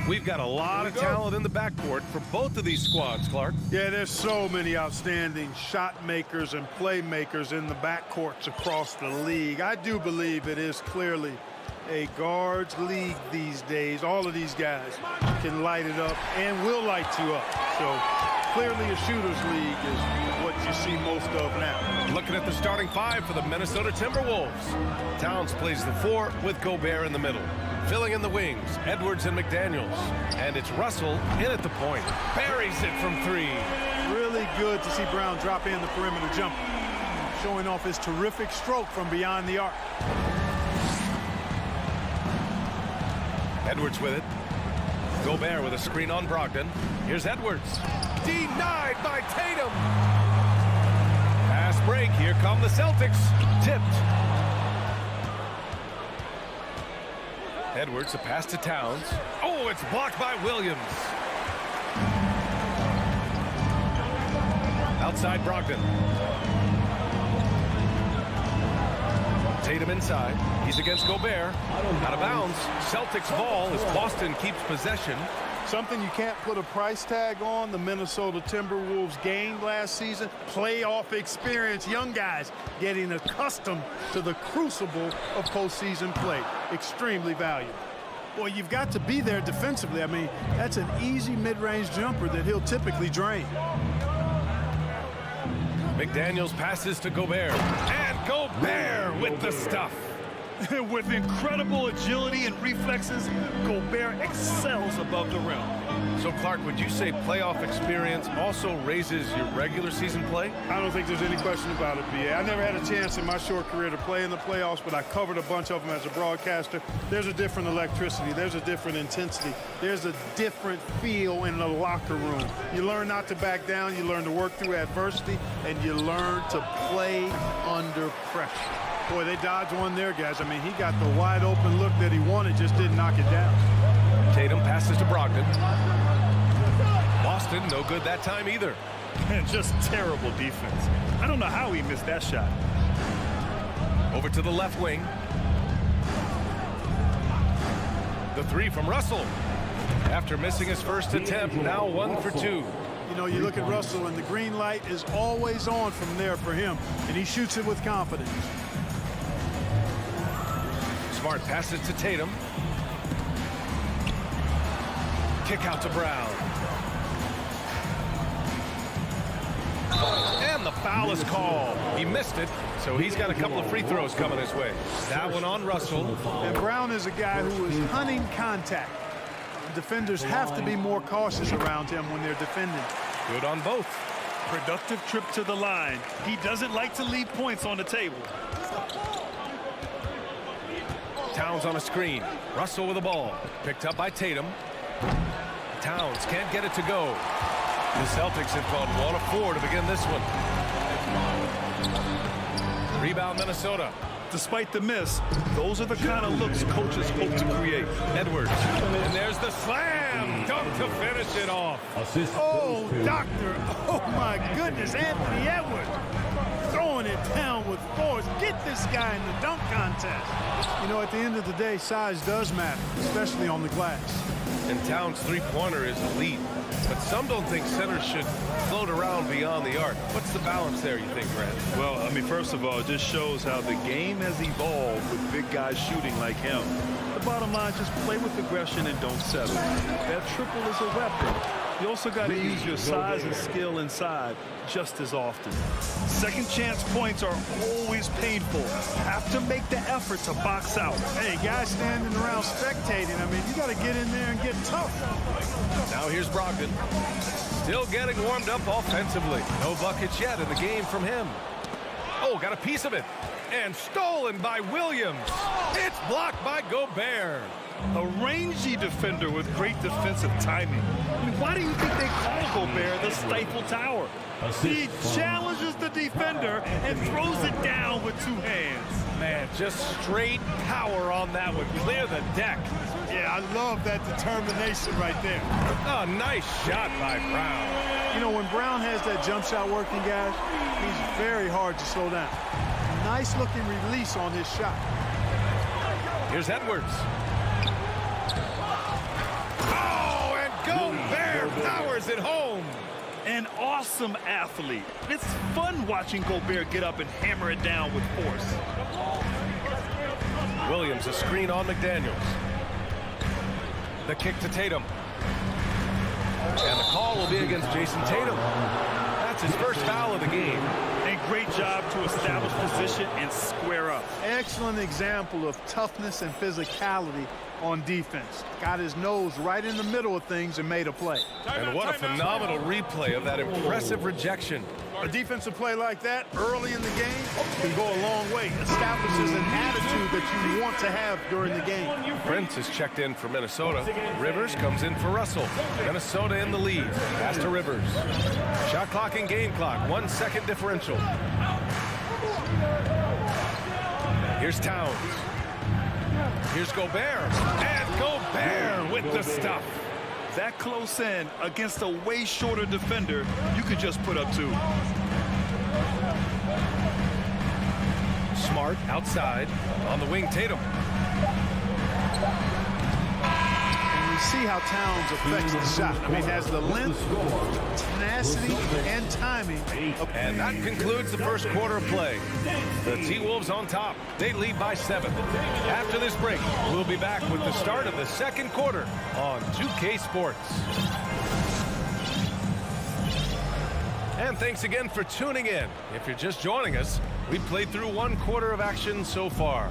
We've got a lot of talent in the backcourt for both of these squads, Clark. Yeah, there's so many outstanding shot makers and playmakers in the backcourts across the league. I do believe it is clearly a guards league these days. All of these guys can light it up and will light you up. So clearly a shooters league is what you see most of now. Looking at the starting five for the Minnesota Timberwolves. Towns plays the four with Gobert in the middle. Filling in the wings, Edwards and McDaniels. And it's Russell in at the point. Buries it from three. Really good to see Brown drop in the perimeter jumper, showing off his terrific stroke from beyond the arc. Edwards with it. Gobert with a screen on Brogdon. Here's Edwards. Denied by Tatum. Pass break. Here come the Celtics. Tipped. Edwards, a pass to Towns. Oh, it's blocked by Williams. Outside Brogdon. Tatum inside. He's against Gobert. Out of bounds. Celtics ball as Boston keeps possession. Something you can't put a price tag on, the Minnesota Timberwolves gained last season. Playoff experience, young guys getting accustomed to the crucible of postseason play. Extremely valuable. Well, you've got to be there defensively. I mean, that's an easy mid-range jumper that he'll typically drain. McDaniels passes to Gobert. And Gobert with the stuff. With incredible agility and reflexes, Gobert excels above the rim. So, Clark, would you say playoff experience also raises your regular season play? I don't think there's any question about it, B.A. I never had a chance in my short career to play in the playoffs, but I covered a bunch of them as a broadcaster. There's a different electricity. There's a different intensity. There's a different feel in the locker room. You learn not to back down. You learn to work through adversity, and you learn to play under pressure. Boy, they dodged one there, guys. I mean, he got the wide open look that he wanted, just didn't knock it down. Tatum passes to Brogdon. Boston, no good that time either. And just terrible defense. I don't know how he missed that shot. Over to the left wing. The three from Russell. After missing his first attempt, now 1 for 2. You know, you look at Russell, and the green light is always on from there for him, and he shoots it with confidence. Smart passes to Tatum. Kick out to Brown. And the foul is called. He missed it, so he's got a couple of free throws coming his way. That one on Russell. And Brown is a guy who is hunting contact. Defenders have to be more cautious around him when they're defending. Good on both. Productive trip to the line. He doesn't like to leave points on the table. Towns on a screen. Russell with the ball. Picked up by Tatum. Towns can't get it to go. The Celtics have gone 1 of 4 to begin this one. Rebound Minnesota. Despite the miss, those are the kind of looks coaches hope to create. Edwards. And there's the slam. Dunk to finish it off. Oh, doctor. Oh, my goodness. Anthony Edwards throwing it down with force. Get this guy in the dunk contest. You know, at the end of the day, size does matter, especially on the glass. And Towns' three-pointer is elite. But some don't think centers should float around beyond the arc. What's the balance there, you think, Grant? Well, I mean, first of all, it just shows how the game has evolved with big guys shooting like him. The bottom line, just play with aggression and don't settle. That triple is a weapon. You also got to use your size and skill inside just as often. Second chance points are always painful. Have to make the effort to box out. Hey, guys standing around spectating, I mean, you got to get in there and get tough. Now here's Brogdon. Still getting warmed up offensively. No buckets yet in the game from him. Oh, got a piece of it. And stolen by Williams. It's blocked by Gobert. A rangy defender with great defensive timing. I mean, why do you think they call Gobert the Stifle Tower? He challenges the defender and throws it down with 2 hands. Man, just straight power on that one. Clear the deck. Yeah, I love that determination right there. Oh, nice shot by Brown. You know, when Brown has that jump shot working, guys, he's very hard to slow down. Nice looking release on his shot. Here's Edwards. Oh, and Gobert powers it home. An awesome athlete. It's fun watching Gobert get up and hammer it down with force. Williams, a screen on McDaniels. The kick to Tatum. And the call will be against Jason Tatum. That's his first foul of the game. A great job to establish position and square up. Excellent example of toughness and physicality on defense. Got his nose right in the middle of things and made a play. And what a phenomenal replay of that impressive rejection. A defensive play like that early in the game can go a long way. Establishes an attitude that you want to have during the game. Prince is checked in for Minnesota. Rivers comes in for Russell. Minnesota in the lead. Pass to Rivers. Shot clock and game clock. 1 second differential. Here's Towns. Here's Gobert. And Gobert with the stuff. That close in against a way shorter defender, you could just put up 2. Smart outside. On the wing, Tatum. And you see how Towns affects the shot. I mean, has the length, tenacity, and timing. And that concludes the first quarter of play. The T-Wolves on top. They lead by 7. After this break, we'll be back with the start of the second quarter on 2K Sports. And thanks again for tuning in. If you're just joining us, we played through 1 quarter of action so far.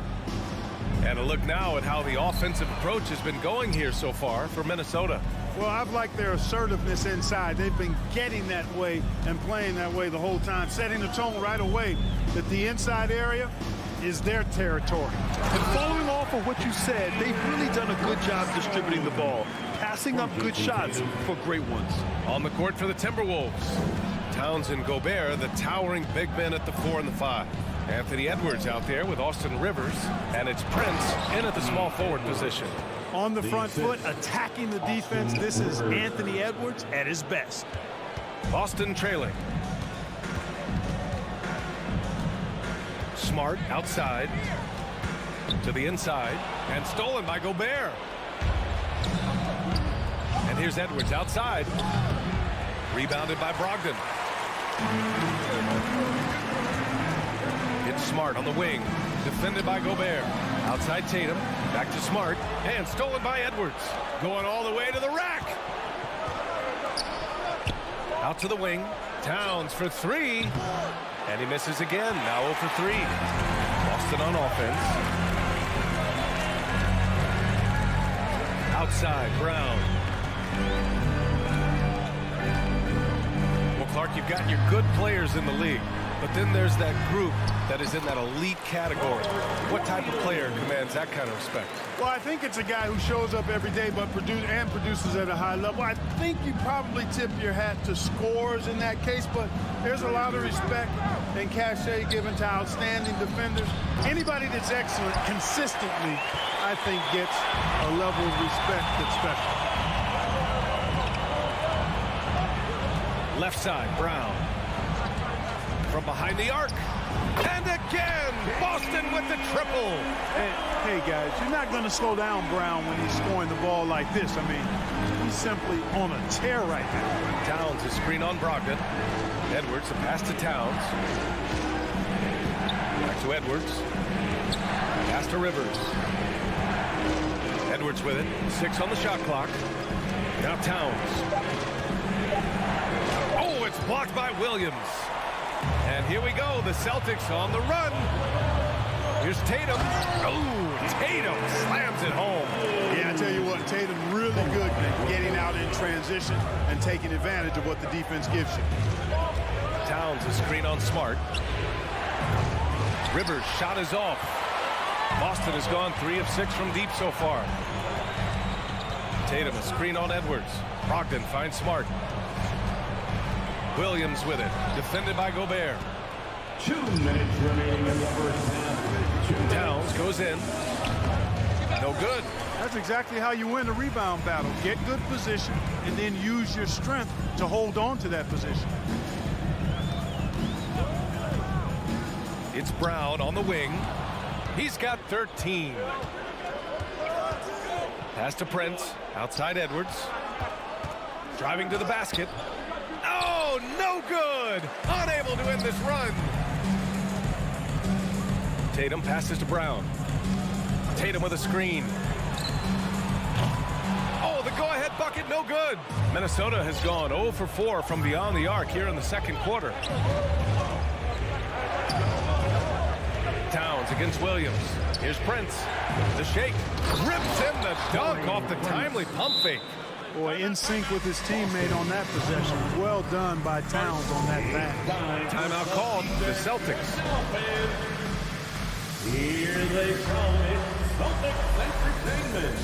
And a look now at how the offensive approach has been going here so far for Minnesota. Well, I've liked their assertiveness inside. They've been getting that way and playing that way the whole time, setting the tone right away that the inside area is their territory. And following off of what you said, they've really done a good job distributing the ball, passing up good shots for great ones. On the court for the Timberwolves, Towns and Gobert, the towering big men at the 4 and the 5. Anthony Edwards out there with Austin Rivers, and it's Prince in at the small forward position. On the front foot, attacking the defense, this is Anthony Edwards at his best. Boston trailing. Smart outside to the inside and stolen by Gobert. And here's Edwards outside. Rebounded by Brogdon. It's Smart on the wing. Defended by Gobert. Outside Tatum. Back to Smart. And stolen by Edwards. Going all the way to the rack. Out to the wing. Towns for 3. And he misses again. Now 0 for 3. Boston on offense. Outside, Brown. Well, Clark, you've got your good players in the league. But then there's that group that is in that elite category. What type of player commands that kind of respect? Well, I think it's a guy who shows up every day but produces at a high level. I think you probably tip your hat to scores in that case, but there's a lot of respect and cachet given to outstanding defenders. Anybody that's excellent consistently, I think, gets a level of respect that's special. Left side, Brown. From behind the arc. And again, Boston with the triple. Hey, guys, you're not going to slow down Brown when he's scoring the ball like this. I mean, he's simply on a tear right now. Towns is screen on Brogdon. Edwards, the pass to Towns. Back to Edwards. Pass to Rivers. Edwards with it. 6 on the shot clock. Now Towns. Oh, it's blocked by Williams. And here we go, the Celtics on the run. Here's Tatum. Oh, Tatum slams it home. Yeah, I tell you what, Tatum really good at getting out in transition and taking advantage of what the defense gives you. Towns is screen on Smart. Rivers shot is off. Boston has gone 3 of 6 from deep so far. Tatum a screen on Edwards. Brogdon finds Smart. Williams with it, defended by Gobert. 2 minutes remaining in the first half. Towns goes in. No good. That's exactly how you win a rebound battle. Get good position and then use your strength to hold on to that position. It's Brown on the wing. He's got 13. Pass to Prince. Outside Edwards. Driving to the basket. Oh, no good. Unable to end this run. Tatum passes to Brown. Tatum with a screen. Oh, the go-ahead bucket, no good. Minnesota has gone 0 for 4 from beyond the arc here in the second quarter. Towns against Williams. Here's Prince. The shake. Rips in the dunk off the timely pump fake. Boy, in sync with his teammate on that possession. Well done by Towns on that back. Timeout called. The Celtics. Here they come. It's Celtics Entertainment.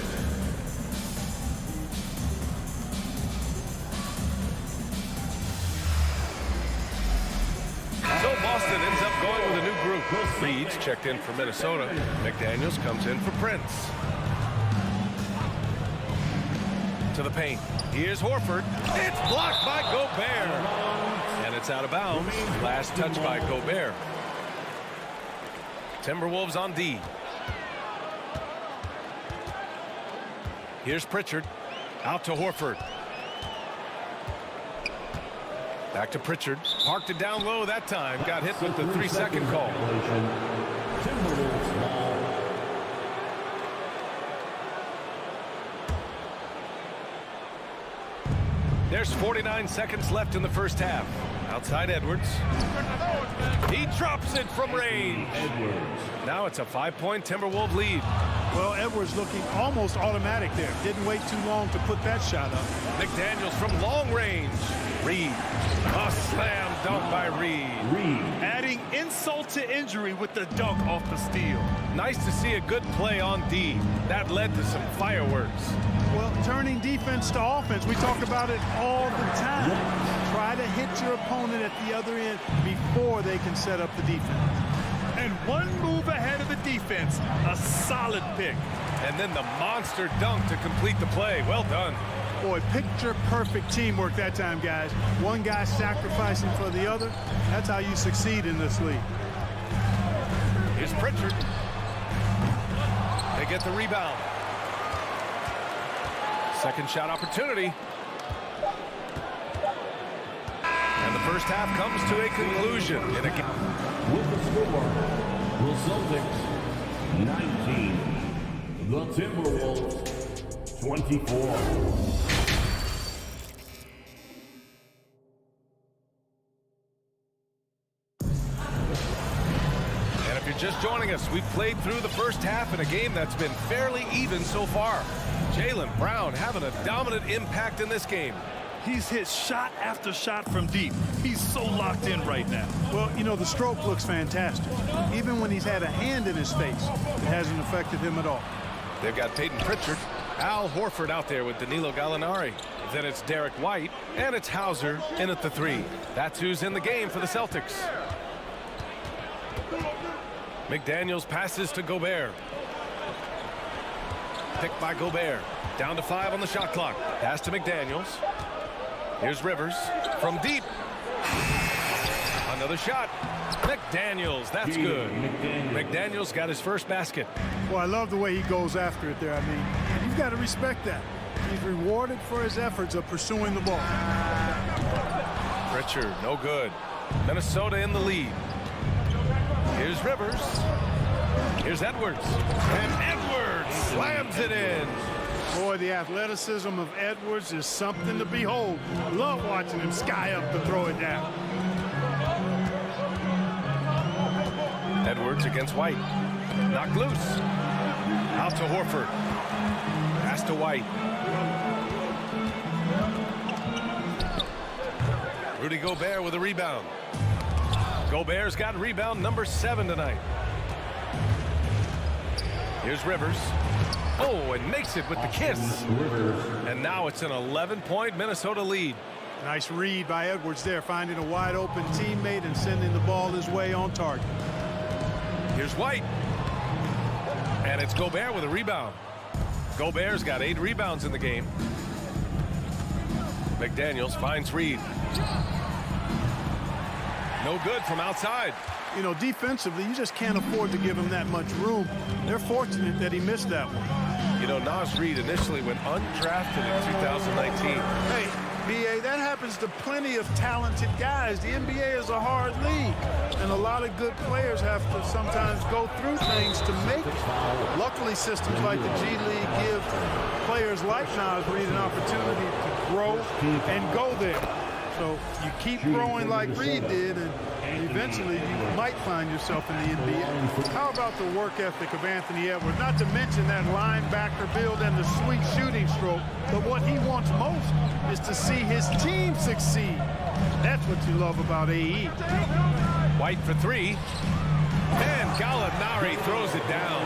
So Boston ends up going with a new group. Reed's checked in for Minnesota. McDaniels comes in for Prince. To the paint. Here's Horford. It's blocked by Gobert. And it's out of bounds. Last touch by Gobert. Timberwolves on D. Here's Pritchard. Out to Horford. Back to Pritchard. Parked it down low that time. Got hit with the 3-second call. Timberwolves ball. There's 49 seconds left in the first half. Outside Edwards. He drops it from range. Now it's a 5-point Timberwolves lead. Well, Edwards looking almost automatic there. Didn't wait too long to put that shot up. McDaniels from long range. Reed. A slam dunk by Reed. Adding insult to injury with the dunk off the steal. Nice to see a good play on D. That led to some fireworks. Well, turning defense to offense, we talk about it all the time. Try to hit your opponent at the other end before they can set up the defense. And one move ahead of the defense. A solid pick. And then the monster dunk to complete the play. Well done. Boy, picture-perfect teamwork that time, guys. One guy sacrificing for the other. That's how you succeed in this league. Here's Pritchard. They get the rebound. Second shot opportunity. And the first half comes to a conclusion. In a With the score, the Celtics 19, the Timberwolves 24. And if you're just joining us, we've played through the first half in a game that's been fairly even so far. Jaylen Brown having a dominant impact in this game. He's hit shot after shot from deep. He's so locked in right now. Well, you know, the stroke looks fantastic. Even when he's had a hand in his face, it hasn't affected him at all. They've got Peyton Pritchard, Al Horford out there with Danilo Gallinari. Then it's Derek White, and it's Hauser in at the 3. That's who's in the game for the Celtics. McDaniels passes to Gobert. Picked by Gobert. Down to 5 on the shot clock. Pass to McDaniels. Here's Rivers from deep. Another shot. McDaniels, that's good. McDaniels got his first basket. Well, I love the way he goes after it there. I mean, you've got to respect that. He's rewarded for his efforts of pursuing the ball. Pritchard, no good. Minnesota in the lead. Here's Rivers. Here's Edwards. And Edwards slams it in. Boy, the athleticism of Edwards is something to behold. Love watching him sky up to throw it down. Edwards against White. Knocked loose. Out to Horford. Pass to White. Rudy Gobert with a rebound. Gobert's got rebound number 7 tonight. Here's Rivers. Oh, and makes it with the kiss. And now it's an 11-point Minnesota lead. Nice read by Edwards there, finding a wide open teammate and sending the ball his way on target. Here's White. And it's Gobert with a rebound. Gobert's got 8 rebounds in the game. McDaniels finds Reed. No good from outside. You know, defensively, you just can't afford to give him that much room. They're fortunate that he missed that one. You know, Naz Reid initially went undrafted in 2019. Hey, B.A., that happens to plenty of talented guys. The NBA is a hard league, and a lot of good players have to sometimes go through things to make it. Luckily, systems like the G League give players like Naz Reid an opportunity to grow and go there. So you keep growing like Reed did, and eventually you might find yourself in the NBA. How about the work ethic of Anthony Edwards? Not to mention that linebacker build and the sweet shooting stroke, but what he wants most is to see his team succeed. That's what you love about AE. White for 3, and Gallinari throws it down.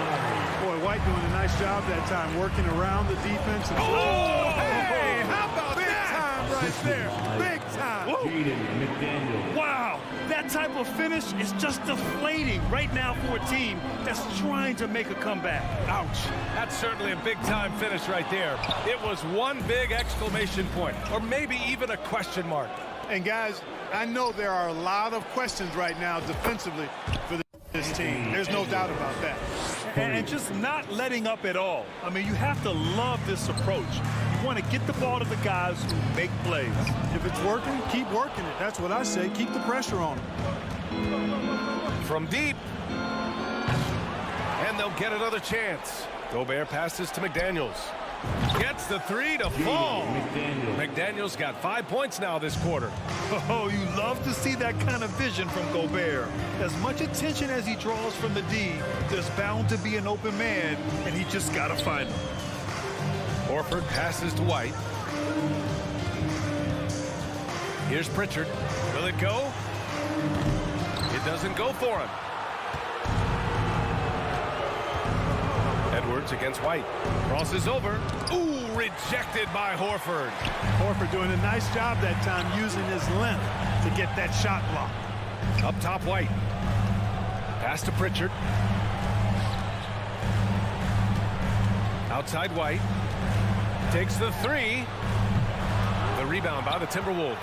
Boy, White doing a nice job that time, working around the defense. Oh, hey, how about big that? Time right there, big time. Wow, that type of finish is just deflating right now for a team that's trying to make a comeback. Ouch. That's certainly a big-time finish right there. It was one big exclamation point, or maybe even a question mark. And guys, I know there are a lot of questions right now defensively for this team. There's no doubt about that. And just not letting up at all. I mean, you have to love this approach. You want to get the ball to the guys who make plays. If it's working, keep working it. That's what I say. Keep the pressure on them. From deep. And they'll get another chance. Gobert passes to McDaniels. Gets the 3 to fall. McDaniels got 5 points now this quarter. Oh, you love to see that kind of vision from Gobert. As much attention as he draws from the D, there's bound to be an open man, and he just got to find him. Horford passes to White. Here's Pritchard. Will it go? It doesn't go for him. Edwards against White. Crosses over. Ooh, rejected by Horford. Horford doing a nice job that time using his length to get that shot block. Up top, White. Pass to Pritchard. Outside White. Takes the 3. The rebound by the Timberwolves.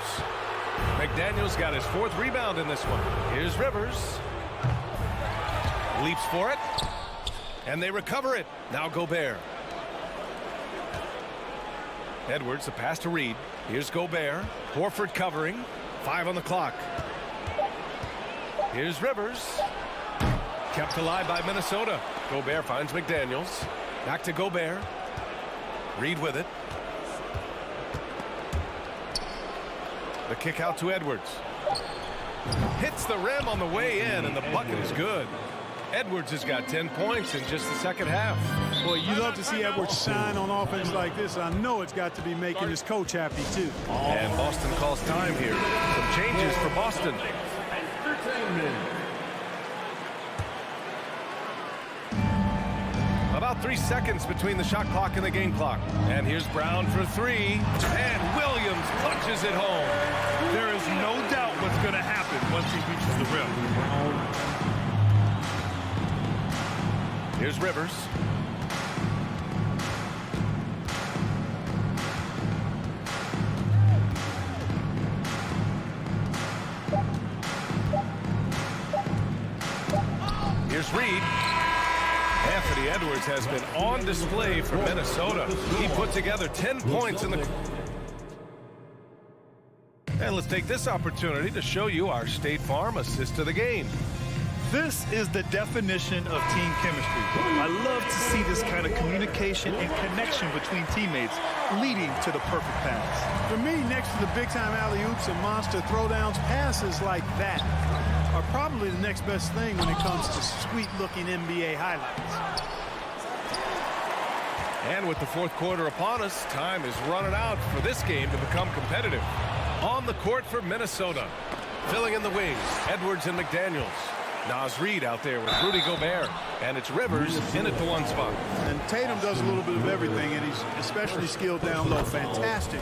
McDaniels got his 4th rebound in this one. Here's Rivers. Leaps for it. And they recover it. Now Gobert. Edwards, the pass to Reed. Here's Gobert. Horford covering. 5 on the clock. Here's Rivers. Kept alive by Minnesota. Gobert finds McDaniels. Back to Gobert. Reed with it. The kick out to Edwards. Hits the rim on the way in, and the bucket is good. Edwards has got 10 points in just the second half. Boy, you love to see Edwards shine on offense like this. I know it's got to be making his coach happy, too. And Boston calls time here. Some changes for Boston. About 3 seconds between the shot clock and the game clock. And here's Brown for 3. And Williams punches it home. There is no doubt what's going to happen once he reaches the rim. Here's Rivers. Here's Reed. Anthony Edwards has been on display for Minnesota. He put together 10 points in the... And let's take this opportunity to show you our State Farm assist of the game. This is the definition of team chemistry. I love to see this kind of communication and connection between teammates leading to the perfect pass. For me, next to the big-time alley-oops and monster throwdowns, passes like that are probably the next best thing when it comes to sweet-looking NBA highlights. And with the 4th quarter upon us, time is running out for this game to become competitive. On the court for Minnesota. Filling in the wings, Edwards and McDaniels. Naz Reid out there with Rudy Gobert. And it's Rivers in at the 1 spot. And Tatum does a little bit of everything, and he's especially skilled down low. Fantastic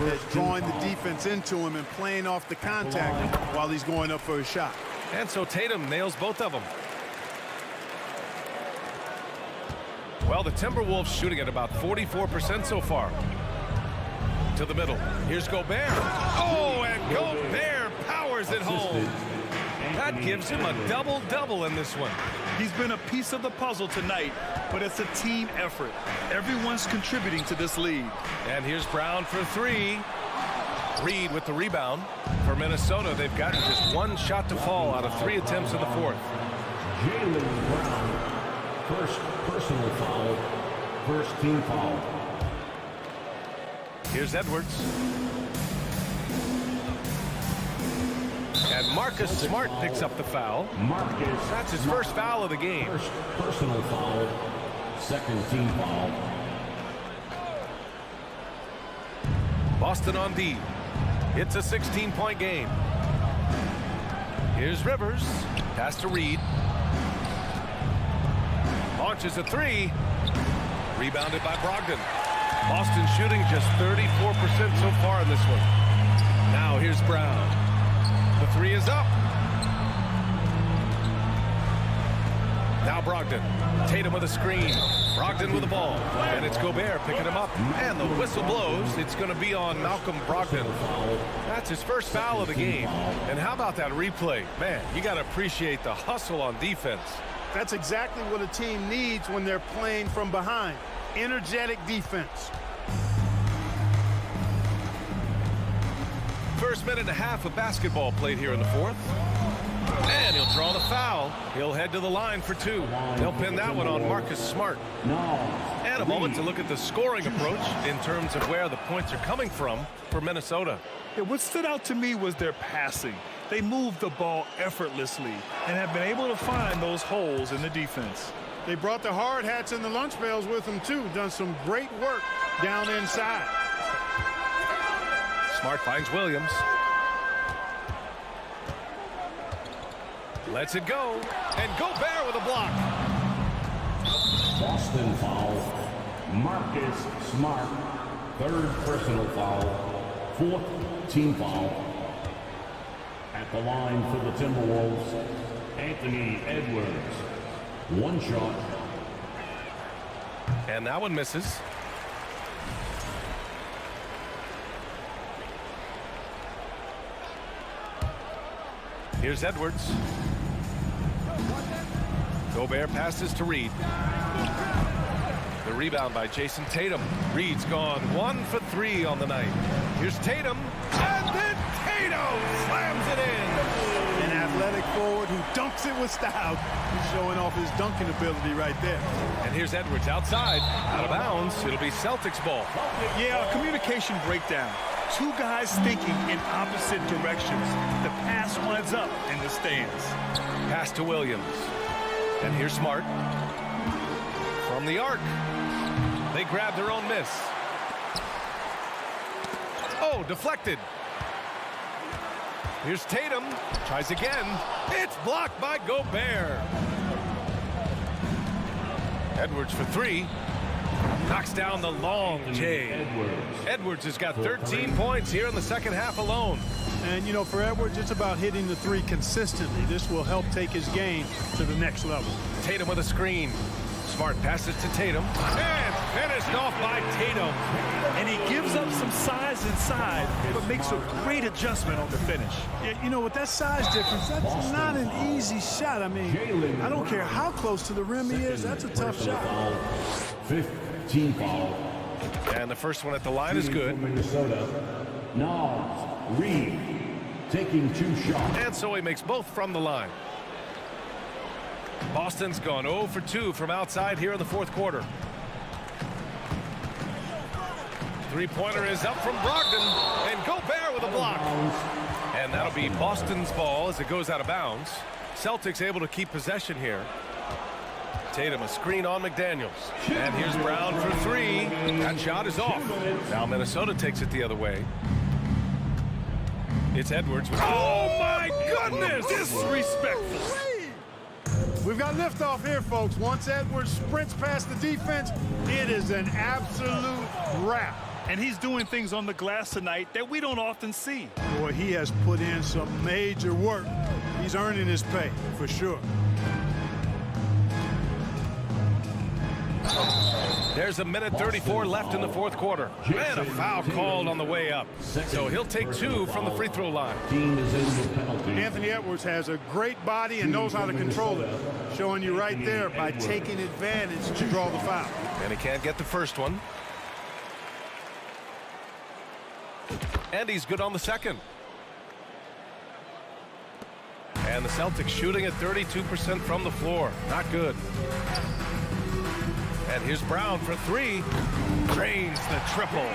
at drawing the defense into him and playing off the contact while he's going up for a shot. And so Tatum nails both of them. Well, the Timberwolves shooting at about 44% so far. To the middle. Here's Gobert. Oh, and Gobert powers it home. That gives him a double-double in this one. He's been a piece of the puzzle tonight, but it's a team effort. Everyone's contributing to this lead. And here's Brown for three. Reed with the rebound. For Minnesota, they've gotten just one shot to fall out of 3 attempts in the fourth. Jaylen Brown, first personal foul, first team foul. Here's Edwards. And Marcus Smart picks up the foul. That's his first foul of the game. First personal foul, second team foul. Boston on D. It's a 16-point game. Here's Rivers. Pass to Reed. Launches a three. Rebounded by Brogdon. Boston shooting just 34% so far in this one. Now here's Brown. The three is up. Now Brogdon. Tatum with a screen. Brogdon with the ball. And it's Gobert picking him up. And the whistle blows. It's going to be on Malcolm Brogdon. That's his first foul of the game. And how about that replay? Man, you got to appreciate the hustle on defense. That's exactly what a team needs when they're playing from behind. Energetic defense. First minute and a half of basketball played here in the fourth. And he'll draw the foul. He'll head to the line for two. They'll pin that one on Marcus Smart. And a moment to look at the scoring approach in terms of where the points are coming from for Minnesota. Yeah, what stood out to me was their passing. They moved the ball effortlessly and have been able to find those holes in the defense. They brought the hard hats and the lunch pails with them, too. Done some great work down inside. Smart finds Williams. Lets it go. And Gobert with a block. Boston foul, Marcus Smart, third personal foul, fourth team foul. At the line for the Timberwolves, Anthony Edwards. One shot. And that one misses. Here's Edwards. Gobert passes to Reed. The rebound by Jason Tatum. Reed's gone 1 for 3 on the night. Here's Tatum. And then Tatum slams it in. An athletic forward who dunks it with style. He's showing off his dunking ability right there. And here's Edwards outside. Out of bounds. It'll be Celtics ball. Yeah, a communication breakdown. Two guys thinking in opposite directions. The pass winds up in the stands. Pass to Williams. And here's Smart. From the arc. They grab their own miss. Oh, deflected. Here's Tatum. Tries again. It's blocked by Gobert. Edwards for three. Knocks down the long J. Edwards has got 13 points here in the second half alone. And, you know, for Edwards, it's about hitting the three consistently. This will help take his game to the next level. Tatum with a screen. Smart passes to Tatum. And finished off by Tatum. And he gives up some size inside, but makes a great adjustment on the finish. Yeah, you know, with that size difference, that's not an easy shot. I mean, I don't care how close to the rim he is. That's a tough shot. Fifth team foul. And the first one at the line is good. Minnesota. Now Reed taking 2 shots. And so he makes both from the line. Boston's gone 0 for 2 from outside here in the fourth quarter. Three-pointer is up from Brogdon. And Gobert with a block. And that'll be Boston's ball as it goes out of bounds. Celtics able to keep possession here. Tatum a screen on McDaniels. And here's Brown for three. That shot is off. Now Minnesota takes it the other way. It's Edwards. Oh, my goodness! Disrespectful. We've got liftoff here, folks. Once Edwards sprints past the defense, it is an absolute wrap. And he's doing things on the glass tonight that we don't often see. Boy, he has put in some major work. He's earning his pay, for sure. There's a minute 34 left in the fourth quarter. And a foul called on the way up. So he'll take 2 from the free throw line. Team is in the penalty. Anthony Edwards has a great body and knows how to control it. Showing you right there by taking advantage to draw the foul. And he can't get the first one. And he's good on the second. And the Celtics shooting at 32% from the floor. Not good. And here's Brown for 3. Drains the triple.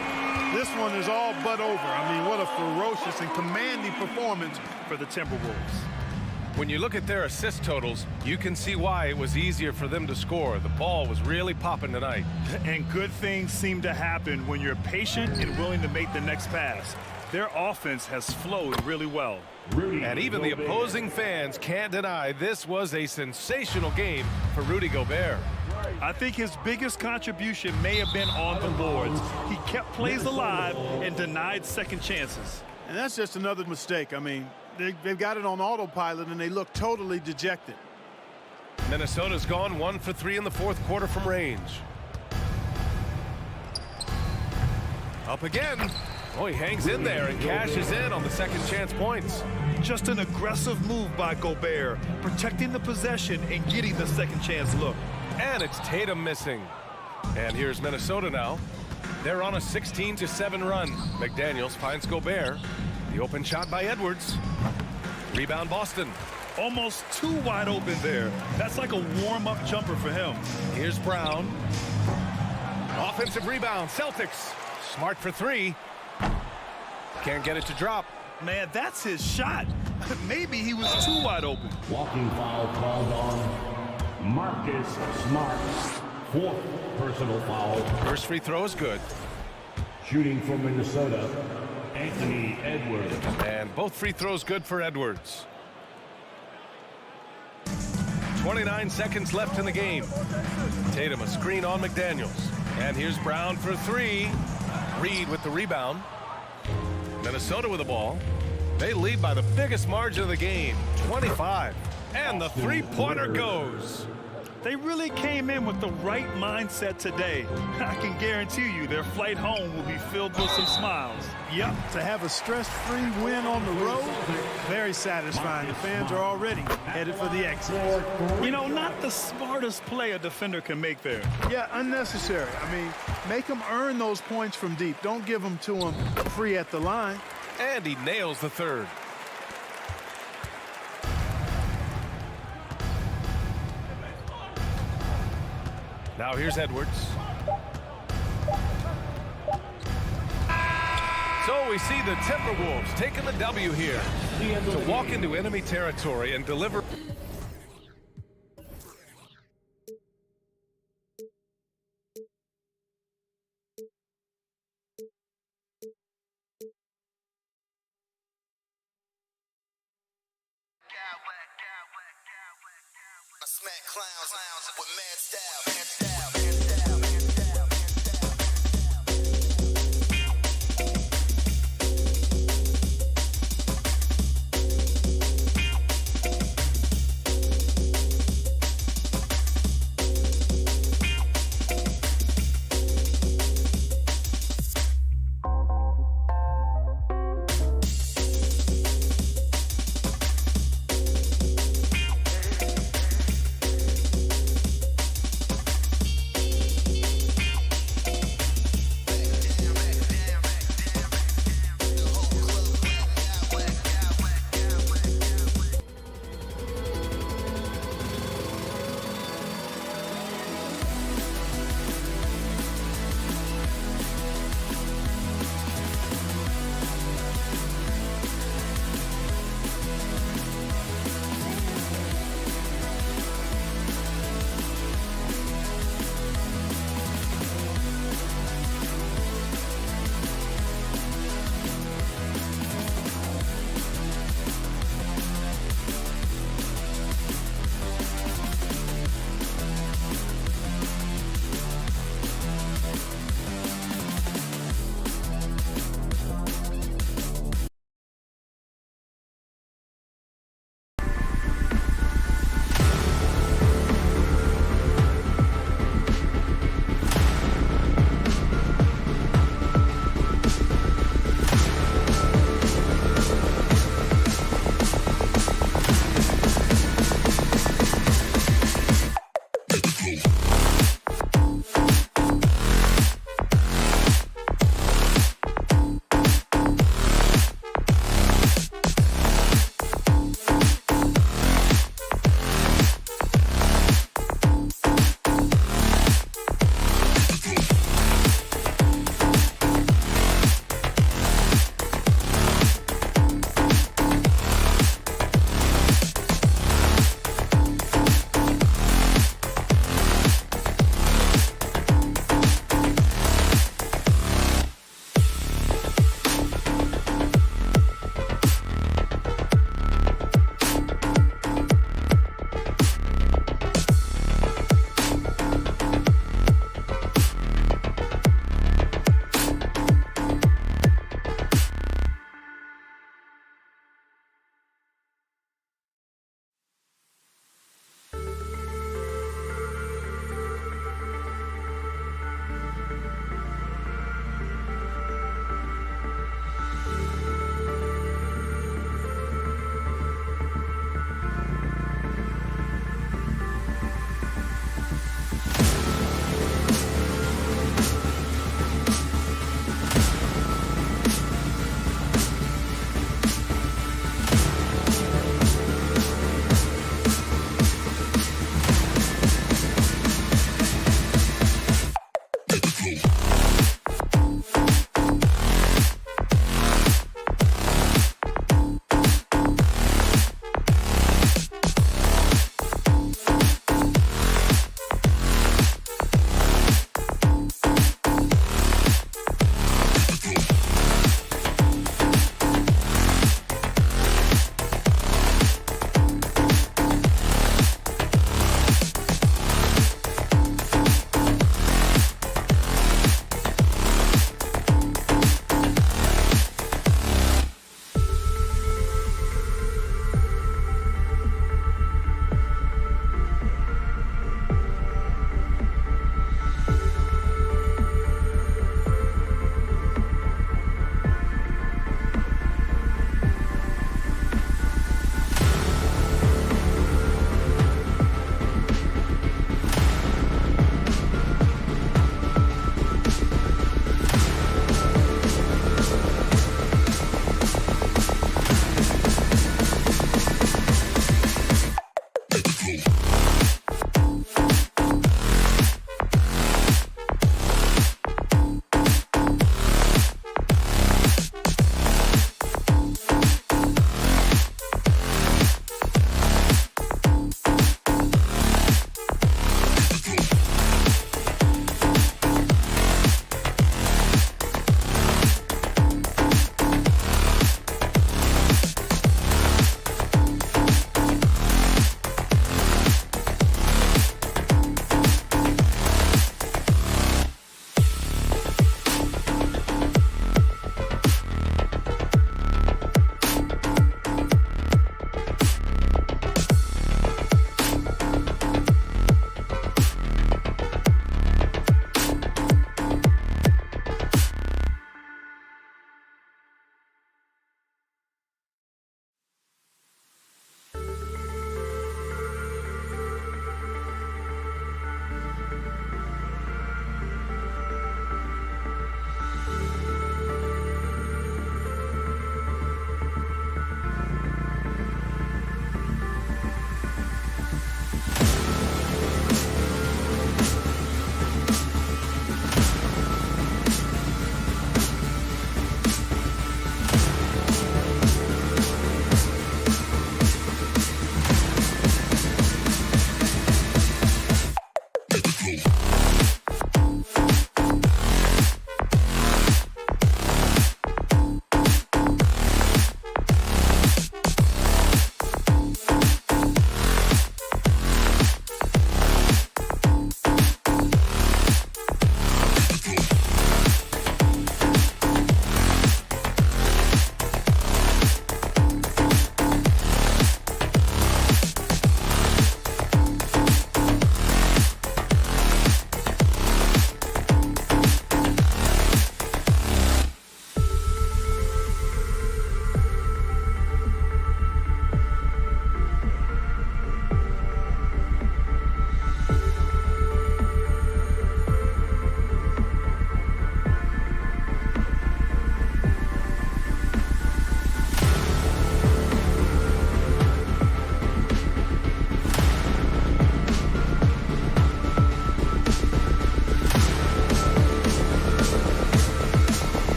This one is all but over. I mean, what a ferocious and commanding performance for the Timberwolves. When you look at their assist totals, you can see why it was easier for them to score. The ball was really popping tonight. And good things seem to happen when you're patient and willing to make the next pass. Their offense has flowed really well. And even the opposing fans can't deny this was a sensational game for Rudy Gobert. I think his biggest contribution may have been on the boards. He kept plays alive and denied second chances. And that's just another mistake. I mean, they've got it on autopilot and they look totally dejected. Minnesota's gone 1 for 3 in the fourth quarter from range. Up again. Oh, he hangs in there and cashes in on the second chance points. Just an aggressive move by Gobert, protecting the possession and getting the second chance look. And it's Tatum missing. And here's Minnesota now. They're on a 16-7 run. McDaniels finds Gobert. The open shot by Edwards. Rebound Boston. Almost too wide open there. That's like a warm-up jumper for him. Here's Brown. Offensive rebound. Celtics. Smart for 3. Can't get it to drop. Man, that's his shot. Maybe he was too wide open. Walking foul called on Marcus Smart. 4th personal foul. First free throw is good. Shooting for Minnesota, Anthony Edwards. And both free throws good for Edwards. 29 seconds left in the game. Tatum a screen on McDaniels. And here's Brown for 3. Reed with the rebound. Minnesota with the ball. They lead by the biggest margin of the game, 25. And the three-pointer goes. They really came in with the right mindset today. I can guarantee you their flight home will be filled with some smiles. Yep, to have a stress-free win on the road, very satisfying. The fans are already headed for the exit. You know, not the smartest play a defender can make there. Yeah, unnecessary. I mean, make them earn those points from deep. Don't give them to them free at the line. And he nails the third. Now here's Edwards. So we see the Timberwolves taking the W here to walk into enemy territory and deliver. I smack clowns with mad style.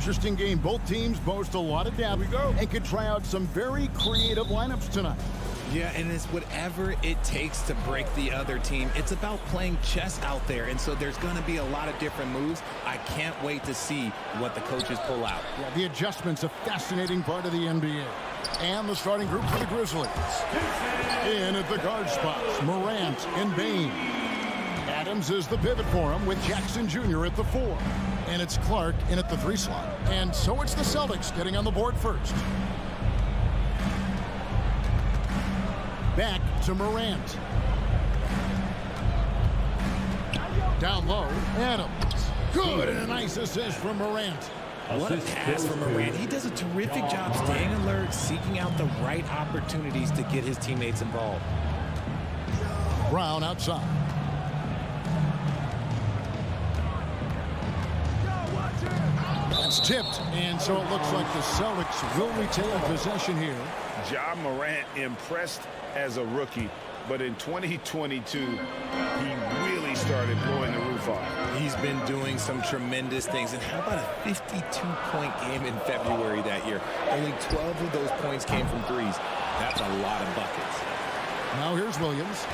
interesting game. Both teams boast a lot of depth and could try out some very creative lineups tonight. Yeah, and it's whatever it takes to break the other team. It's about playing chess out there, and so there's going to be a lot of different moves. I can't wait to see what the coaches pull out. Yeah, the adjustment's a fascinating part of the NBA. And the starting group for the Grizzlies. In at the guard spots, Morant and Bane. Adams is the pivot for him with Jackson Jr. at the 4. And it's Clark in at the 3 slot. And so it's the Celtics getting on the board first. Back to Morant. Down low, Adams. Good, and a nice assist from Morant. What a pass from Morant. He does a terrific job staying alert, seeking out the right opportunities to get his teammates involved. Brown outside. That's tipped, and so it looks like the Celtics will retain possession here. Ja Morant impressed as a rookie, but in 2022, he really started blowing the roof off. He's been doing some tremendous things. And how about a 52-point game in February that year? Only 12 of those points came from threes. That's a lot of buckets. Now here's Williams.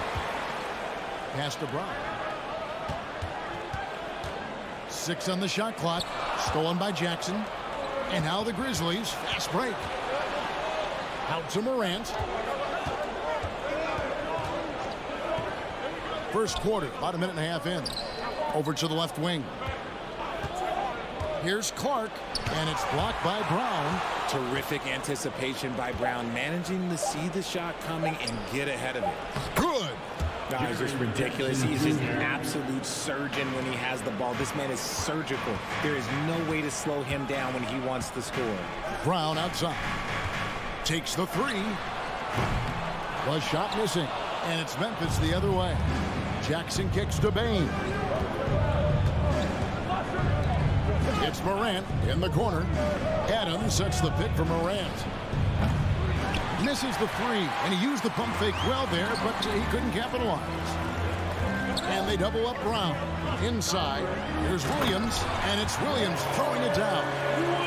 Pass to Brown. 6 on the shot clock. Stolen by Jackson. And now the Grizzlies. Fast break. Out to Morant. First quarter, about a minute and a half in. Over to the left wing. Here's Clark, and it's blocked by Brown. Terrific anticipation by Brown, managing to see the shot coming and get ahead of it. Good. That is just ridiculous. He's just an absolute surgeon when he has the ball. This man is surgical. There is no way to slow him down when he wants to score. Brown outside. Takes the 3. Was shot missing. And it's Memphis the other way. Jackson kicks to Bane. It's Morant in the corner. Adams sets the pick for Morant. Misses the 3, and he used the pump fake well there, but he couldn't capitalize. And they double up Brown. Inside, here's Williams, and it's Williams throwing it down.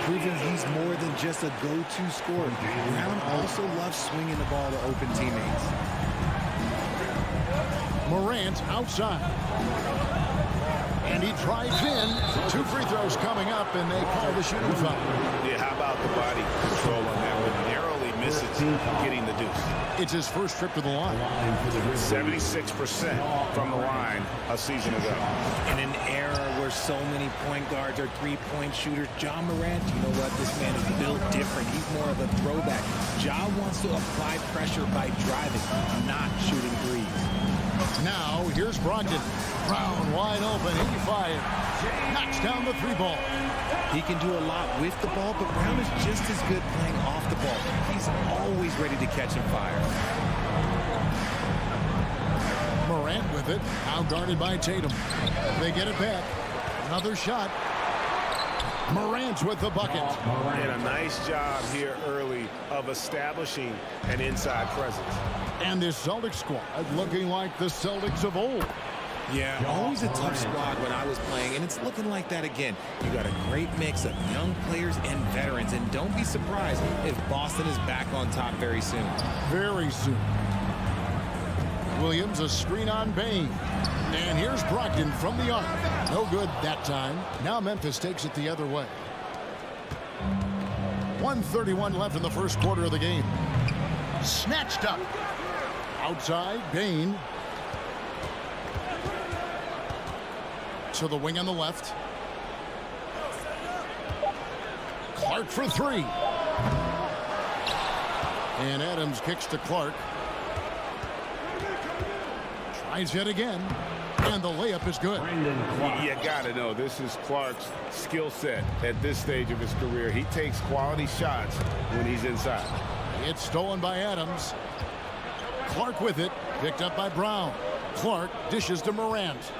Proving he's more than just a go-to scorer. Brown also loves swinging the ball to open teammates. Morant outside. And he drives in. 2 free throws coming up, and they call the shooting foul. Yeah, how about the body control on that one? Narrowly misses getting the deuce. It's his first trip to the line. 76% from the line a season ago. In an era where so many point guards are three-point shooters, Ja Morant, you know what? This man is built different. He's more of a throwback. Ja wants to apply pressure by driving, not shooting threes. Now, here's Brogdon. Brown wide open. He fires. Knocks down the 3 ball. He can do a lot with the ball, but Brown is just as good playing off the ball. He's always ready to catch and fire. Morant with it. Now guarded by Tatum. They get it back. Another shot. Morant with the bucket. And a nice job here early of establishing an inside presence. And this Celtics squad looking like the Celtics of old. Yeah, always a tough squad when I was playing, and it's looking like that again. You got a great mix of young players and veterans, and don't be surprised if Boston is back on top very soon. Very soon. Williams, a screen on Bane. And here's Brogdon from the arc. No good that time. Now Memphis takes it the other way. 1:31 left in the first quarter of the game. Snatched up. Outside, Bane. To the wing on the left. Clark for 3. And Adams kicks to Clark. Tries it again. And the layup is good. You got to know, this is Clark's skill set at this stage of his career. He takes quality shots when he's inside. It's stolen by Adams. Clark with it. Picked up by Brown. Clark dishes to Morant.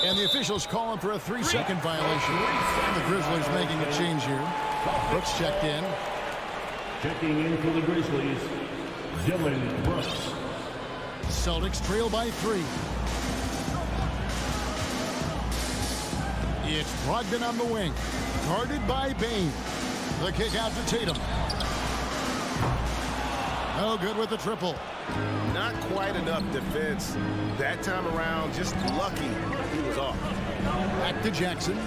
And the officials calling for a 3-second violation. And the Grizzlies making a change here. Brooks checked in. Checking in for the Grizzlies, Dylan Brooks. Celtics trail by 3. It's Brogdon on the wing. Guarded by Bain. The kick out to Tatum. No good with the triple. Not quite enough defense that time around. Just lucky he was off. Back to Jackson.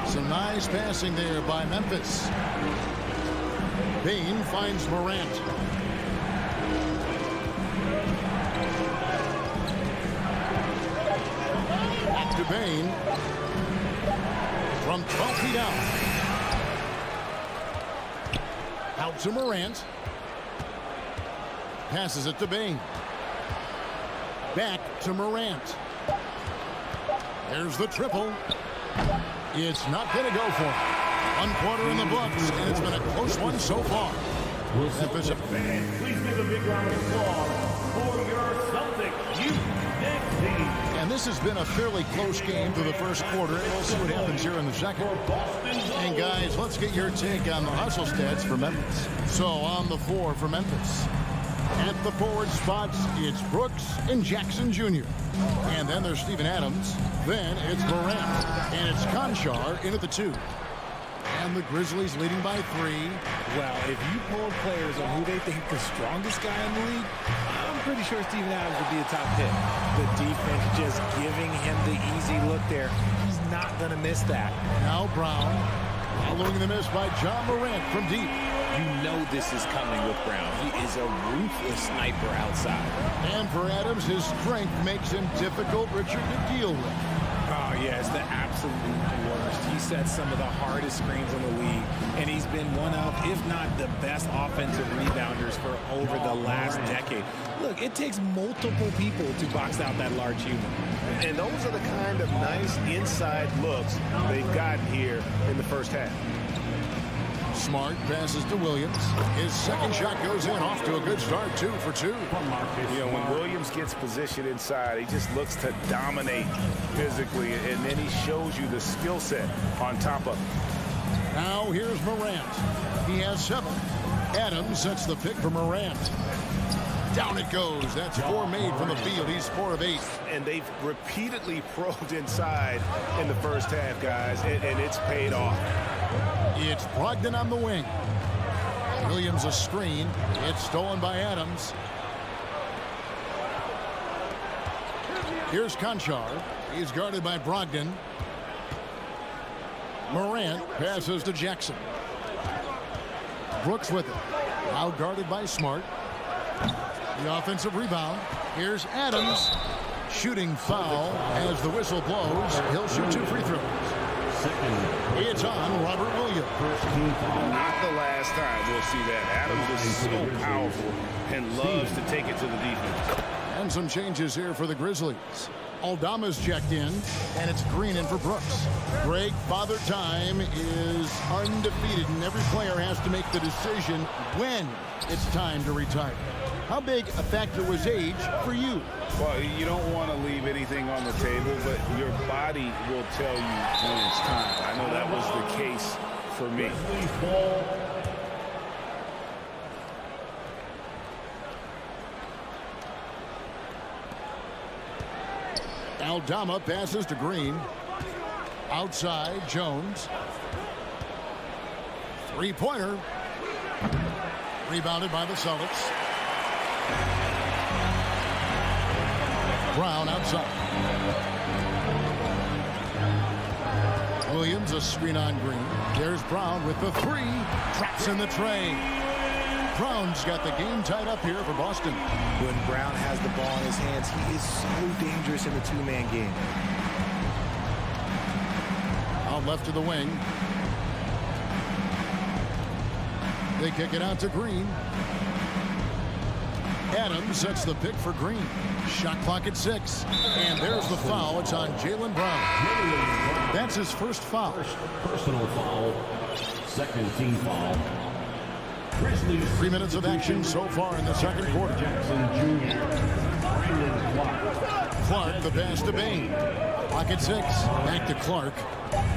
Some nice passing there by Memphis. Bain finds Morant. Back to Bain. From 12 feet out. Out to Morant. Passes it to Bain. Back to Morant. There's the triple. It's not going to go for it. 1 quarter in the books, and it's been a close one so far. Please give a big round of applause for your Celtics youth next team. And this has been a fairly close game through the first quarter. We'll see what happens here in the second. And guys, let's get your take on the hustle stats for Memphis. So on the floor for Memphis. At the forward spots, it's Brooks and Jackson Jr. And then there's Steven Adams. Then it's Morant. And it's Conchar in at the 2. And the Grizzlies leading by 3. Well, if you polled players on who they think the strongest guy in the league, I'm pretty sure Steven Adams would be a top pick. The defense just giving him the easy look there. He's not going to miss that. Now Brown. Following the miss by John Morant from deep. You know this is coming with Brown. He is a ruthless sniper outside. And for Adams, his strength makes him difficult, Richard, to deal with. Oh, yeah, it's the absolute worst. He sets some of the hardest screens in the league, and he's been one of, if not the best offensive rebounders for over the last decade. Look, it takes multiple people to box out that large human. And those are the kind of nice inside looks they've gotten here in the first half. Smart passes to Williams. His second shot goes in, off to a good start, 2 for 2. You know, when Williams gets positioned inside, he just looks to dominate physically, and then he shows you the skill set on top of it. Now here's Morant. He has 7. Adams sets the pick for Morant. Down it goes. That's 4 made from the field. He's 4 of 8. And they've repeatedly probed inside in the first half, guys, and it's paid off. It's Brogdon on the wing. Williams a screen. It's stolen by Adams. Here's Conchar. He's guarded by Brogdon. Morant passes to Jackson. Brooks with it. Now guarded by Smart. The offensive rebound. Here's Adams. Shooting foul as the whistle blows. He'll shoot 2 free throws. It's on Robert Williams. Not the last time we'll see that. Adams is so powerful and loves to take it to the defense. And some changes here for the Grizzlies. Aldama's checked in, and it's Green in for Brooks. Greg, Father Time is undefeated, and every player has to make the decision when it's time to retire. How big a factor was age for you? Well, you don't want to leave anything on the table, but your body will tell you when it's time. I know that was the case for me. Aldama passes to Green. Outside, Jones. 3-pointer. Rebounded by the Celtics. Brown outside. Williams a screen on Green. There's Brown with the 3. Traps in the tray. Brown's got the game tied up here for Boston. When Brown has the ball in his hands, he is so dangerous in the 2-man game. Out left to the wing. They kick it out to Green. Adams sets the pick for Green. Shot clock at 6. And there's the foul. It's on Jaylen Brown. That's his first foul. First personal foul. Second team foul. 3 minutes of action so far in the second quarter. Jackson Jr. Brandon Clark. Clark, the pass to Bain. Clock at 6. Back to Clark.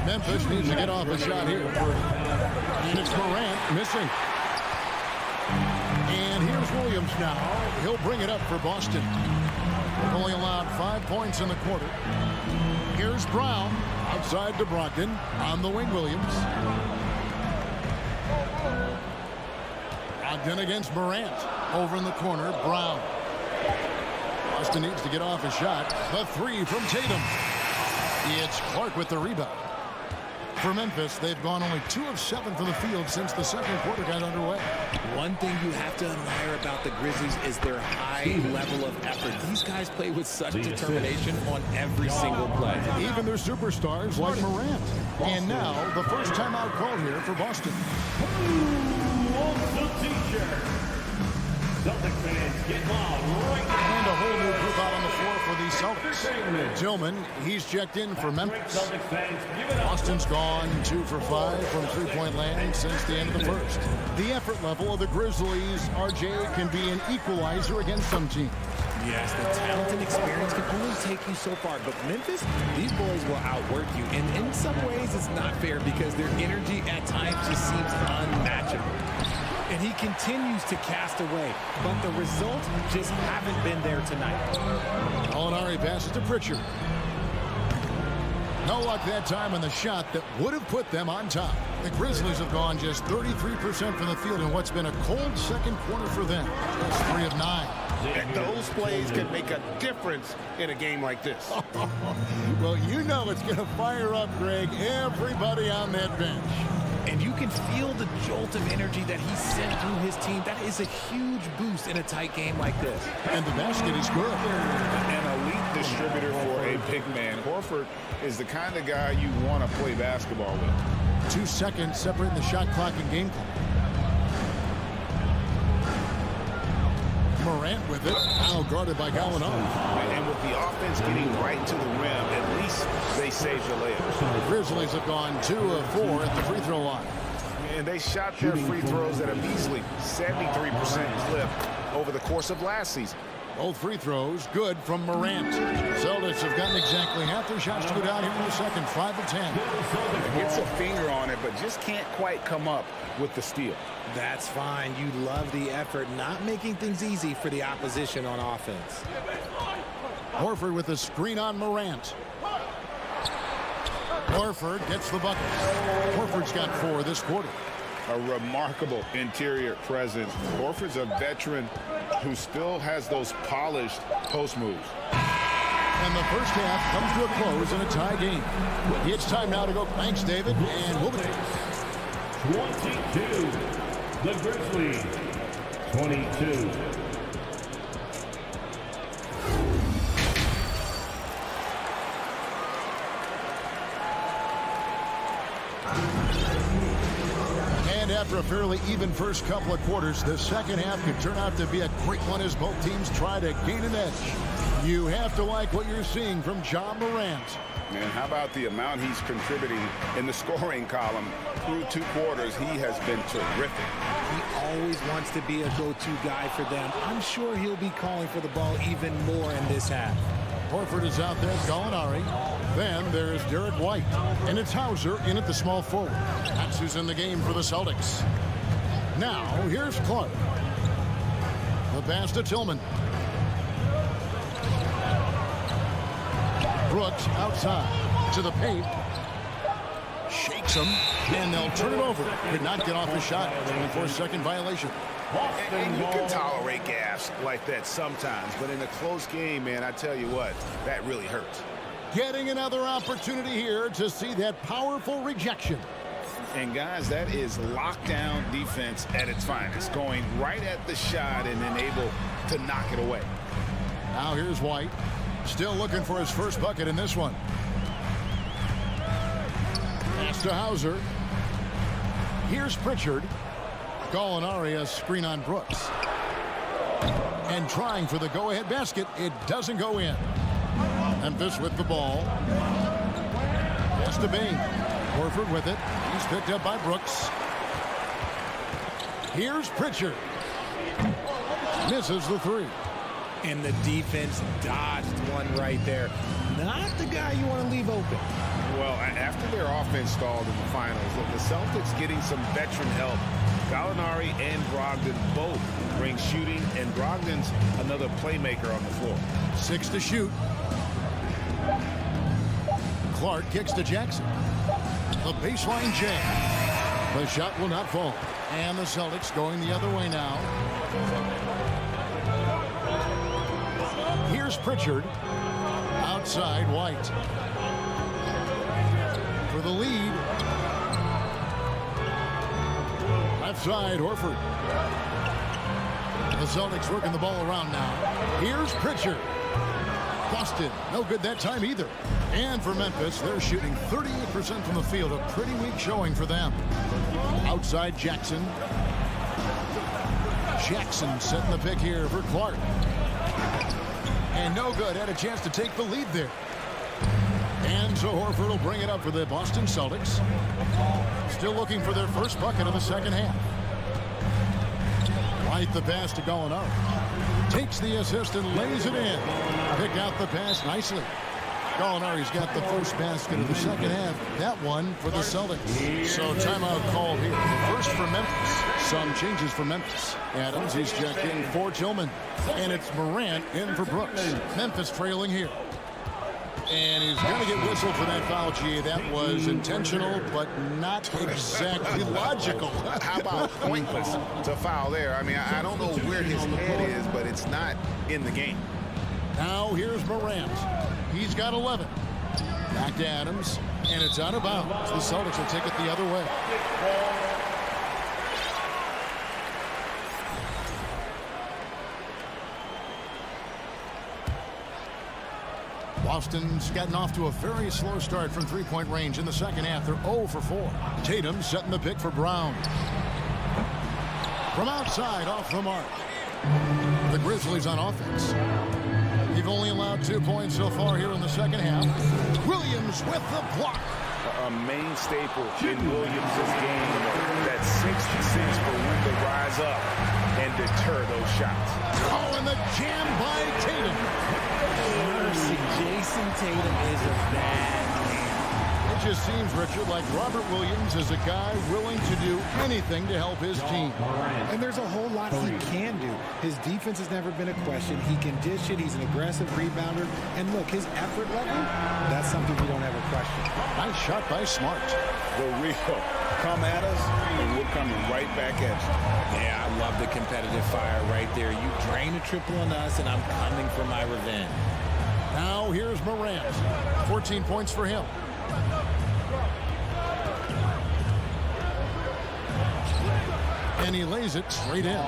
Memphis needs to get off a shot here. And it's Morant missing. And here's Williams now. He'll bring it up for Boston. They've only allowed 5 points in the quarter. Here's Brown outside to Brogdon. On the wing, Williams. Brogdon against Morant. Over in the corner, Brown. Boston needs to get off a shot. The three from Tatum. It's Clark with the rebound. For Memphis, they've gone only 2 of 7 from the field since the second quarter got underway. One thing you have to admire about the Grizzlies is their high level of effort. These guys play with such determination on every single play. Even their superstars like Morant. And now, the first timeout call here for Boston. Celtic fans, get loud right now. And a whole new group out on the floor for the Celtics. Tillman, he's checked in for Memphis. Boston's gone 2 for 5 from three-point land since the end of the first. The effort level of the Grizzlies, RJ, can be an equalizer against some teams. Yes, the talent and experience can only take you so far. But Memphis, these boys will outwork you. And in some ways, it's not fair because their energy at times just seems unmatchable. And he continues to cast away, but the results just haven't been there tonight. Gallinari passes to Pritchard. No luck that time on the shot that would have put them on top. The Grizzlies have gone just 33% from the field in what's been a cold second quarter for them. Just 3 of 9. And those plays can make a difference in a game like this. Well, you know it's going to fire up, Greg, everybody on that bench. And you can feel the jolt of energy that he sent through his team. That is a huge boost in a tight game like this. And the basket is good. An elite distributor for a big man. Horford is the kind of guy you want to play basketball with. 2 seconds separating the shot clock and game clock. Morant with it. Now guarded by Gallinari. And with the offense getting right to the rim, at least they saved the layup. The Grizzlies have gone 2 of 4 at the free throw line. And they shot their free throws at a measly 73% clip over the course of last season. Both free throws good from Morant. Celtics have gotten exactly half their shots to go down here in the second, 5 of 10. Gets a finger on it, but just can't quite come up with the steal. That's fine. You love the effort, not making things easy for the opposition on offense. Horford with a screen on Morant. Horford gets the bucket. Horford's got 4 this quarter. A remarkable interior presence. Horford's a veteran who still has those polished post moves. And the first half comes to a close in a tie game. It's time now to go. Thanks, David. And we'll be 22. The Grizzlies. 22. And after a fairly even first couple of quarters, the second half could turn out to be a great one as both teams try to gain an edge. You have to like what you're seeing from Ja Morant. Man, how about the amount he's contributing in the scoring column through 2 quarters? He has been terrific. He always wants to be a go-to guy for them. I'm sure he'll be calling for the ball even more in this half. Horford is out there, Gallinari. Then there's Derek White. And it's Hauser in at the small forward. That's who's in the game for the Celtics. Now, here's Clark. The pass to Tillman. Brooks outside to the paint. Shakes him, and they'll turn it over. Could not get off the shot. 24-second violation. And you can tolerate gaffes like that sometimes, but in a close game, man, I tell you what, that really hurts. Getting another opportunity here to see that powerful rejection. And guys, that is lockdown defense at its finest, going right at the shot and then able to knock it away. Now here's White, still looking for his first bucket in this one. Pass to Hauser. Here's Pritchard. Gallinari, a screen on Brooks. And trying for the go-ahead basket. It doesn't go in. Memphis with the ball. Pass to Bain. Horford with it. He's picked up by Brooks. Here's Pritchard. Misses the 3. And the defense dodged one right there. Not the guy you want to leave open. Well, after their offense stalled in the finals, the Celtics getting some veteran help Gallinari and Brogdon both bring shooting, and Brogdon's another playmaker on the floor. 6 to shoot. Clark kicks to Jackson. The baseline jam. The shot will not fall. And the Celtics going the other way now. Here's Pritchard. Outside White. For the lead. Left side Horford. The Celtics working the ball around now. Here's Pritchard. Boston, no good that time either. And for Memphis, they're shooting 38% from the field. A pretty weak showing for them. Outside Jackson. Jackson setting the pick here for Clark. And no good. Had a chance to take the lead there. And so Horford will bring it up for the Boston Celtics. Still looking for their first bucket of the second half. Right the pass to Gallinari. Takes the assist and lays it in. Pick out the pass nicely. Gallinari's got the first basket of the second half. That one for the Celtics. So timeout called here. First for Memphis. Some changes for Memphis. Adams, he's checked in for Tillman. And it's Morant in for Brooks. Memphis trailing here. And he's going to get whistled for that foul, G. That was intentional, but not exactly logical. How about pointless to foul there? I mean, I don't know where his head is, but it's not in the game. Now here's Morant. He's got 11. Back to Adams, and it's out of bounds. The Celtics will take it the other way. Boston's gotten off to a very slow start from three-point range in the second half. They're 0 for 4. Tatum setting the pick for Brown. From outside, off the mark. The Grizzlies on offense. They've only allowed 2 points so far here in the second half. Williams with the block. A main staple in Williams' game, that 6-6 for when to rise up and deter those shots. Oh, and the jam by Tatum. Mercy, Jason Tatum is a bad man. It just seems, Richard, like Robert Williams is a guy willing to do anything to help his team. And there's a whole lot he can do. His defense has never been a question. He can dish it. He's an aggressive rebounder. And look, his effort level, that's something we don't ever question. Nice shot by Smart. The real. Come at us, and we're coming right back at you. Yeah, I love the competitive fire right there. You drain a triple on us, and I'm coming for my revenge. Now here's Morant. 14 points for him. And he lays it straight in.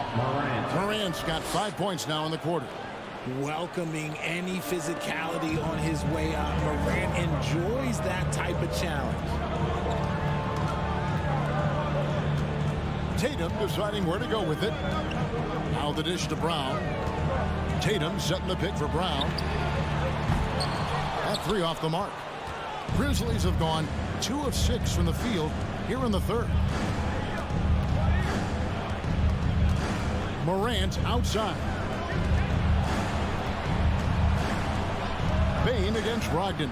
Morant's got 5 points now in the quarter. Welcoming any physicality on his way out. Morant enjoys that type of challenge. Tatum deciding where to go with it. Now the dish to Brown. Tatum setting the pick for Brown. That 3 off the mark. Grizzlies have gone 2 of 6 from the field here in the third. Morant outside. Bane against Brogdon.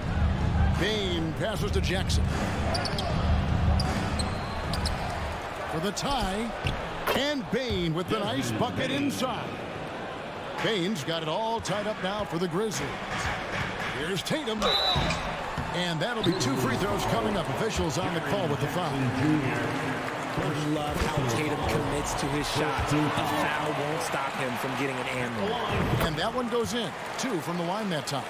Bane passes to Jackson. For the tie. And Bane with the nice bucket inside. Bane's got it all tied up now for the Grizzlies. Here's Tatum. And that'll be 2 free throws coming up. Officials on the call with the foul. I love how Tatum commits to his shots. A foul won't stop him from getting an and one. And that one goes in. 2 from the line that time.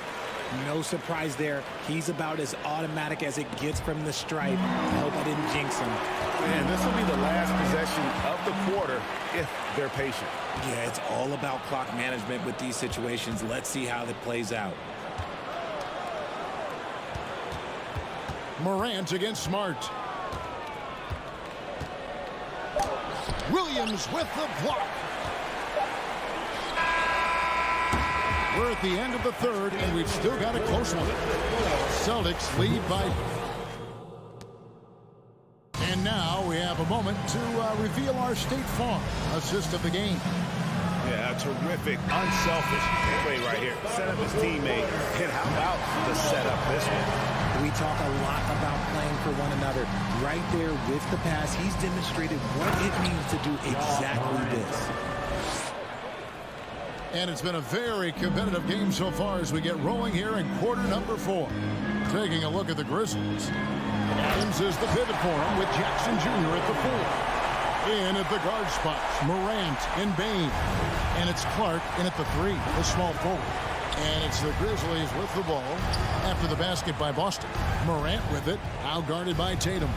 No surprise there. He's about as automatic as it gets from the stripe. I hope I didn't jinx him. Man, this will be the last possession of the quarter if they're patient. Yeah, it's all about clock management with these situations. Let's see how that plays out. Morant against Smart. Williams with the block. We're at the end of the third, and we've still got a close one. Celtics lead by. And now we have a moment to reveal our State Farm assist of the game. Yeah, a terrific, unselfish play right here. Set up his teammate, and how about the setup this one? We talk a lot about playing for one another. Right there with the pass, he's demonstrated what it means to do exactly this. And it's been a very competitive game so far as we get rolling here in quarter number 4. Taking a look at the Grizzlies. Adams is the pivot for him with Jackson Jr. at the 4. In at the guard spots, Morant and Bane. And it's Clark in at the 3, the small forward. And it's the Grizzlies with the ball after the basket by Boston. Morant with it, now guarded by Tatum.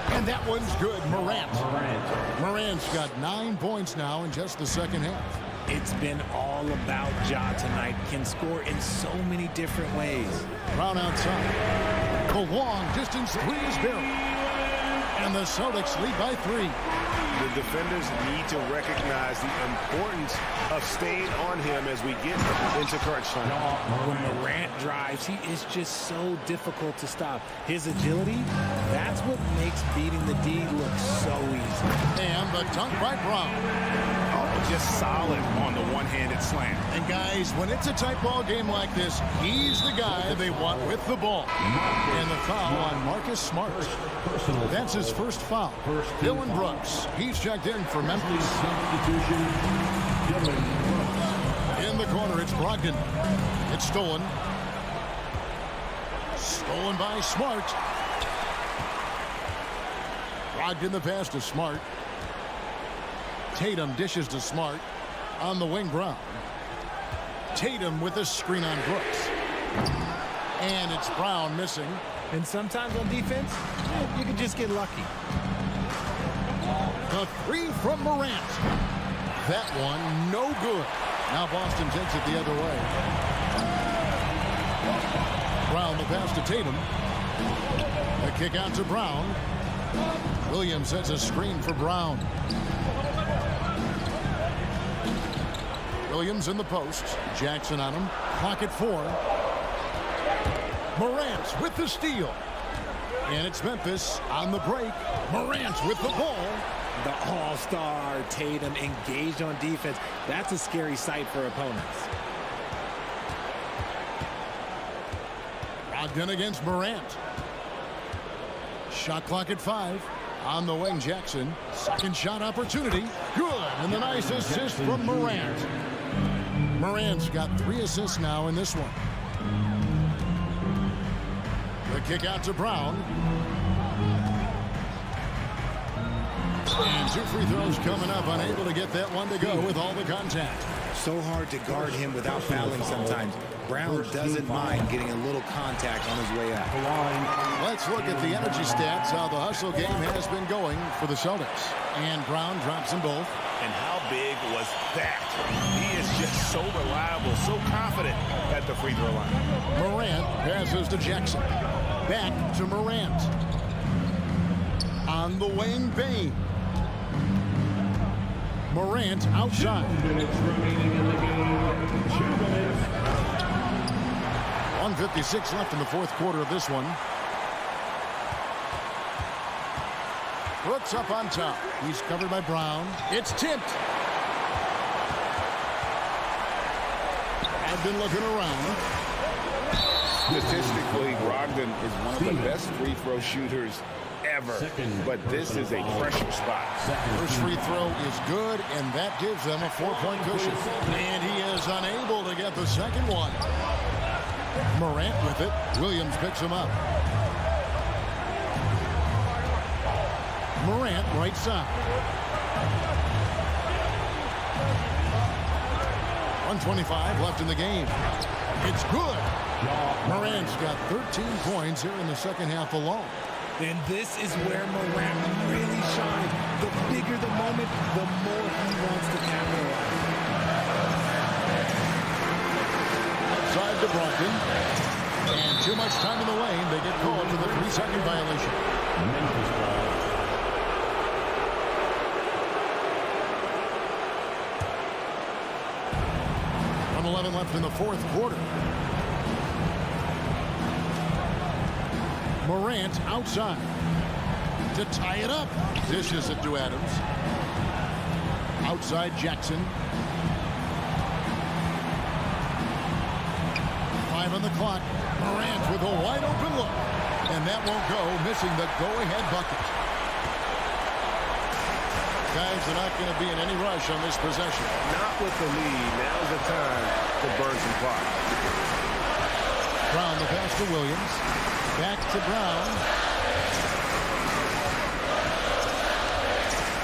And that one's good, Morant. Morant's got 9 points now in just the second half. It's been all about Ja tonight. Can score in so many different ways. Brown outside. The long distance 3 is buried. And the Celtics lead by 3. The defenders need to recognize the importance of staying on him as we get into crunch time. When Morant drives, he is just so difficult to stop. His agility, that's what makes beating the D look so easy. And the dunk by Brown. Just solid on the one-handed slam. And guys, when it's a tight ball game like this, he's the guy they want with the ball. And the foul on Marcus Smart. That's his first foul. Dylan Brooks, he's checked in for Memphis. In the corner, it's Brogdon. It's stolen. Stolen by Smart. Brogdon the pass to Smart. Tatum dishes to Smart. On the wing, Brown. Tatum with a screen on Brooks. And it's Brown missing. And sometimes on defense, you can just get lucky. The 3 from Morant. That one, no good. Now Boston takes it the other way. Brown the pass to Tatum. The kick out to Brown. Williams sets a screen for Brown. Williams in the post. Jackson on him. Clock at 4. Morant with the steal. And it's Memphis on the break. Morant with the ball. The all-star Tatum engaged on defense. That's a scary sight for opponents. Brogdon against Morant. Shot clock at 5. On the wing, Jackson. Second shot opportunity. Good. And the nice assist from Morant. Morant's got 3 assists now in this one. The kick out to Brown. And 2 free throws coming up. Unable to get that one to go with all the contact. So hard to guard him without fouling sometimes. Brown doesn't mind getting a little contact on his way out. Let's look at the energy stats, how the hustle game has been going for the Celtics. And Brown drops them both. And how big was that? He is just so reliable, so confident at the free throw line. Morant passes to Jackson. Back to Morant. On the wing, Bane. Morant outside. 2 minutes remaining in the game. 2 minutes. 1:56 left in the fourth quarter of this one. Brooks up on top. He's covered by Brown. It's tipped. I've been looking around. Statistically, Brogdon is one of the best free throw shooters ever. But this is a pressure spot. First free throw is good, and that gives them a 4-point cushion. And he is unable to get the second one. Morant with it. Williams picks him up. Morant right side. 1:25 left in the game. It's good. Morant's got 13 points here in the second half alone. And this is where Morant really shines. The bigger the moment, the more he wants to capitalize. Outside to Brogdon. And too much time in the lane. They get called for the 3-second violation. Memphis foul. 1:11 left in the fourth quarter. Morant outside to tie it up. Dishes it to Adams. Outside Jackson. 5 on the clock. Morant with a wide open look. And that won't go, missing the go-ahead bucket. Guys are not going to be in any rush on this possession. Not with the lead. Now's the time to burn some clock. Brown the pass to Williams. Back to Brown.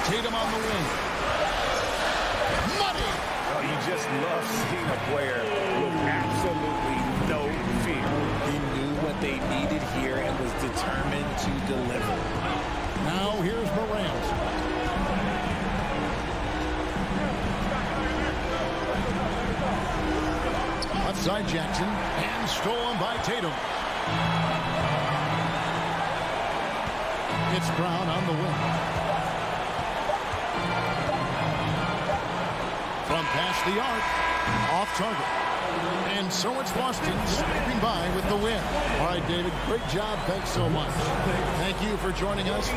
Tatum on the wing. Money! Oh, you just love seeing a player with absolutely no fear. He knew what they needed here and was determined to deliver. Now here's Morant. Outside Jackson, and stolen by Tatum. It's Brown on the wing. From past the arc, off target. And so it's Boston scraping by with the win. All right, David, great job. Thanks so much. Thank you for joining us.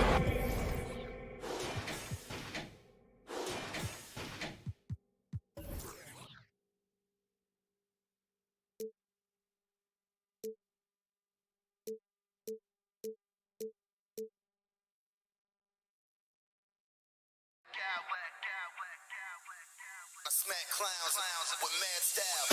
I smack clowns with mad style.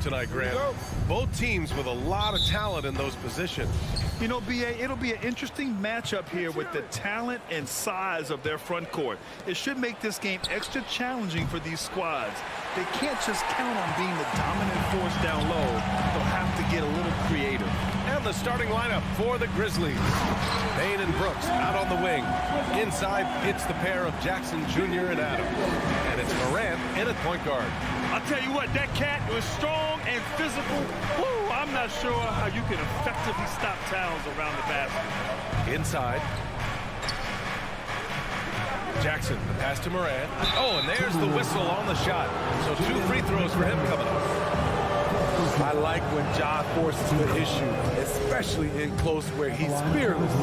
tonight, Grant. Both teams with a lot of talent in those positions. You know, B.A., it'll be an interesting matchup here with the talent and size of their front court. It should make this game extra challenging for these squads. They can't just count on being the dominant force down low. They'll have to get a little creative. And the starting lineup for the Grizzlies. Payne and Brooks out on the wing. Inside, it's the pair of Jackson Jr. and Adams. And it's Morant in at point guard. I'll tell you what, that cat was strong and physical. Woo, I'm not sure how you can effectively stop Towns around the basket. Inside. Jackson, the pass to Morant. Oh, and there's the whistle on the shot. So 2 free throws for him coming up. I like when Ja forces the issue, especially in close where he's fearless.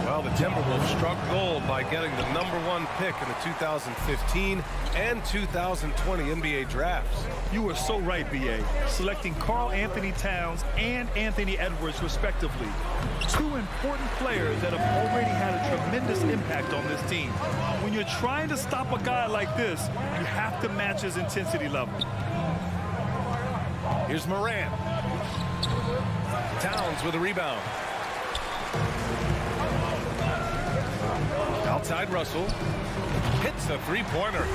Well, the Timberwolves struck gold by getting the #1 pick in the 2015 and 2020 NBA drafts. You were so right, B.A. Selecting Karl Anthony Towns and Anthony Edwards, respectively. 2 important players that have already had a tremendous impact on this team. When you're trying to stop a guy like this, you have to match his intensity level. Here's Morant. Towns with a rebound. Outside Russell. Hits a three-pointer.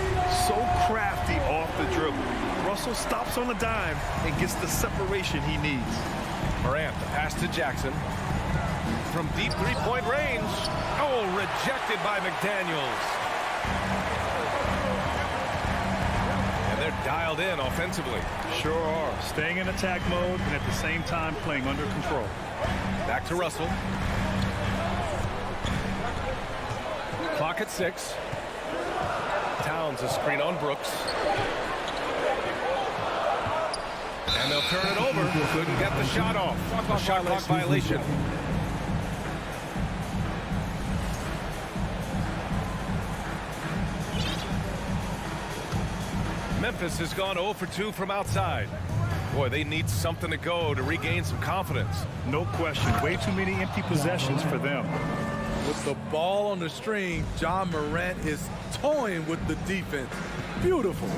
So crafty off the dribble. Russell stops on a dime and gets the separation he needs. Morant, the pass to Jackson. From deep three-point range. Oh, rejected by McDaniels. They're dialed in offensively. Sure are. Staying in attack mode and at the same time playing under control. Back to Russell. Clock at 6. Towns a screen on Brooks. And they'll turn it over. Couldn't get the shot off. A shot clock violation. Memphis has gone 0 for 2 from outside. Boy, they need something to go to regain some confidence. No question. Way too many empty possessions for them. With the ball on the string, Ja Morant is toying with the defense. Beautiful.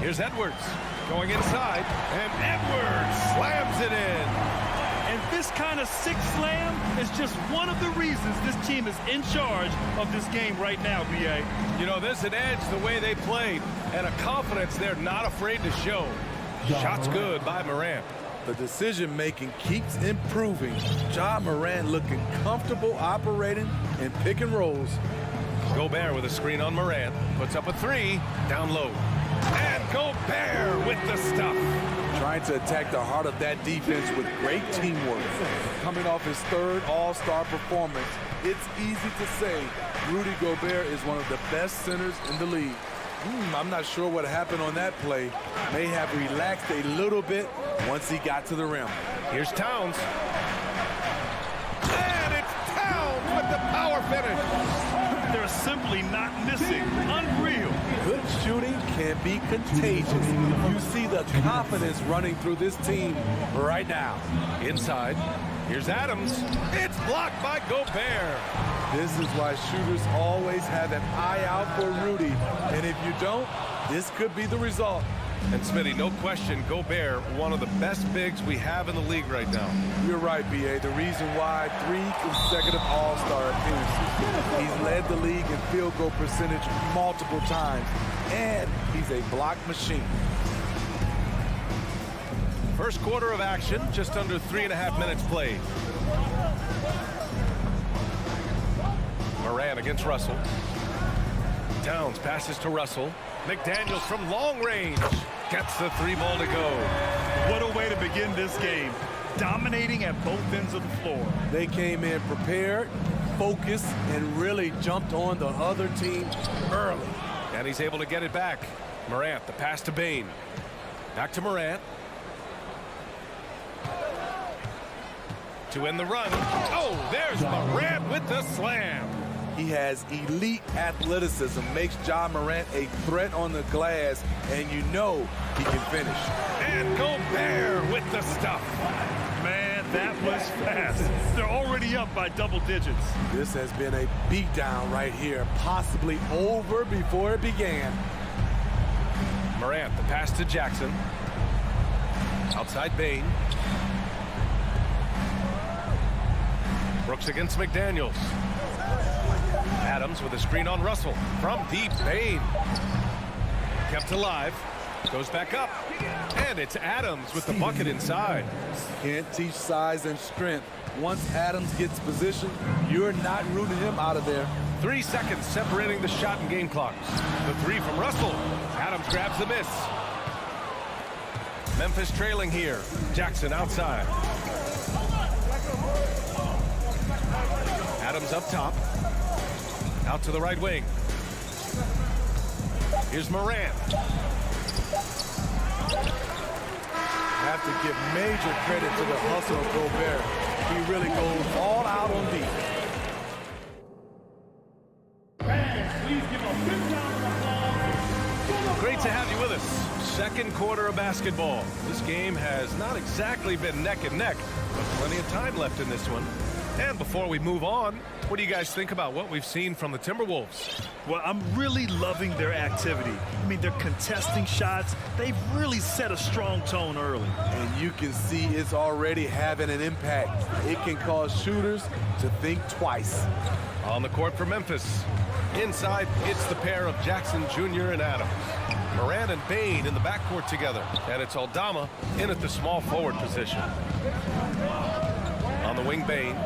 Here's Edwards going inside, and Edwards slams it in. And this kind of sick slam is just one of the reasons this team is in charge of this game right now, B.A. You know, there's an edge the way they played and a confidence they're not afraid to show. Shots good by Morant. The decision-making keeps improving. Ja Morant looking comfortable operating in pick and rolls. Gobert with a screen on Morant. Puts up a 3, down low. And Gobert with the stuff. Trying to attack the heart of that defense with great teamwork. Coming off his 3rd All-Star performance, it's easy to say Rudy Gobert is one of the best centers in the league. I'm not sure what happened on that play. May have relaxed a little bit once he got to the rim. Here's Towns. And it's Towns with the power finish. They're simply not missing. Unreal. Good shooting can be contagious. You see the confidence running through this team right now. Inside. Here's Adams. It's blocked by Gobert. This is why shooters always have an eye out for Rudy. And if you don't, this could be the result. And Smitty, no question, Gobert, one of the best bigs we have in the league right now. You're right, B.A. The reason why 3 consecutive All-Star appearances. He's led the league in field goal percentage multiple times. And he's a block machine. First quarter of action, just under 3.5 minutes played. Morant against Russell. Towns passes to Russell. McDaniels from long range gets the 3 ball to go. What a way to begin this game. Dominating at both ends of the floor. They came in prepared, focused, and really jumped on the other team early. And he's able to get it back. Morant, the pass to Payne. Back to Morant. To end the run. Oh, there's Morant with the slam. He has elite athleticism, makes Ja Morant a threat on the glass, and you know he can finish. And Gobert with the stuff. Man, that was fast. They're already up by double digits. This has been a beatdown right here, possibly over before it began. Morant, the pass to Jackson. Outside Bain. Brooks against McDaniels. Adams with a screen on Russell. From deep, Bain. Kept alive. Goes back up. And it's Adams with the bucket inside. Can't teach size and strength. Once Adams gets position, you're not rooting him out of there. 3 seconds separating the shot and game clocks. The three from Russell. Adams grabs the miss. Memphis trailing here. Jackson outside. Adams up top. Out to the right wing. Here's Morant. Have to give major credit to the hustle of Gobert. He really goes all out on defense. Please give a big round of applause. Great to have you with us. Second quarter of basketball. This game has not exactly been neck and neck, but plenty of time left in this one. And before we move on, what do you guys think about what we've seen from the Timberwolves? Well, I'm really loving their activity. I mean, they're contesting shots. They've really set a strong tone early. And you can see it's already having an impact. It can cause shooters to think twice. On the court for Memphis. Inside, it's the pair of Jackson Jr. and Adams. Morant and Bain in the backcourt together. And it's Aldama in at the small forward position. On the wing, Bain.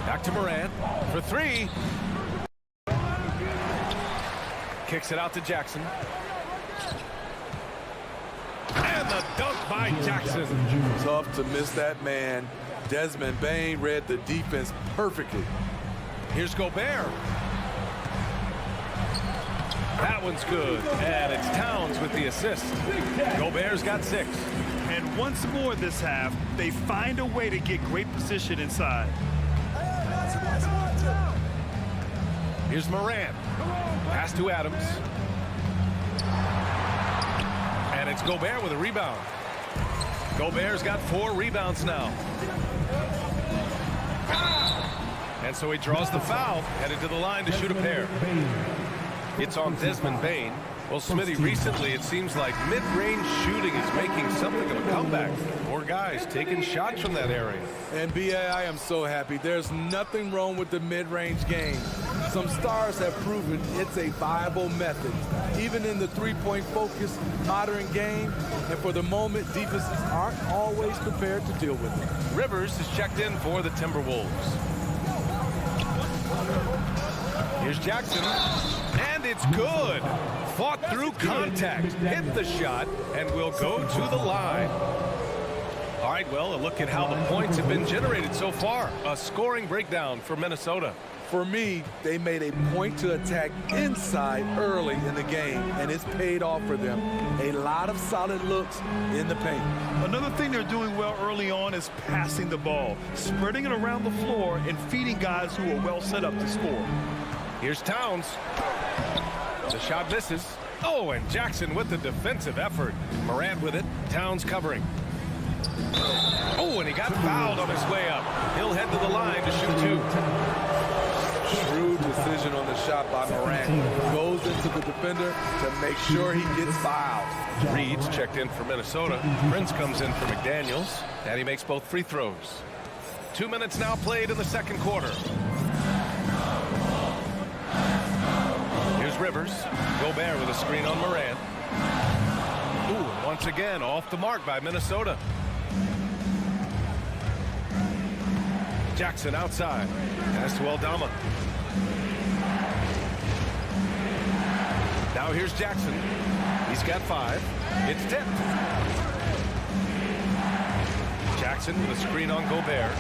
Back to Morant for three. Kicks it out to Jackson. And the dunk by Jackson. Tough to miss that man. Desmond Bain read the defense perfectly. Here's Gobert. That one's good. And it's Towns with the assist. Gobert's got 6. And once more this half, they find a way to get great position inside. Here's Morant. Pass to Adams. And it's Gobert with a rebound. Gobert's got 4 rebounds now. And so he draws the foul, headed to the line to shoot a pair. It's on Desmond Bain. Well, Smitty, recently it seems like mid-range shooting is making something of a comeback. More guys taking shots from that area. And B.A., I am so happy. There's nothing wrong with the mid-range game. Some stars have proven it's a viable method, even in the three-point focused modern game. And for the moment, defenses aren't always prepared to deal with it. Rivers is checked in for the Timberwolves. Here's Jackson, and it's good. Fought through contact, hit the shot, and will go to the line. All right, well, a look at how the points have been generated so far. A scoring breakdown for Minnesota. For me, they made a point to attack inside early in the game, and it's paid off for them. A lot of solid looks in the paint. Another thing they're doing well early on is passing the ball, spreading it around the floor and feeding guys who are well set up to score. Here's Towns. The shot misses. Oh, and Jackson with the defensive effort. Morant with it. Towns covering. Oh, and he got fouled on his way up. He'll head to the line to shoot 2. Shrewd decision on the shot by Morant. Goes into the defender to make sure he gets fouled. Reed's checked in for Minnesota. Prince comes in for McDaniels, and he makes both free throws. 2 minutes now played in the second quarter. Here's Rivers. Gobert with a screen on Morant. Ooh, and once again off the mark by Minnesota. Jackson outside. Pass to Aldama. Now here's Jackson. He's got 5. It's tipped. Jackson with a screen on Gobert.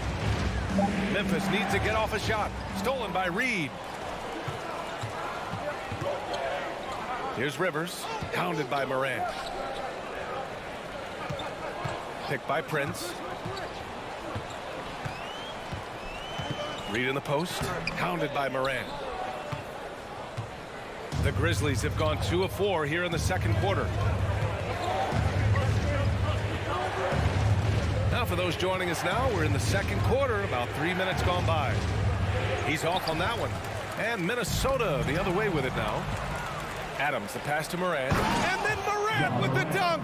Memphis needs to get off a shot. Stolen by Reed. Here's Rivers. Pounded by Morant. Picked by Prince. Reed in the post. Pounded by Morant. The Grizzlies have gone 2 of 4 here in the second quarter. Now for those joining us now, we're in the second quarter, about 3 minutes gone by. He's off on that one. And Minnesota the other way with it now. Adams, the pass to Morant. And then Morant with the dunk.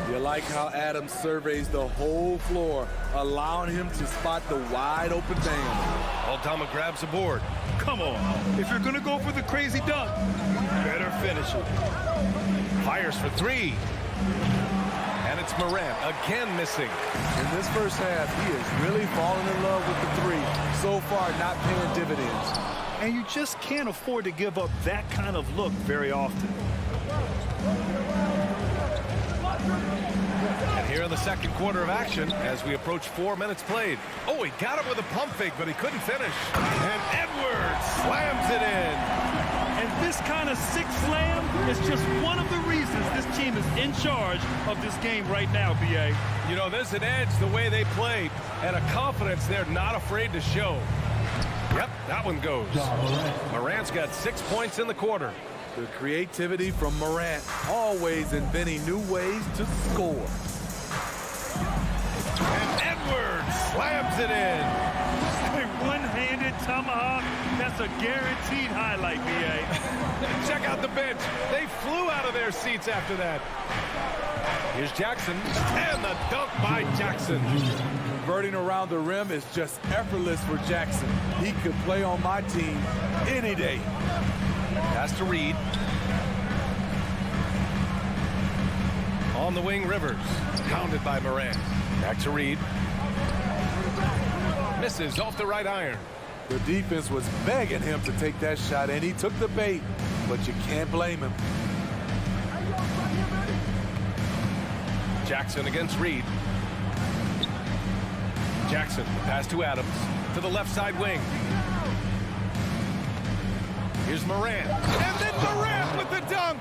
You like how Adams surveys the whole floor, allowing him to spot the wide open man. Aldama grabs the board. Come on. If you're going to go for the crazy dunk, better finish it. Fires for three. And it's Morant again missing. In this first half, he is really falling in love with the three. So far, not paying dividends. And you just can't afford to give up that kind of look very often. And here in the second quarter of action, as we approach 4 minutes played. Oh, he got it with a pump fake, but he couldn't finish. And Edwards slams it in. And this kind of sick slam is just one of the reasons this team is in charge of this game right now, B.A. You know, there's an edge the way they played and a confidence they're not afraid to show. Yep, that one goes. Morant's got 6 points in the quarter. The creativity from Morant, always inventing new ways to score. And Edwards slams it in. A one-handed tomahawk, that's a guaranteed highlight, B.A. Check out the bench. They flew out of their seats after that. Here's Jackson, and the dunk by Jackson. Converting around the rim is just effortless for Jackson. He could play on my team any day. Pass to Reed. On the wing, Rivers. Pounded by Morant. Back to Reed. Misses off the right iron. The defense was begging him to take that shot, and he took the bait, but you can't blame him. Jackson against Reed. Jackson, pass to Adams. To the left side wing. Here's Morant. And then Morant with the dunk.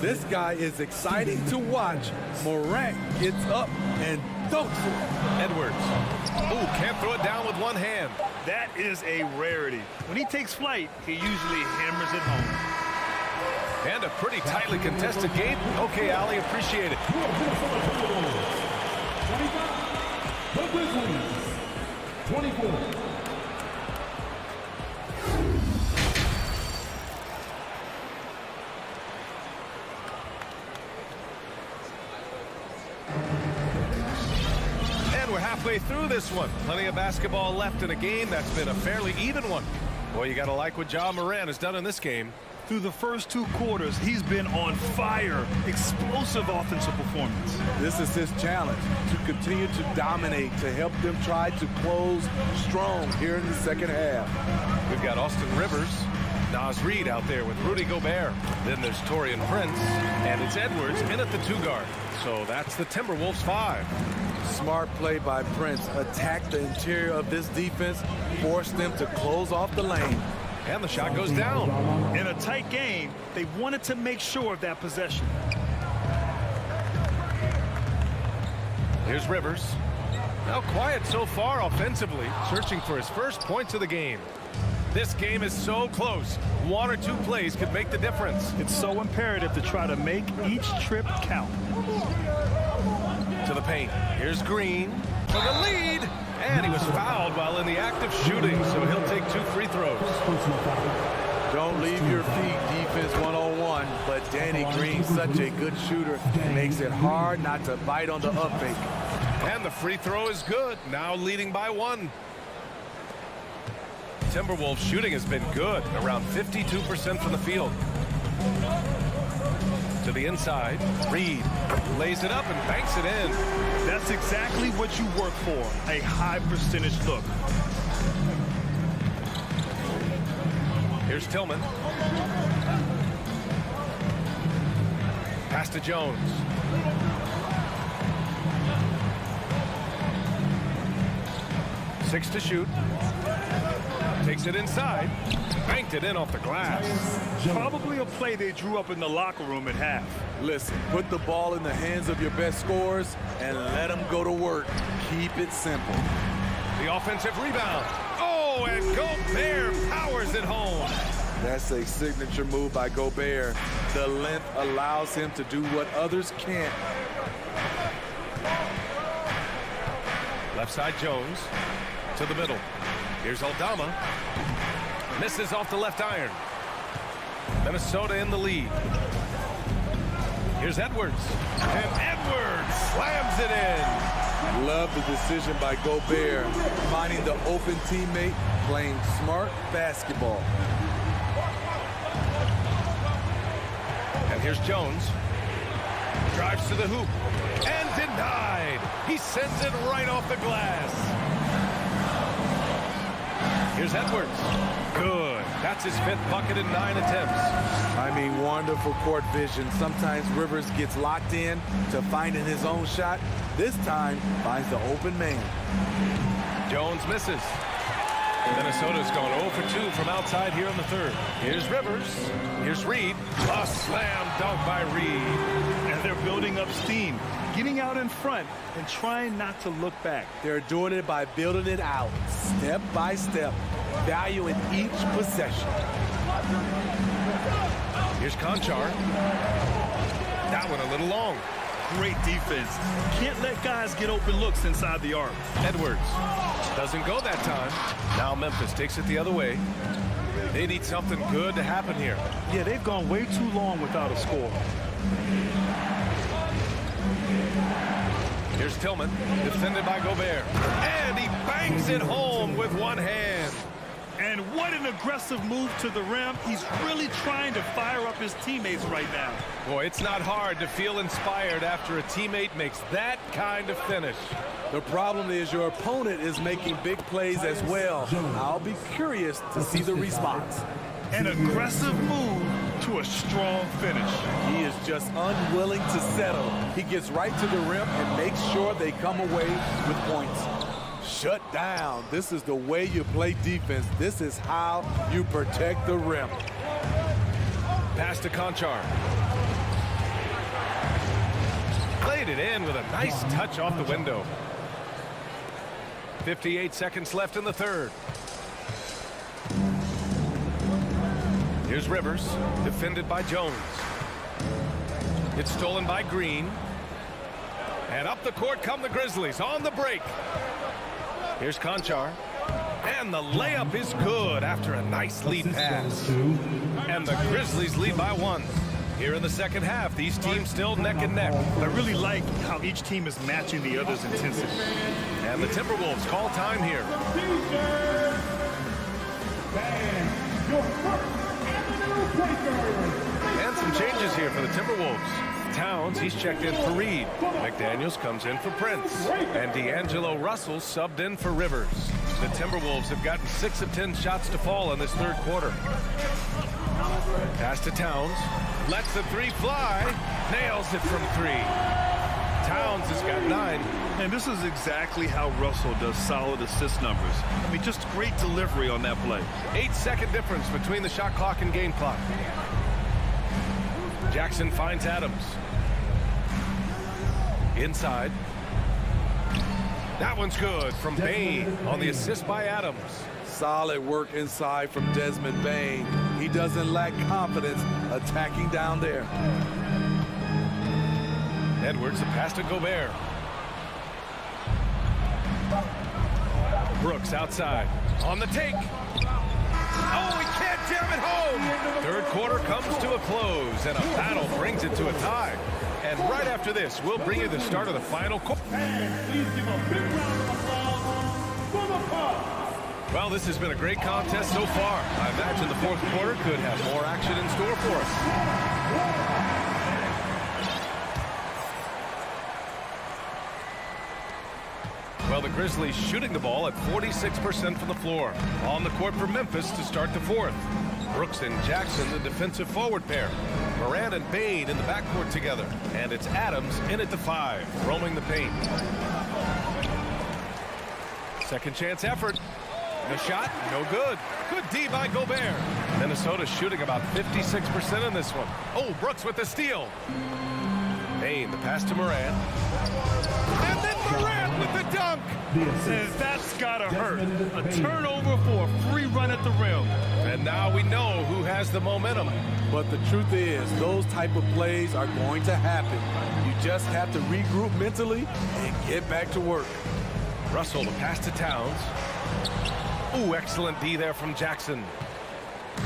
This guy is exciting to watch. Morant gets up and dunks it. Edwards. Ooh, can't throw it down with one hand. That is a rarity. When he takes flight, he usually hammers it home. And a pretty tightly contested game. Okay, Ali, appreciate it. The Grizzlies, 24. And we're halfway through this one. Plenty of basketball left in a game that's been a fairly even one. Boy, you got to like what Ja Morant has done in this game. Through the first 2 quarters, he's been on fire. Explosive offensive performance. This is his challenge, to continue to dominate, to help them try to close strong here in the second half. We've got Austin Rivers, Naz Reid out there with Rudy Gobert. Then there's Taurean Prince, and it's Edwards in at the 2 guard. So that's the Timberwolves 5. Smart play by Prince. Attack the interior of this defense, force them to close off the lane. And the shot goes down. In a tight game, they wanted to make sure of that possession. Here's Rivers. Now quiet so far offensively, searching for his first points of the game. This game is so close. 1 or 2 plays could make the difference. It's so imperative to try to make each trip count. To the paint. Here's Green for the lead. And he was fouled while in the act of shooting, so he'll take 2 free throws. Don't leave your feet, defense 101, but Danny Green, such a good shooter, makes it hard not to bite on the up fake. And the free throw is good, now leading by 1. Timberwolves shooting has been good, around 52% from the field. To the inside, Reed lays it up and banks it in. That's exactly what you work for, a high percentage look. Here's Tillman. Pass to Jones. Six to shoot. Takes it inside. Banked it in off the glass. Probably a play they drew up in the locker room at half. Listen, put the ball in the hands of your best scorers and let them go to work. Keep it simple. The offensive rebound. Oh, and Gobert powers it home. That's a signature move by Gobert. The length allows him to do what others can't. Left side Jones to the middle. Here's Aldama. Misses off the left iron. Minnesota in the lead. Here's Edwards. And Edwards slams it in. Love the decision by Gobert, finding the open teammate, playing smart basketball. And here's Jones. Drives to the hoop. And denied. He sends it right off the glass. Here's Edwards. Good. That's his 5th bucket in 9 attempts. I mean, wonderful court vision. Sometimes Rivers gets locked in to finding his own shot. This time, finds the open man. Jones misses. Minnesota's gone 0 for 2 from outside here in the 3rd. Here's Rivers. Here's Reed. A slam dunk by Reed. And they're building up steam, getting out in front and trying not to look back. They're doing it by building it out, step by step, valuing each possession. Here's Conchar. That one a little long. Great defense. Can't let guys get open looks inside the arc. Edwards doesn't go that time. Now Memphis takes it the other way. They need something good to happen here. Yeah, they've gone way too long without a score. Here's Tillman, defended by Gobert. And he bangs it home with one hand. And what an aggressive move to the rim. He's really trying to fire up his teammates right now. Boy, it's not hard to feel inspired after a teammate makes that kind of finish. The problem is your opponent is making big plays as well. I'll be curious to see the response. An aggressive move to a strong finish. He is just unwilling to settle. He gets right to the rim and makes sure they come away with points. Shut down. This is the way you play defense. This is how you protect the rim. Pass to Conchar. Played it in with a nice touch off the window. 58 seconds left in the 3rd. Here's Rivers, defended by Jones. It's stolen by Green. And up the court come the Grizzlies on the break. Here's Conchar. And the layup is good after a nice lead pass. And the Grizzlies lead by 1. Here in the 2nd half, these teams still neck and neck. I really like how each team is matching the other's intensity. And the Timberwolves call time here. And some changes here for the Timberwolves. Towns, he's checked in for Reed. McDaniels comes in for Prince. And D'Angelo Russell subbed in for Rivers. The Timberwolves have gotten 6 of 10 shots to fall in this 3rd quarter. Pass to Towns. Lets the 3 fly. Nails it from 3. Towns has got 9. And this is exactly how Russell does solid assist numbers. I mean, just great delivery on that play. 8-second difference between the shot clock and game clock. Jackson finds Adams. Inside. That one's good from Bane on the assist by Adams. Solid work inside from Desmond Bane. He doesn't lack confidence attacking down there. Edwards, the pass to Gobert. Brooks outside. On the take. Oh, he can't jam it home. 3rd quarter comes to a close, and a battle brings it to a tie. And right after this, we'll bring you the start of the final quarter. Well, this has been a great contest so far. I imagine the 4th quarter could have more action in store for us. Well, the Grizzlies shooting the ball at 46% from the floor. On the court for Memphis to start the 4th. Brooks and Jackson, the defensive forward pair. Morant and Bane in the backcourt together. And it's Adams in at the 5, roaming the paint. Second chance effort. The shot, no good. Good D by Gobert. Minnesota shooting about 56% in this one. Oh, Brooks with the steal. Bane, the pass to Morant. And then Morant with the dunk. And that's gotta hurt. A turnover for a free run at the rim. And now we know who has the momentum. But the truth is, those type of plays are going to happen. You just have to regroup mentally and get back to work. Russell, the pass to Towns. Ooh, excellent D there from Jackson.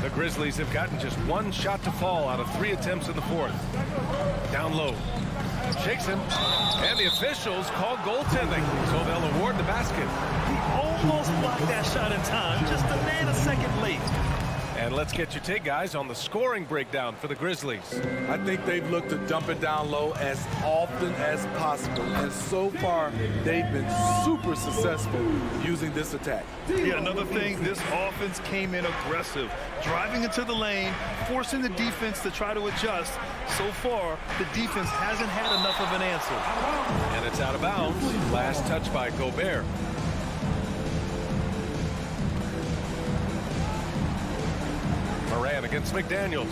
The Grizzlies have gotten just one shot to fall out of 3 attempts in the fourth. Down low. Shakes him. And the officials call goaltending, so they'll award the basket. He almost blocked that shot in time, just a man a second late. And let's get your take, guys, on the scoring breakdown for the Grizzlies. I think they've looked to dump it down low as often as possible. And so far, they've been super successful using this attack. Yeah, another thing, this offense came in aggressive, driving into the lane, forcing the defense to try to adjust. So far, the defense hasn't had enough of an answer. And it's out of bounds. Last touch by Gobert. Morant against McDaniels.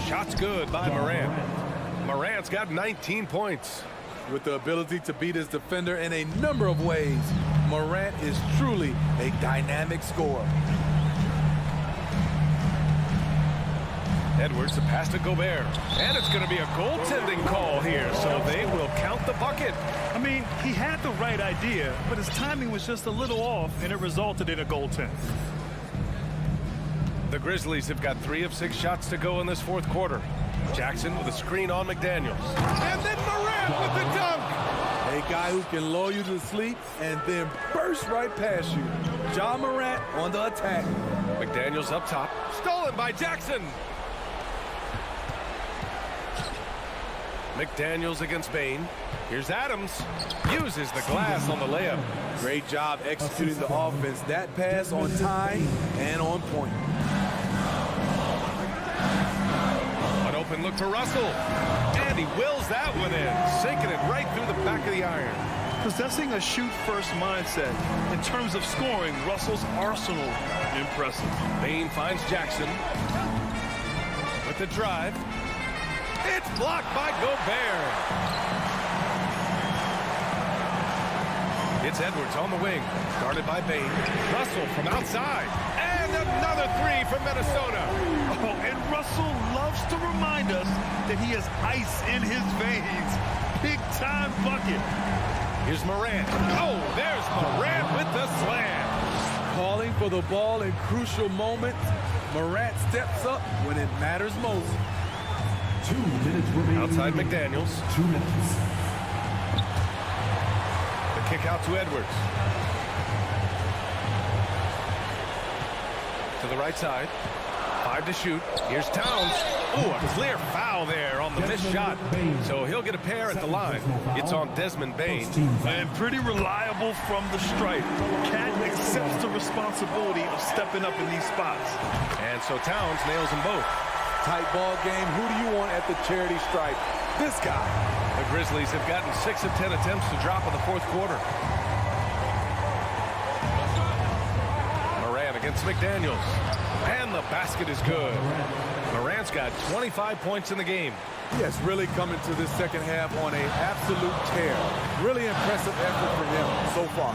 Shot's good by Morant. Morant's got 19 points. With the ability to beat his defender in a number of ways, Morant is truly a dynamic scorer. Edwards, the pass to Gobert. And it's going to be a goaltending call here, so they will count the bucket. I mean, he had the right idea, but his timing was just a little off, and it resulted in a goaltend. The Grizzlies have got 3 of 6 shots to go in this fourth quarter. Jackson with a screen on McDaniels. And then Morant with the dunk. A guy who can lull you to sleep and then burst right past you. Ja Morant on the attack. McDaniels up top. Stolen by Jackson. McDaniels against Bane. Here's Adams. Uses the glass on the layup. Great job executing the offense. That pass on time and on point. An open look to Russell. And he wills that one in. Sinking it right through the back of the iron. Possessing a shoot-first mindset. In terms of scoring, Russell's arsenal, impressive. Bane finds Jackson. With the drive. It's blocked by Gobert. It's Edwards on the wing. Guarded by Bane. Russell from outside. And another 3 from Minnesota. Oh, and Russell loves to remind us that he has ice in his veins. Big-time bucket. Here's Morant. Oh, there's Morant with the slam. Calling for the ball in crucial moments. Morant steps up when it matters most. 2 minutes remaining. Outside McDaniels. 2 minutes. The kick out to Edwards. To the right side. 5 to shoot. Here's Towns. Ooh, a clear foul there on the missed shot. So he'll get a pair at the line. It's on Desmond Bane. And pretty reliable from the stripe. Cat accepts the responsibility of stepping up in these spots. And so Towns nails them both. Tight ball game. Who do you want at the charity stripe? This guy. The Grizzlies have gotten 6 of 10 attempts to drop in the fourth quarter. Morant against McDaniels. And the basket is good. Morant's got 25 points in the game. Yes, really coming to this second half on an absolute tear. Really impressive effort from him so far.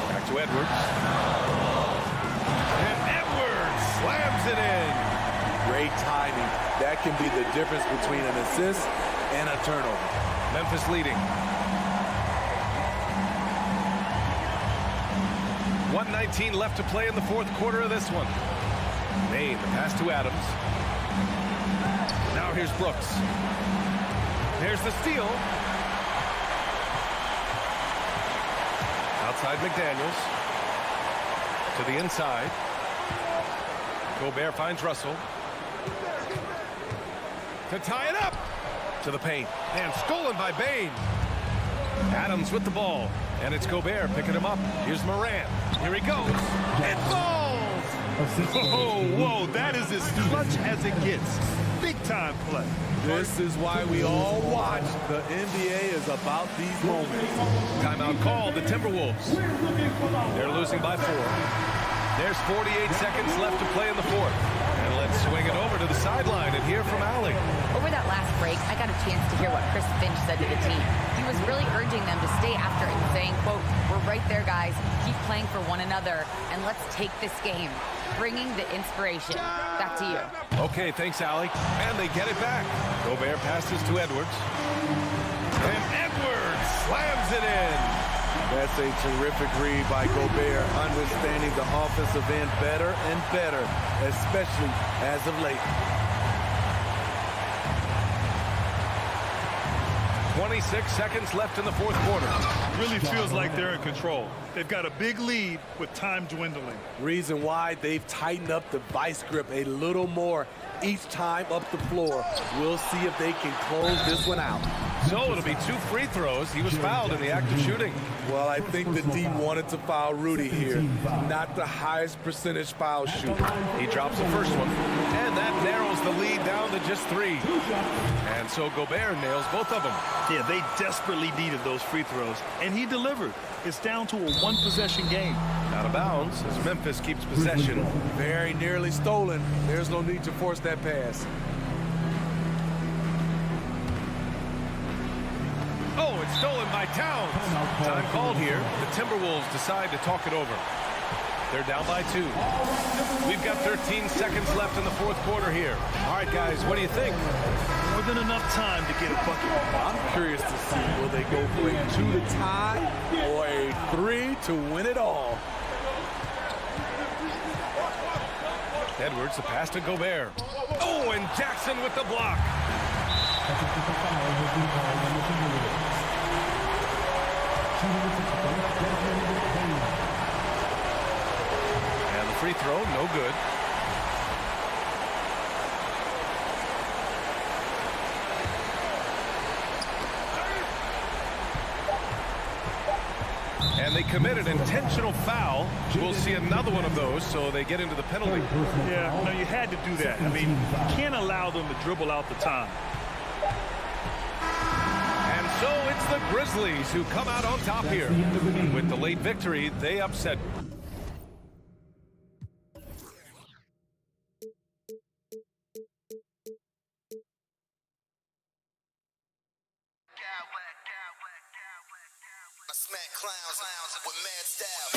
Back to Edwards. And Edwards slams it in. Great timing. That can be the difference between an assist and a turnover. Memphis leading. 1:19 left to play in the fourth quarter of this one. Bane, the pass to Adams. Now here's Brooks. There's the steal. Outside McDaniels. To the inside. Gobert finds Russell. To tie it up. To the paint. And stolen by Bane. Adams with the ball. And it's Gobert picking him up. Here's Morant. Here he goes. It falls. Oh, whoa, that is as clutch as it gets. Big-time play. This is why we all watch. The NBA is about these moments. Timeout called. The Timberwolves. They're losing by 4. There's 48 seconds left to play in the fourth. And let's swing it over to the sideline and hear from Allie. Over that last break, I got a chance to hear what Chris Finch said to the team. He was really urging them to stay after and saying, quote, "We're right there, guys. Keep playing for one another, and let's take this game." Bringing the inspiration. Back to you. Okay, thanks, Allie. And they get it back. Gobert passes to Edwards. And Edwards slams it in. That's a terrific read by Gobert, understanding the offensive end better and better, especially as of late. 26 seconds left in the fourth quarter. Really feels like they're in control. They've got a big lead with time dwindling. Reason why they've tightened up the vice grip a little more each time up the floor. We'll see if they can close this one out. So it'll be 2 free throws. He was fouled in the act of shooting. Well, I think the D wanted to foul Rudy here. Not the highest percentage foul shooter. He drops the first one, and that narrows the lead down to just 3. And so Gobert nails both of them. Yeah, they desperately needed those free throws, and he delivered. It's down to a one-possession game. Out of bounds as Memphis keeps possession. Very nearly stolen. There's no need to force that pass. Oh, it's stolen by Towns. Time called here. The Timberwolves decide to talk it over. They're down by 2. We've got 13 seconds left in the fourth quarter here. All right, guys, what do you think? More than enough time to get a bucket. I'm curious to see, will they go for a 2 to tie or a 3 to win it all? Edwards, the pass to Gobert. Oh, and Jackson with the block. And the free throw, no good. And they commit an intentional foul. We'll see another one of those, so they get into the penalty. Yeah, no, you had to do that. I mean, you can't allow them to dribble out the time. And so it's the Grizzlies who come out on top here. With the late victory, they upset. I smack clowns with mad style.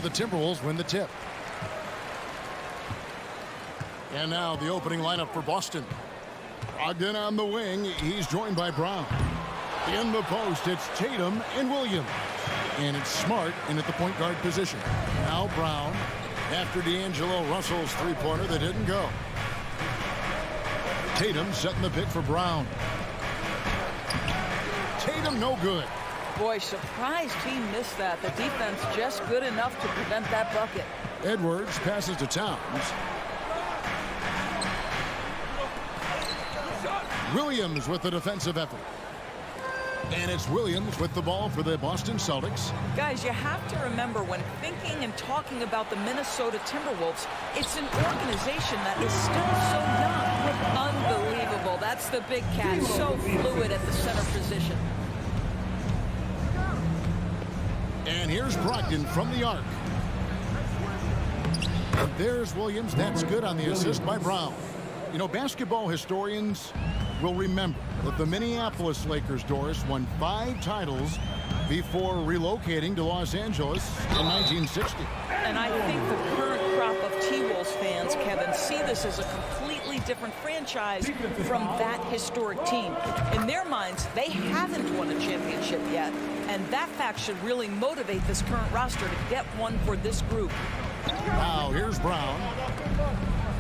The Timberwolves win the tip. And now the opening lineup for Boston. Again on the wing, he's joined by Brown. In the post, it's Tatum and Williams. And it's Smart in at the point guard position. Now Brown after D'Angelo Russell's three-pointer that didn't go. Tatum setting the pick for Brown. Tatum no good. Boy, surprised he missed that. The defense just good enough to prevent that bucket. Edwards passes to Towns. Williams with the defensive effort. And it's Williams with the ball for the Boston Celtics. Guys, you have to remember when thinking and talking about the Minnesota Timberwolves, it's an organization that is still so young. Unbelievable. That's the big cat. So fluid at the center position. And here's Brogdon from the arc. And there's Williams. That's good on the assist by Brown. You know, basketball historians will remember that the Minneapolis Lakers, Doris, won 5 titles before relocating to Los Angeles in 1960. And I think the current crop of T-Wolves fans, Kevin, see this as a completely different franchise from that historic team. In their minds, they haven't won a championship yet. And that fact should really motivate this current roster to get one for this group. Now, here's Brown.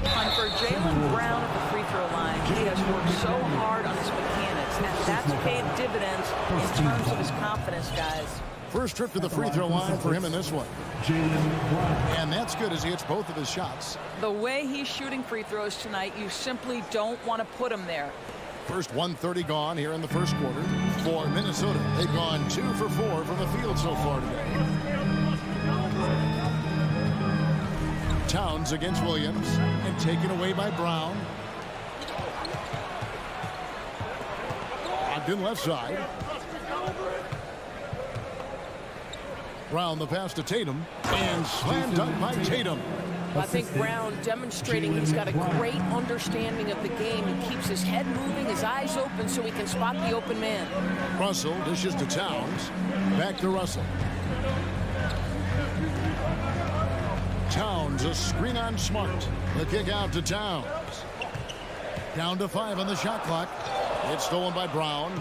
And for Jaylen Brown at the free throw line, he has worked so hard on his mechanics, and that's paid dividends in terms of his confidence, guys. First trip to the free throw line for him in this one. And that's good as he hits both of his shots. The way he's shooting free throws tonight, you simply don't want to put him there. First 1:30 gone here in the first quarter for Minnesota. They've gone 2 for 4 from the field so far today. Towns against Williams, and taken away by Brown. Ogden left side. Brown the pass to Tatum, and slam dunk by Tatum. I think Brown demonstrating he's got a great understanding of the game. He keeps his head moving, his eyes open so he can spot the open man. Russell dishes to Towns. Back to Russell. Towns, a screen on Smart. The kick out to Towns. Down to 5 on the shot clock. It's stolen by Brown.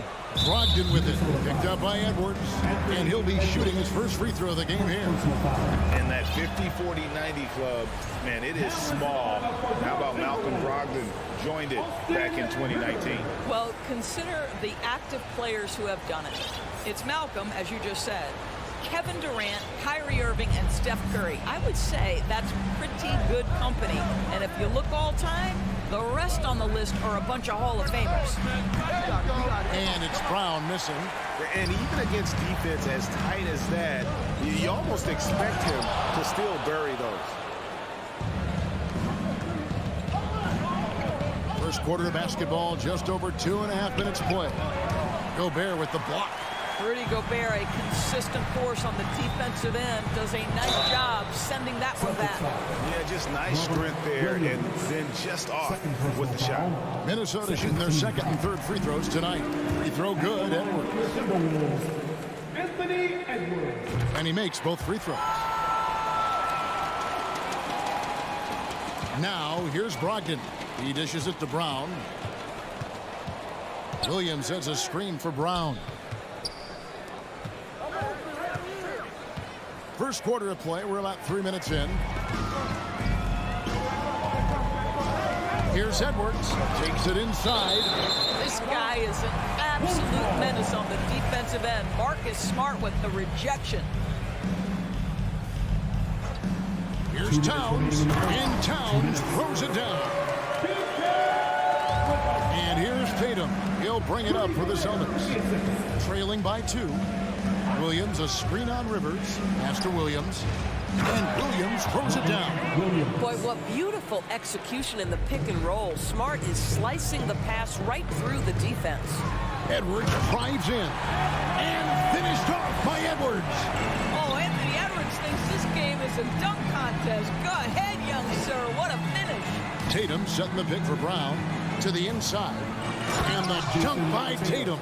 Brogdon with it. Picked up by Edwards. And he'll be shooting his first free throw of the game here. And that 50-40-90 club, man, it is small. How about Malcolm Brogdon joined it back in 2019? Well, consider the active players who have done it. It's Malcolm, as you just said, Kevin Durant, Kyrie Irving, and Steph Curry. I would say that's pretty good company. And if you look all time, the rest on the list are a bunch of Hall of Famers. And it's Brown missing. And even against defense as tight as that, you almost expect him to still bury those. First quarter of basketball, just over 2.5 minutes play. Gobert with the block. Rudy Gobert, a consistent force on the defensive end, does a nice job sending that one back. Yeah, just nice strength there, and then just off with the shot. Minnesota shooting their second and third free throws tonight. Free throw good, Edwards. And he makes both free throws. Now, here's Brogdon. He dishes it to Brown. Williams has a screen for Brown. First quarter of play, we're about 3 minutes in. Here's Edwards, takes it inside. This guy is an absolute menace on the defensive end. Marcus Smart with the rejection. Here's Towns, and Towns throws it down. And here's Tatum. He'll bring it up for the Celtics. Trailing by 2. Williams, a screen on Rivers. Pass to Williams. And Williams throws it down. Boy, what beautiful execution in the pick and roll. Smart is slicing the pass right through the defense. Edwards drives in. And finished off by Edwards. Oh, Anthony Edwards thinks this game is a dunk contest. Go ahead, young sir. What a finish. Tatum setting the pick for Brown to the inside. And the dunk by Tatum.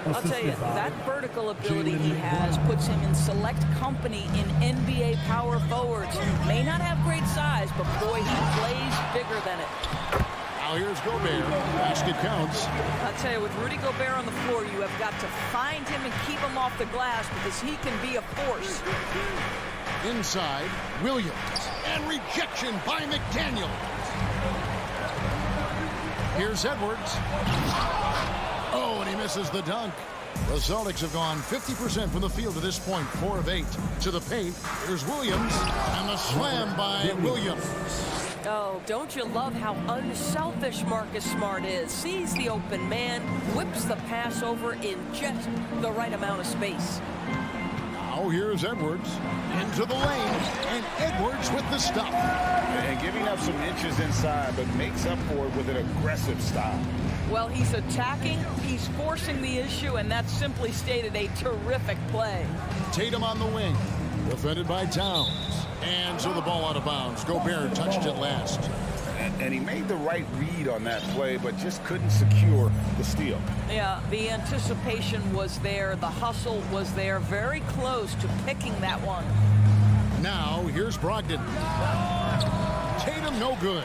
I'll tell you, that vertical ability he has puts him in select company in NBA power forwards. May not have great size, but boy, he plays bigger than it. Now here's Gobert. Basket counts. I'll tell you, with Rudy Gobert on the floor, you have got to find him and keep him off the glass because he can be a force. Inside, Williams. And rejection by McDaniel. Here's Edwards. Oh, and he misses the dunk. The Celtics have gone 50% from the field to this point, 4 of 8. To the paint, here's Williams, and the slam by Williams. Oh, don't you love how unselfish Marcus Smart is? Sees the open man, whips the pass over in just the right amount of space. Now here's Edwards into the lane, and Edwards with the stop. And giving up some inches inside, but makes up for it with an aggressive stop. Well, he's attacking, he's forcing the issue, and that's simply stated a terrific play. Tatum on the wing, defended by Towns. And so the ball out of bounds. Gobert touched it last. And he made the right read on that play, but just couldn't secure the steal. Yeah, the anticipation was there, the hustle was there, very close to picking that one. Now, here's Brogdon. Tatum no good.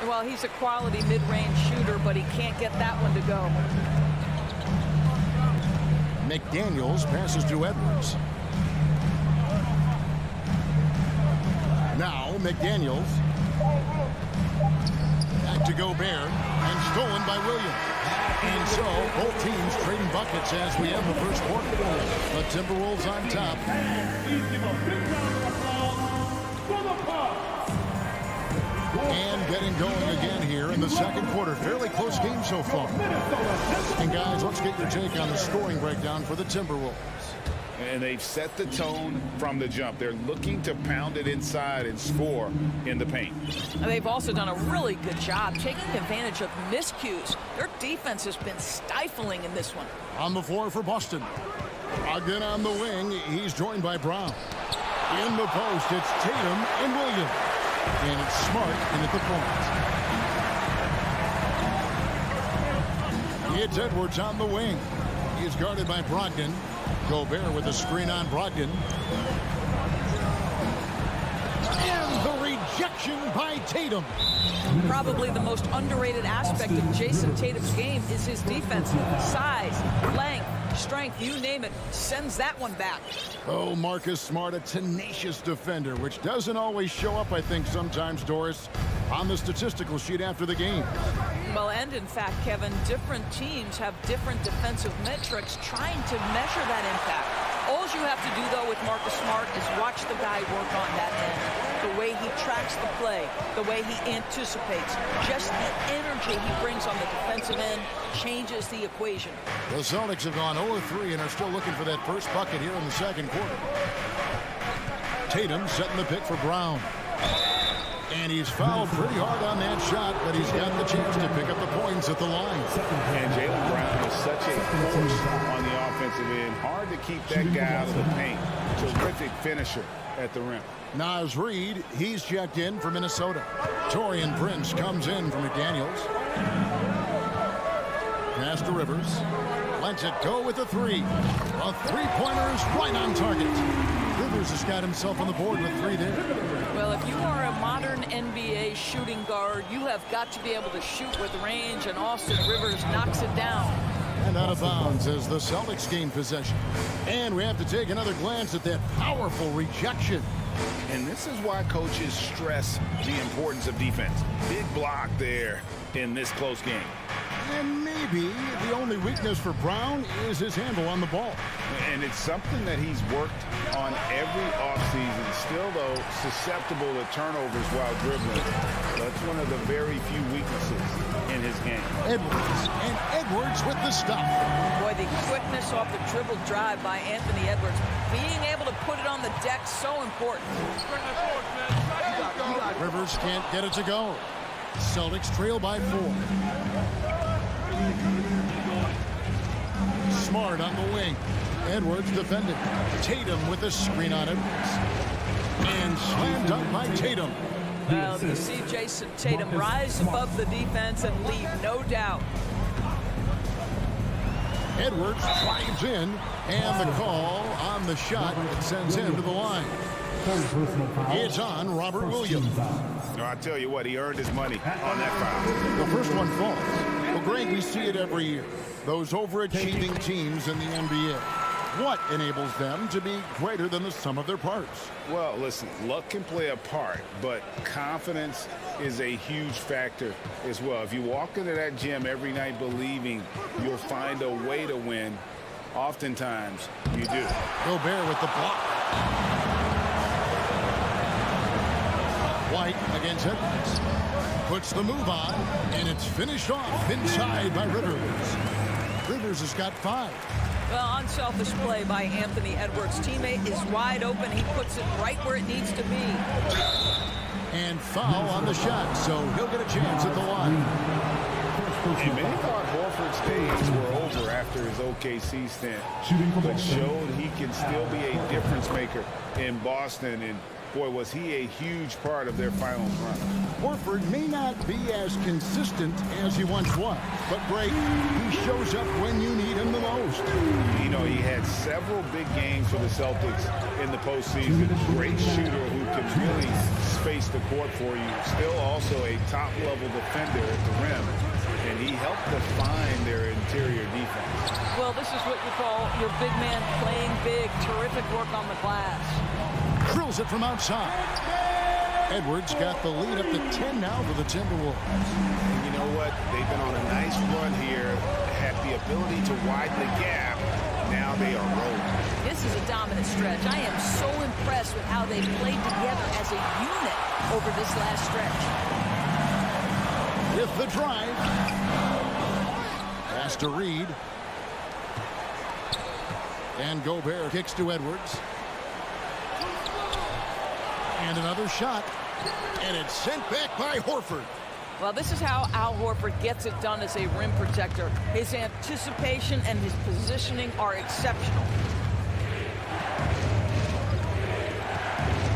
Well, he's a quality mid-range shooter, but he can't get that one to go. McDaniels passes to Edwards. Now, McDaniels. Back to Gobert, and stolen by Williams. And so, both teams trading buckets as we have the first quarter. The Timberwolves on top. And getting going again here in the second quarter. Fairly close game so far. And guys, let's get your take on the scoring breakdown for the Timberwolves. And they've set the tone from the jump. They're looking to pound it inside and score in the paint. And they've also done a really good job taking advantage of miscues. Their defense has been stifling in this one. On the floor for Boston. Again on the wing, he's joined by Brown. In the post, it's Tatum and Williams. And it's Smart in at the point. It's Edwards on the wing. He's guarded by Brogdon. Gobert with a screen on Brogdon. And the rejection by Tatum. Probably the most underrated aspect of Jason Tatum's game is his defense. Size, length, strength, you name it, sends that one back. Oh, Marcus Smart, a tenacious defender, which doesn't always show up, I think, sometimes, Doris, on the statistical sheet after the game. Well, and in fact, Kevin, different teams have different defensive metrics trying to measure that impact. All you have to do, though, with Marcus Smart is watch the guy work on that end. The way he tracks the play, the way he anticipates, just the energy he brings on the defensive end changes the equation. The Celtics have gone 0-3 and are still looking for that first bucket here in the second quarter. Tatum setting the pick for Brown. And he's fouled pretty hard on that shot, but he's got the chance to pick up the points at the line. And Jaylen Brown is such a force on the offensive end. Hard to keep that guy out of the paint. Terrific finisher at the rim. Naz Reid, he's checked in for Minnesota. Taurean Prince comes in for McDaniels. Pass to Rivers. Lets it go with a three. A three-pointer is right on target. Rivers has got himself on the board with three there. Well, if you are a modern NBA shooting guard, you have got to be able to shoot with range, and Austin Rivers knocks it down. And out of bounds as the Celtics gain possession. And we have to take another glance at that powerful rejection. And this is why coaches stress the importance of defense. Big block there in this close game. And maybe the only weakness for Brown is his handle on the ball. And it's something that he's worked on every offseason. Still, though, susceptible to turnovers while dribbling. That's one of the very few weaknesses in his game. Edwards, and Edwards with the stop. Boy, the quickness off the dribble drive by Anthony Edwards. Being able to put it on the deck, so important. Rivers can't get it to go. Celtics trail by 4. Smart on the wing. Edwards defended. Tatum with a screen on Edwards. And slammed up by Tatum. Well, you see Jason Tatum rise above the defense and lead, no doubt. Edwards drives in, and the call on the shot that sends him to the line. It's on Robert Williams. No, I tell you what, he earned his money on that foul. The first one falls. Well, Greg, we see it every year. Those overachieving teams in the NBA. What enables them to be greater than the sum of their parts? Well, listen, luck can play a part, but confidence is a huge factor as well. If you walk into that gym every night believing you'll find a way to win, oftentimes you do. Gobert with the block. White against Edwards. Puts the move on, and it's finished off inside by Rivers. Rivers has got 5. Well, unselfish play by Anthony Edwards. Teammate is wide open. He puts it right where it needs to be. And foul on the shot, so he'll get a chance at the line. And many thought Horford's days were over after his OKC stint, but showed he can still be a difference maker in Boston. And boy, was he a huge part of their finals run. Horford may not be as consistent as he once was, but Greg, he shows up when you need him the most. You know, he had several big games for the Celtics in the postseason. Great shooter who can really space the court for you. Still also a top-level defender at the rim, and he helped define their interior defense. Well, this is what you call your big man playing big. Terrific work on the glass. Drills it from outside. Edwards got the lead up to 10 now for the Timberwolves. And you know what? They've been on a nice run here, had the ability to widen the gap. Now they are rolling. This is a dominant stretch. I am so impressed with how they played together as a unit over this last stretch. With the drive. Pass to Reid. And Gobert kicks to Edwards. And another shot. And it's sent back by Horford. Well, this is how Al Horford gets it done as a rim protector. His anticipation and his positioning are exceptional.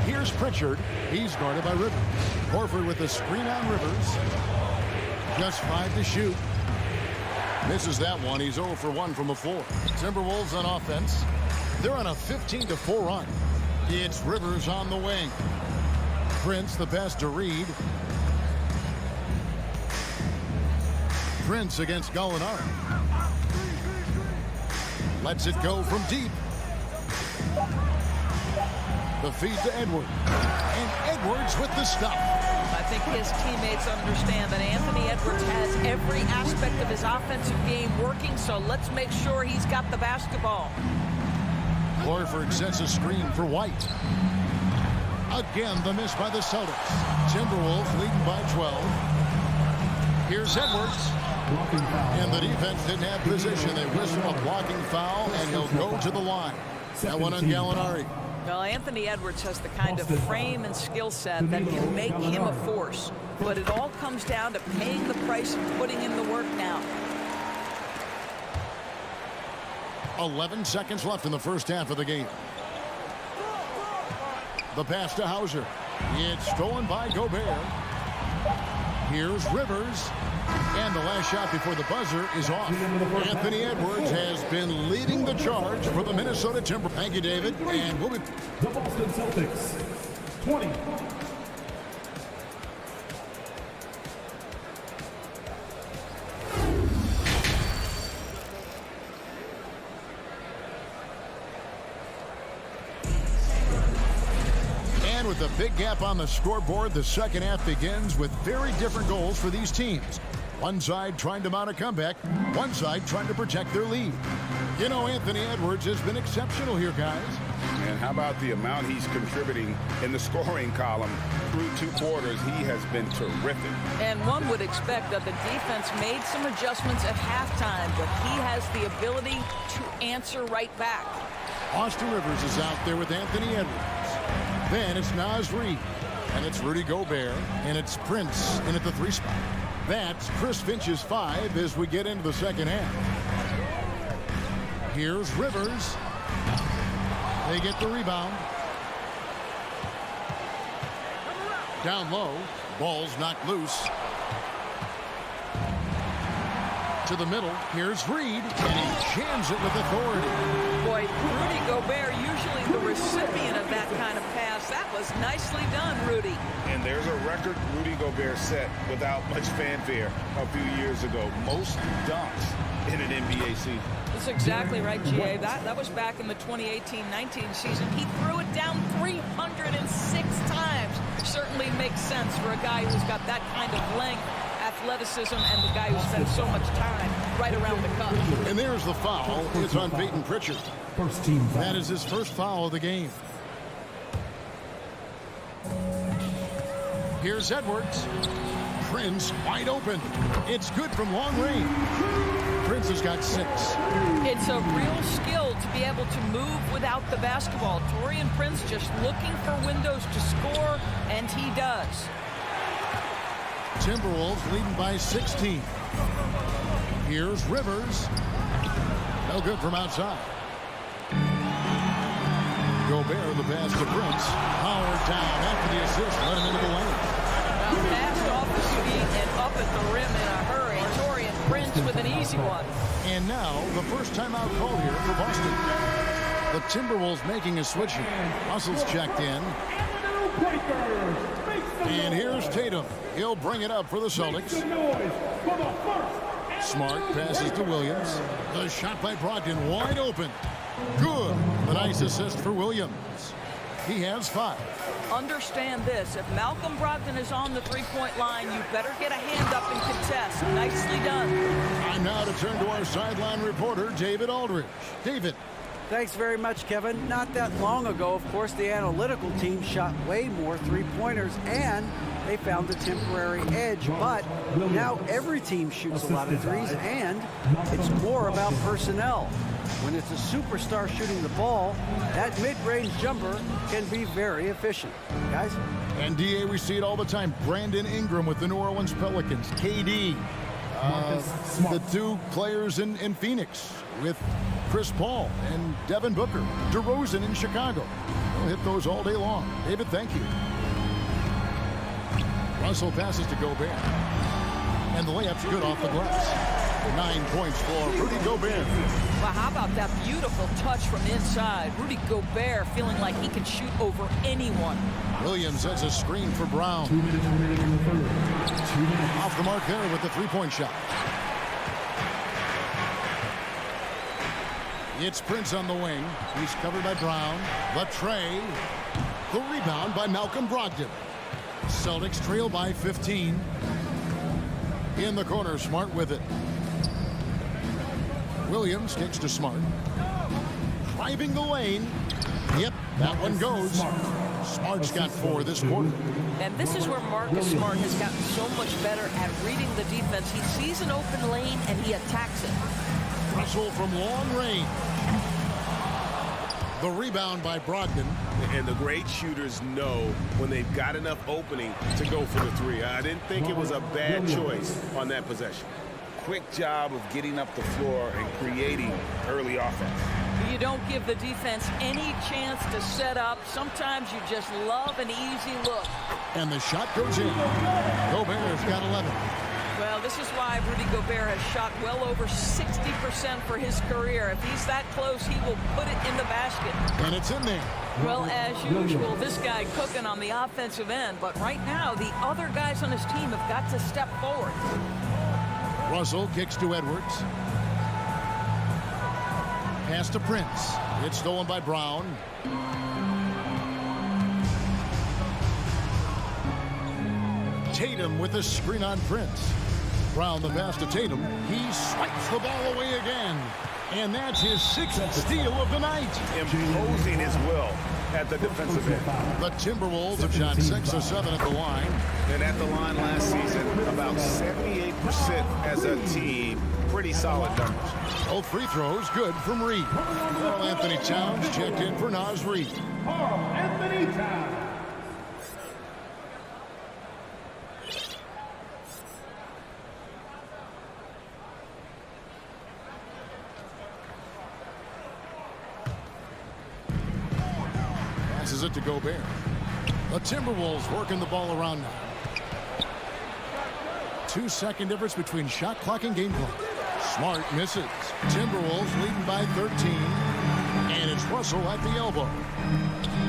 Here's Pritchard. He's guarded by Rivers. Horford with the screen on Rivers. Just 5 to shoot. Misses that one. He's 0 for 1 from the floor. Timberwolves on offense. They're on a 15-4 run. It's Rivers on the wing. Prince the pass to Reed. Prince against Gallinari. Lets it go from deep. The feed to Edwards. And Edwards with the stop. I think his teammates understand that Anthony Edwards has every aspect of his offensive game working, so let's make sure he's got the basketball. Horford sets a screen for White. Again, the miss by the Celtics. Timberwolves leading by 12. Here's Edwards. And the defense didn't have position. They whistle a blocking foul, and he'll go to the line. That one on Gallinari. Well, Anthony Edwards has the kind of frame and skill set that can make him a force. But it all comes down to paying the price and putting in the work now. 11 seconds left in the first half of the game. The pass to Hauser. It's stolen by Gobert. Here's Rivers. And the last shot before the buzzer is off. Anthony Edwards has been leading the charge for the Minnesota Timberwolves. Thank you, David. And we'll be... The Boston Celtics, 20. And with a big gap on the scoreboard, the second half begins with very different goals for these teams. One side trying to mount a comeback, one side trying to protect their lead. You know, Anthony Edwards has been exceptional here, guys. And how about the amount he's contributing in the scoring column through 2 quarters? He has been terrific. And one would expect that the defense made some adjustments at halftime, but he has the ability to answer right back. Austin Rivers is out there with Anthony Edwards. Then it's Naz Reid, and it's Rudy Gobert, and it's Prince in at the 3 spot. That's Chris Finch's 5 as we get into the second half. Here's Rivers. They get the rebound. Down low. Ball's knocked loose. To the middle. Here's Reed. And he jams it with authority. Boy, Rudy Gobert, usually the recipient of that kind of pass. That was nicely done, Rudy. And there's a record Rudy Gobert set without much fanfare a few years ago. Most dunks in an NBA season. That's exactly right, G.A. That was back in the 2018-19 season. He threw it down 306 times. Certainly makes sense for a guy who's got that kind of length, athleticism, and the guy who spends so much time right around the cup. And there's the foul. It's on Peyton Pritchard. First team foul. That is his first foul of the game. Here's Edwards. Prince wide open. It's good from long range. Prince has got 6. It's a real skill to be able to move without the basketball. Taurean Prince just looking for windows to score, and he does. Timberwolves leading by 16. Here's Rivers. No good from outside. Gobert, the pass to Prince. Howard down after the assist. Let him into the lane. Now passed off his feet and up at the rim in a hurry. Taurean Prince with an easy one. And now the first timeout call here for Boston. The Timberwolves making a switch here. Russell's checked in. And here's Tatum. He'll bring it up for the Celtics. Smart passes to Williams. The shot by Brogdon wide open. Good. The nice assist for Williams. He has 5. Understand this. If Malcolm Brogdon is on the three-point line, you better get a hand up and contest. Nicely done. Time now to turn to our sideline reporter, David Aldridge. David. Thanks very much, Kevin. Not that long ago, of course, the analytical team shot way more three-pointers, and they found a temporary edge. But now every team shoots a lot of threes, and it's more about personnel. When it's a superstar shooting the ball, that mid-range jumper can be very efficient. Guys? And DA, we see it all the time. Brandon Ingram with the New Orleans Pelicans. KD. The two players in Phoenix with Chris Paul and Devin Booker. DeRozan in Chicago. We'll hit those all day long. David, thank you. Russell passes to Gobert. And the layup's good off the glass. 9 points for Rudy Gobert. Well, how about that beautiful touch from inside? Rudy Gobert feeling like he can shoot over anyone. Williams has a screen for Brown. 2 minutes remaining in the third. Off the mark there with the three-point shot. It's Prince on the wing. He's covered by Brown. Latrey. The rebound by Malcolm Brogdon. Celtics trail by 15. In the corner, Smart with it. Williams kicks to Smart. Driving the lane. Yep, that one goes. Smart's got 4 this quarter. And this is where Marcus Smart has gotten so much better at reading the defense. He sees an open lane and he attacks it. Russell from long range. The rebound by Brogdon. And the great shooters know when they've got enough opening to go for the three. I didn't think it was a bad choice on that possession. Quick job of getting up the floor and creating early offense. You don't give the defense any chance to set up. Sometimes you just love an easy look. And the shot goes in. Gobert's got 11. Well, this is why Rudy Gobert has shot well over 60% for his career. If he's that close, he will put it in the basket. And it's in there. Well, as usual, this guy cooking on the offensive end. But right now, the other guys on his team have got to step forward. Russell kicks to Edwards. Pass to Prince. It's stolen by Brown. Tatum with a screen on Prince. Brown the pass to Tatum. He swipes the ball away again. And that's his 6th steal of the night. Imposing his will at the defensive end. The Timberwolves have shot 6 of 7 at the line. And at the line last season, about 78% as a team. Pretty solid numbers. Both free throws good from Reed. Karl Anthony Towns checked in for Naz Reid. Karl Anthony Towns. Passes it to Gobert. The Timberwolves working the ball around now. 2-second difference between shot clock and game clock. Smart misses. Timberwolves leading by 13. And it's Russell at the elbow.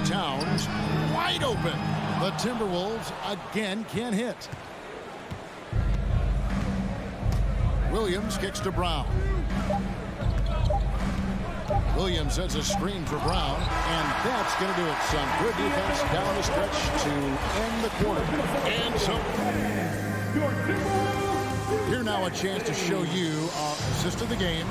Towns wide open. The Timberwolves again can't hit. Williams kicks to Brown. Williams has a screen for Brown, and that's going to do it. Some good defense down the stretch to end the quarter. And so here now a chance to show you our assist of the game,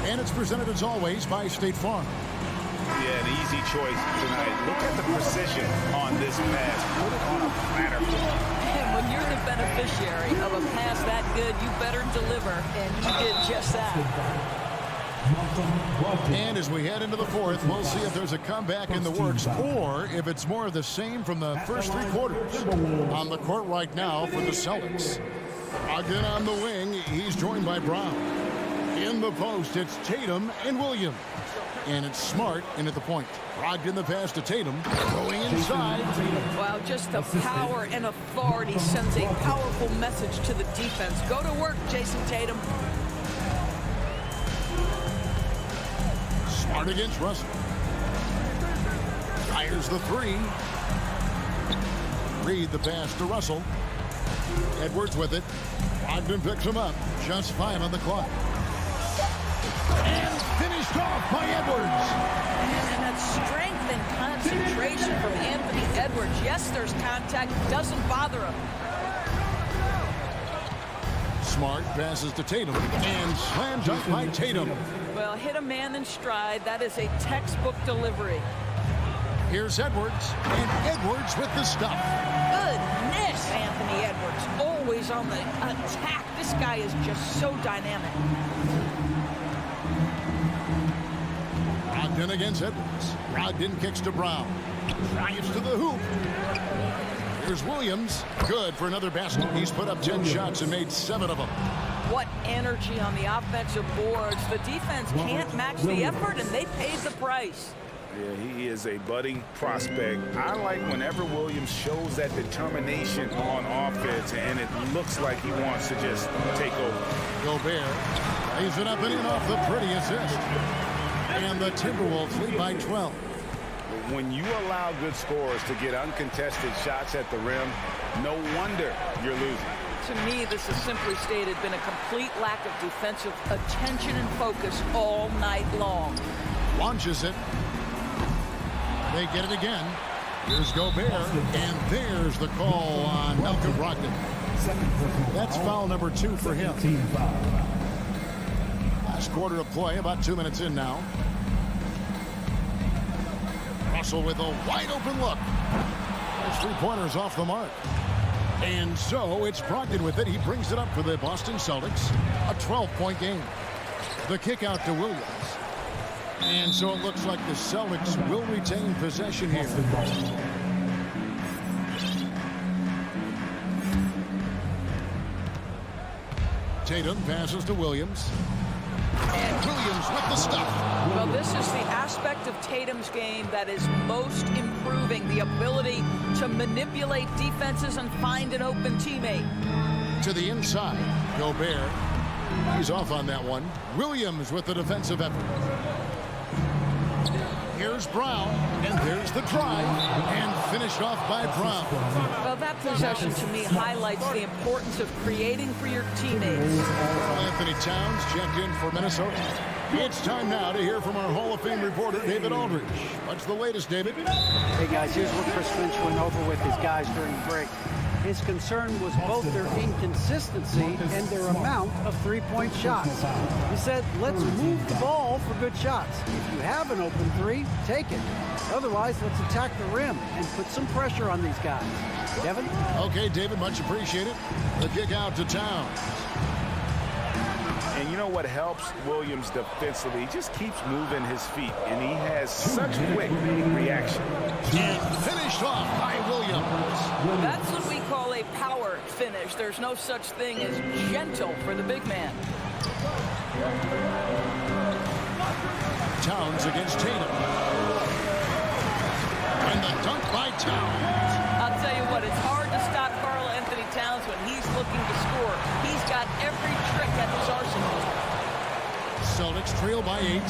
and it's presented as always by State Farm. Yeah, an easy choice tonight. Look at the precision on this pass. Put it on a platter. And when you're the beneficiary of a pass that good, you better deliver, and you did just that. And as we head into the fourth, we'll see if there's a comeback in the works or if it's more of the same from the first 3 quarters. On the court right now for the Celtics. Again on the wing, he's joined by Brown. In the post, it's Tatum and Williams. And it's Smart in at the point. Brogdon the pass to Tatum. Going inside. Wow, just the power and authority sends a powerful message to the defense. Go to work, Jason Tatum. Smart against Russell. Fires the 3. Reed the pass to Russell. Edwards with it. Brogdon picks him up. Just 5 on the clock. And finished off by Edwards. And that strength and concentration from Anthony Edwards. Yes, there's contact. Doesn't bother him. Smart passes to Tatum. And slammed up by Tatum. Well, hit a man in stride. That is a textbook delivery. Here's Edwards. And Edwards with the stuff. Goodness, Anthony Edwards. Always on the attack. This guy is just so dynamic. Brogdon against Edwards. Brogdon kicks to Brown. Drives to the hoop. Here's Williams. Good for another basket. He's put up 10 shots and made 7 of them. What energy on the offensive boards. The defense can't match the effort, and they paid the price. Yeah, he is a budding prospect. I like whenever Williams shows that determination on offense, and it looks like he wants to just take over. Gobert lays it up and in off the pretty assist. And the Timberwolves lead by 12. When you allow good scorers to get uncontested shots at the rim, no wonder you're losing. To me, this has simply stated been a complete lack of defensive attention and focus all night long. Launches it. They get it again. Here's Gobert, and there's the call on Malcolm Brogdon. That's foul number 2 for him. Last quarter of play, about 2 minutes in now. Russell with a wide open look. His 3-pointers off the mark. And so it's Brogdon with it. He brings it up for the Boston Celtics. A 12-point game. The kick out to Williams. And so it looks like the Celtics will retain possession here. Tatum passes to Williams. And Williams with the stuff. Well, this is the aspect of Tatum's game that is most improving, the ability to manipulate defenses and find an open teammate. To the inside, Gobert. He's off on that one. Williams with the defensive effort. Here's Brown, and there's the drive, and finished off by Brown. Well, that possession to me highlights the importance of creating for your teammates. Anthony Towns checked in for Minnesota. It's time now to hear from our Hall of Fame reporter, David Aldridge. What's the latest, David? Hey, guys, here's what Chris Finch went over with his guys during the break. His concern was both their inconsistency and their amount of three-point shots. He said, let's move the ball for good shots. If you have an open three, take it. Otherwise, let's attack the rim and put some pressure on these guys. Kevin? Okay, David, much appreciated. The kick out to Towns. And you know what helps Williams defensively? He just keeps moving his feet, and he has such quick reaction. And finished off by Williams. That's what we call a power finish. There's no such thing as gentle for the big man. Towns against Tatum. And the dunk by Towns. I'll tell you what, it's hard to stop Karl Anthony Towns when he's looking to score. He's got every trick at his arsenal. Celtics trail by 8.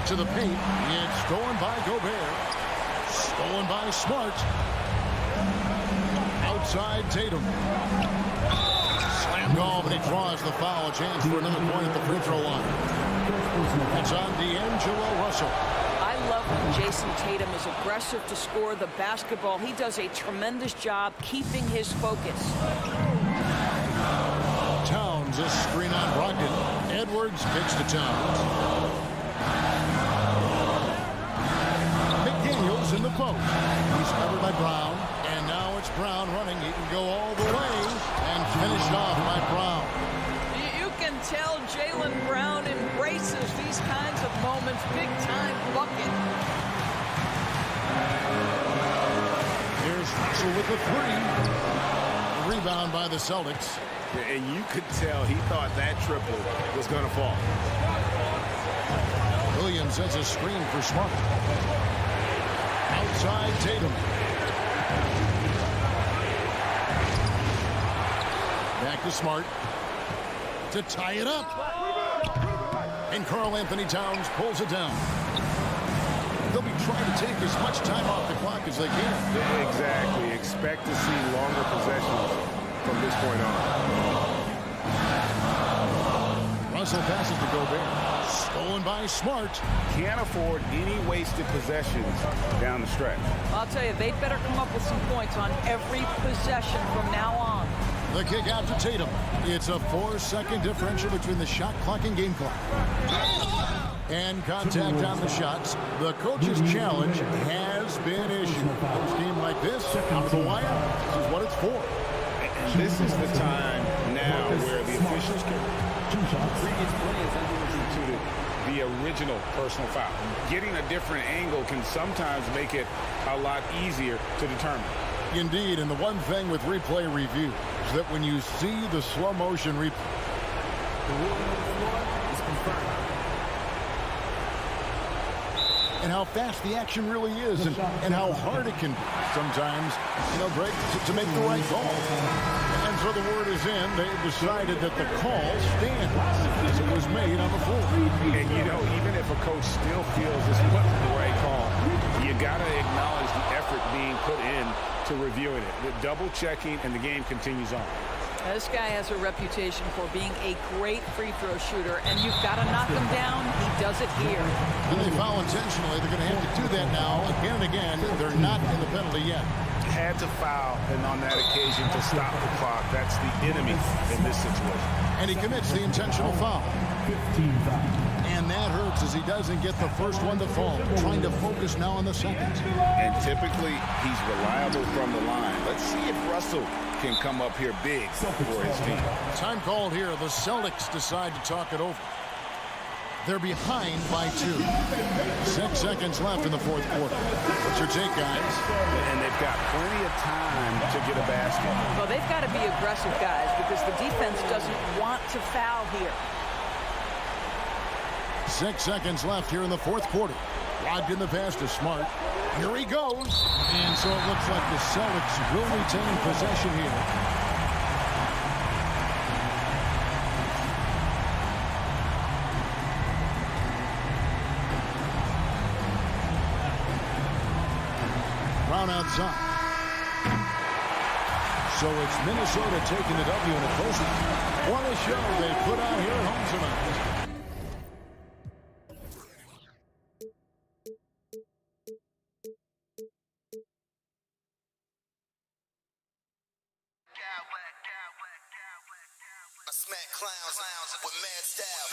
To the paint. It's stolen by Gobert. Stolen by Smart. Outside Tatum. Slammed off, and he draws the foul. A chance for another point at the free throw line. It's on D'Angelo Russell. I love when Jason Tatum is aggressive to score the basketball. He does a tremendous job keeping his focus. Towns, a screen on Brogdon. Edwards kicks to Towns. McDaniels in the post. He's covered by Brown. And now it's Brown running. He can go all the way and finished off by Brown. You can tell Jaylen Brown embraces these kinds of moments. Big time bucket. Here's Russell with the three. Rebound by the Celtics. And you could tell he thought that triple was going to fall. Williams has a screen for Smart. Outside Tatum. Back to Smart. To tie it up. And Karl Anthony Towns pulls it down. They'll be trying to take as much time off the clock as they can. Exactly. Expect to see longer possessions from this point on. Russell passes to Gobert. Stolen by Smart. Can't afford any wasted possessions down the stretch. I'll tell you, they'd better come up with some points on every possession from now on. The kick out to Tatum. It's a 4-second differential between the shot clock and game clock. And contact on the shots. The coach's challenge has been issued. A game like this, out of the wire, this is what it's for. And this is the time now where the officials can. Previous play has been instituted the original personal foul. Getting a different angle can sometimes make it a lot easier to determine. Indeed, and the one thing with replay review is that when you see the slow motion replay, the rule on the floor is confirmed. And how fast the action really is, and how hard it can be sometimes, Greg, to make the right call. And so the word is in. They decided that the call stands as it was made on the floor. And, even if a coach still feels this wasn't the right call, you got to acknowledge the effort being put in to reviewing it. The double checking, and the game continues on. This guy has a reputation for being a great free throw shooter, and you've got to knock him down. He does it here. And they foul intentionally. They're going to have to do that now again and again. They're not in the penalty yet. Had to foul, and on that occasion to stop the clock. That's the enemy in this situation. And he commits the intentional foul. And that hurts as he doesn't get the first one to fall. Trying to focus now on the second. And typically, he's reliable from the line. Let's see if Russell can come up here big for his team. Time called here. The Celtics decide to talk it over. They're behind by 2. 6 seconds left in the fourth quarter. What's your take, guys? And they've got plenty of time to get a basket. Well, they've got to be aggressive, guys, because the defense doesn't want to foul here. 6 seconds left here in the fourth quarter. Lobbed in the pass to Smart. Here he goes. And so it looks like the Celtics will retain possession here. Outside. So it's Minnesota taking the W in a close one. What a show they put on here at home tonight. I smack clowns with mad style.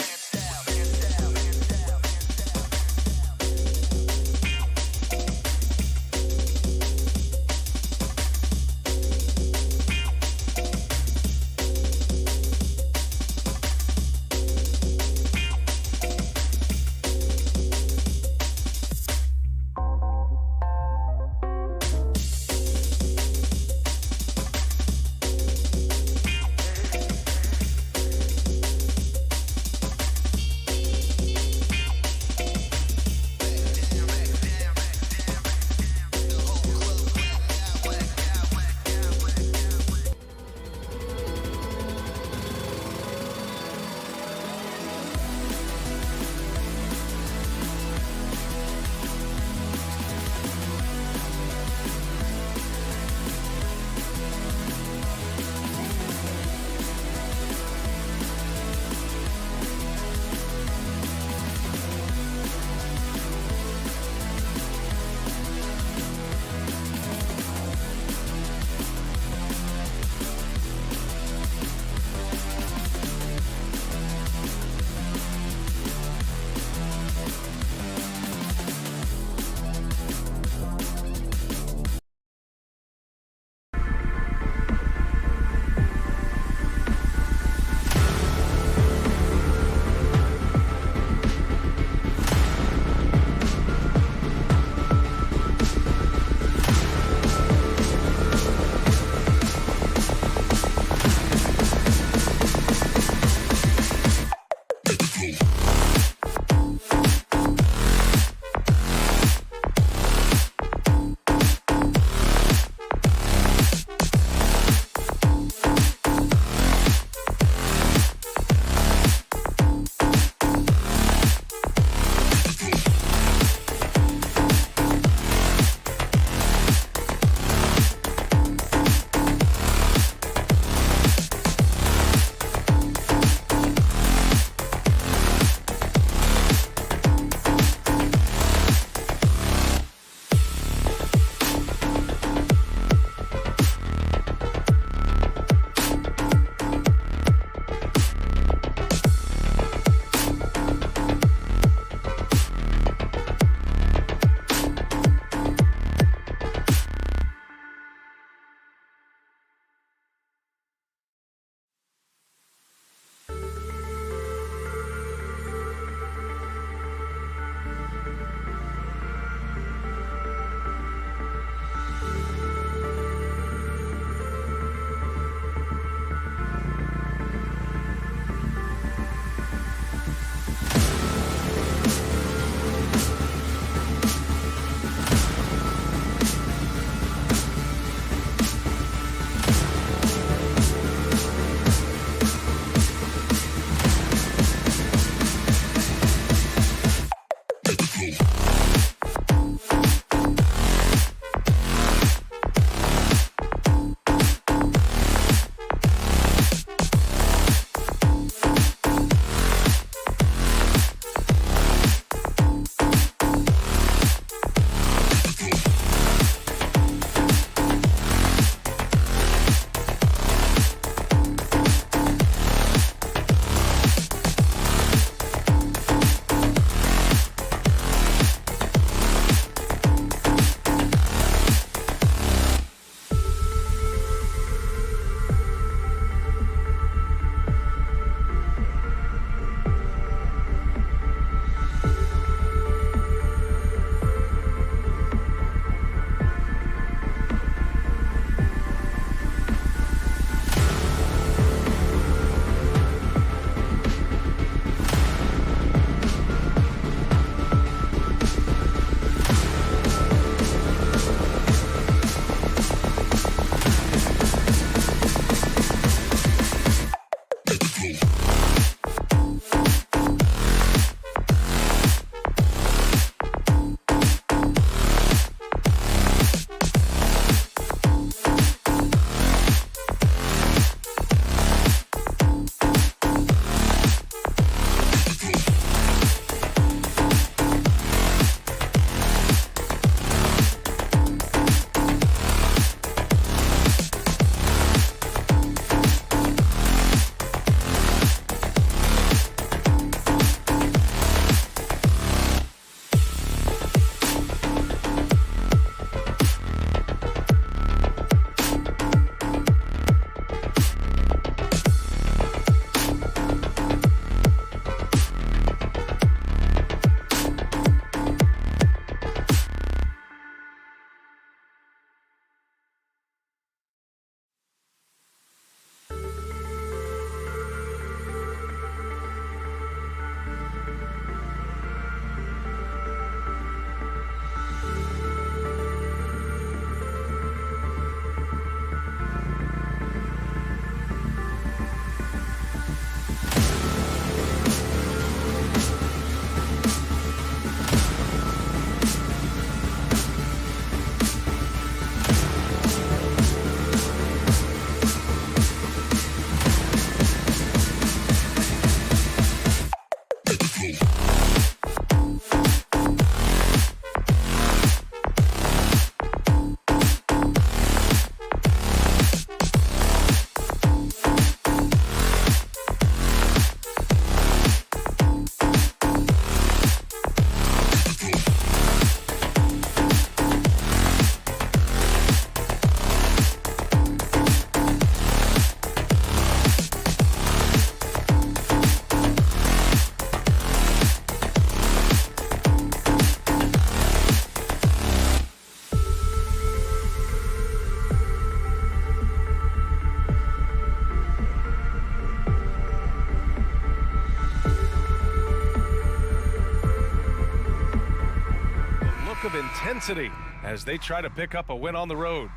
of intensity as they try to pick up a win on the road.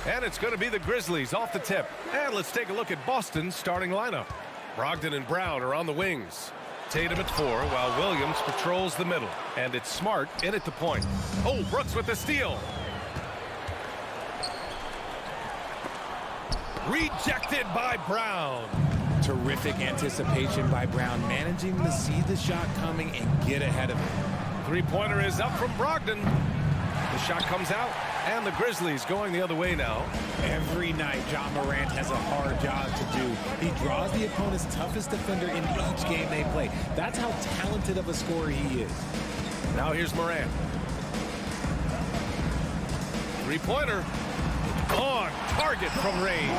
And it's going to be the Grizzlies off the tip. And let's take a look at Boston's starting lineup. Brogdon and Brown are on the wings. Tatum at 4 while Williams patrols the middle. And it's Smart in at the point. Oh, Brooks with the steal. Rejected by Brown. Terrific anticipation by Brown, managing to see the shot coming and get ahead of it. Three-pointer is up from Brogdon. The shot comes out, and the Grizzlies going the other way now. Every night, John Morant has a hard job to do. He draws the opponent's toughest defender in each game they play. That's how talented of a scorer he is. Now here's Morant. Three-pointer. On target from range.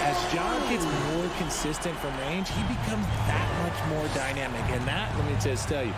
As John gets more consistent from range, he becomes that much more dynamic. And that, let me just tell you,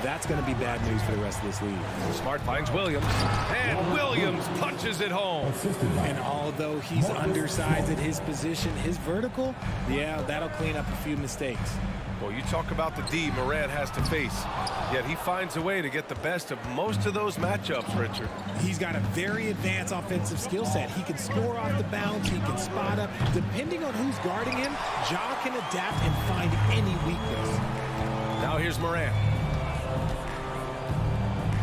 that's going to be bad news for the rest of this league. Smart finds Williams, and Williams punches it home. And although he's undersized at his position, his vertical, yeah, that'll clean up a few mistakes. Well, you talk about the D Morant has to face, yet he finds a way to get the best of most of those matchups, Richard. He's got a very advanced offensive skill set. He can score off the bounce, he can spot up. Depending on who's guarding him, Ja can adapt and find any weakness. Now here's Morant.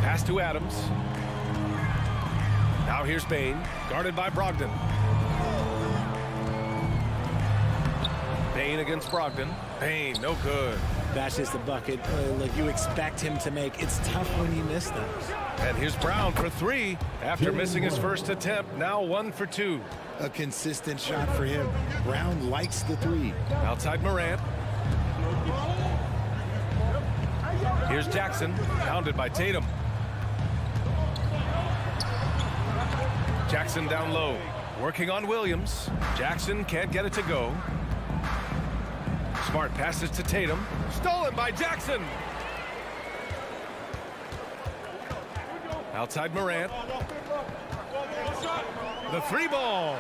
Pass to Adams. Now here's Bain, guarded by Brogdon. Bain against Brogdon. Bain, no good. That's just a bucket like you expect him to make. It's tough when you miss them. And here's Brown for 3 after missing his first attempt. Now 1 for 2. A consistent shot for him. Brown likes the 3. Outside Morant. Here's Jackson, pounded by Tatum. Jackson down low, working on Williams. Jackson can't get it to go. Smart passes to Tatum. Stolen by Jackson. Outside Morant. The 3-ball.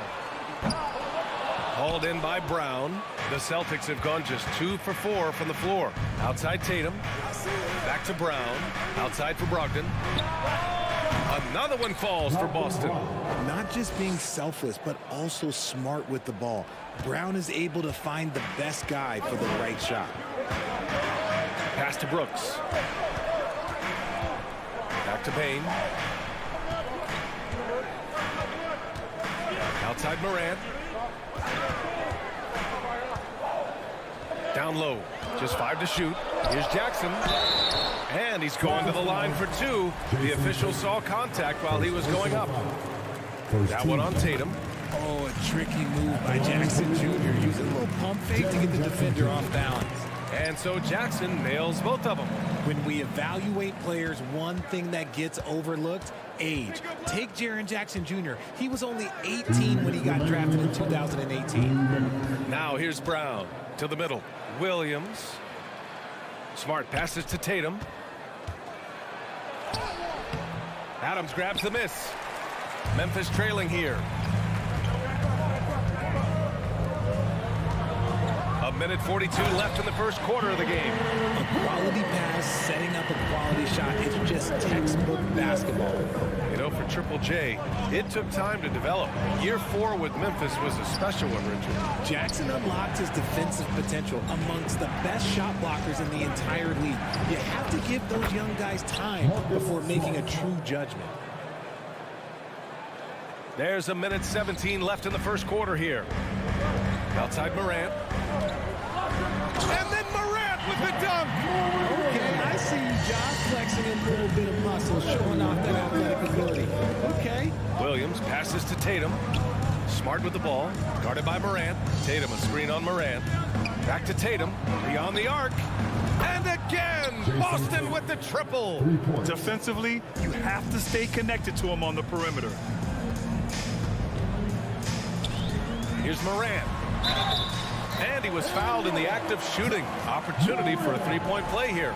Hauled in by Brown. The Celtics have gone just 2 for 4 from the floor. Outside Tatum. Back to Brown. Outside for Brogdon. Another one falls for Boston. Not just being selfless, but also smart with the ball. Brown is able to find the best guy for the right shot. Pass to Brooks. Back to Bain. Outside Morant. Down low. Just 5 to shoot. Here's Jackson. And he's going to the line for 2. The official saw contact while he was going up. That one on Tatum. Oh, a tricky move by Jackson Jr. using a little pump fake to get the defender off balance. And so Jackson nails both of them. When we evaluate players, one thing that gets overlooked, age. Take Jaren Jackson Jr. He was only 18 when he got drafted in 2018. Now here's Brown to the middle. Williams. Smart passes to Tatum. Adams grabs the miss. Memphis trailing here. A minute 42 left in the first quarter of the game. A quality pass, setting up a quality shot. It's just textbook basketball. You know, for Triple J, it took time to develop. Year 4 with Memphis was a special one, Richard. Jackson unlocked his defensive potential amongst the best shot blockers in the entire league. You have to give those young guys time before making a true judgment. There's a minute 17 left in the first quarter here. Outside Morant. And then Morant with the dunk. Okay, I see you, Josh, flexing a little bit of muscle, showing off that athletic ability. Okay. Williams passes to Tatum. Smart with the ball. Guarded by Morant. Tatum a screen on Morant. Back to Tatum. Beyond the arc. And again, Boston with the triple. Defensively, you have to stay connected to him on the perimeter. Here's Morant. And he was fouled in the act of shooting. Opportunity for a 3-point play here.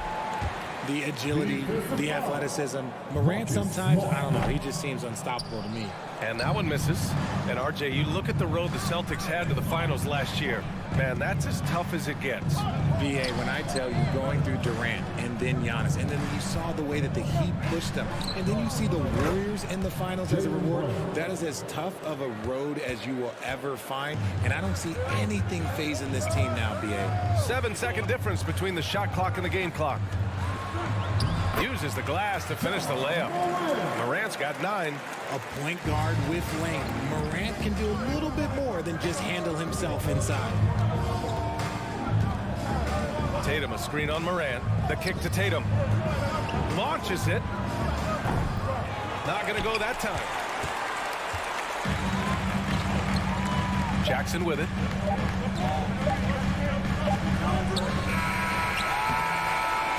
The agility, the athleticism. Morant sometimes, I don't know, he just seems unstoppable to me. And that one misses. And RJ, you look at the road the Celtics had to the finals last year. Man, that's as tough as it gets. VA, when I tell you going through Durant and then Giannis, and then you saw the way that the Heat pushed them, and then you see the Warriors in the finals as a reward, that is as tough of a road as you will ever find. And I don't see anything phasing this team now, BA. 7-second difference between the shot clock and the game clock. Uses the glass to finish the layup. Morant's got 9. A point guard with length. Morant can do a little bit more than just handle himself inside. Tatum, a screen on Morant. The kick to Tatum. Launches it. Not going to go that time. Jackson with it.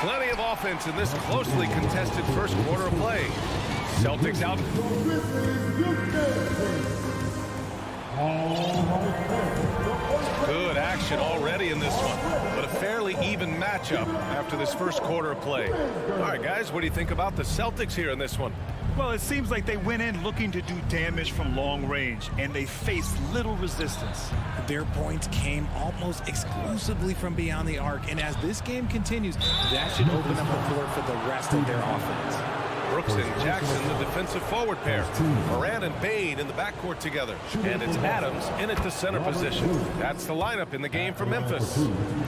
Plenty of offense in this closely contested first quarter of play. Celtics out. Good action already in this one, but a fairly even matchup after this first quarter of play. All right, guys, what do you think about the Celtics here in this one? Well, it seems like they went in looking to do damage from long range, and they faced little resistance. Their points came almost exclusively from beyond the arc, and as this game continues, that should open up the floor for the rest of their offense. Brooks and Jackson, the defensive forward pair. Morant and Bane in the backcourt together. And it's Adams in at the center position. That's the lineup in the game for Memphis.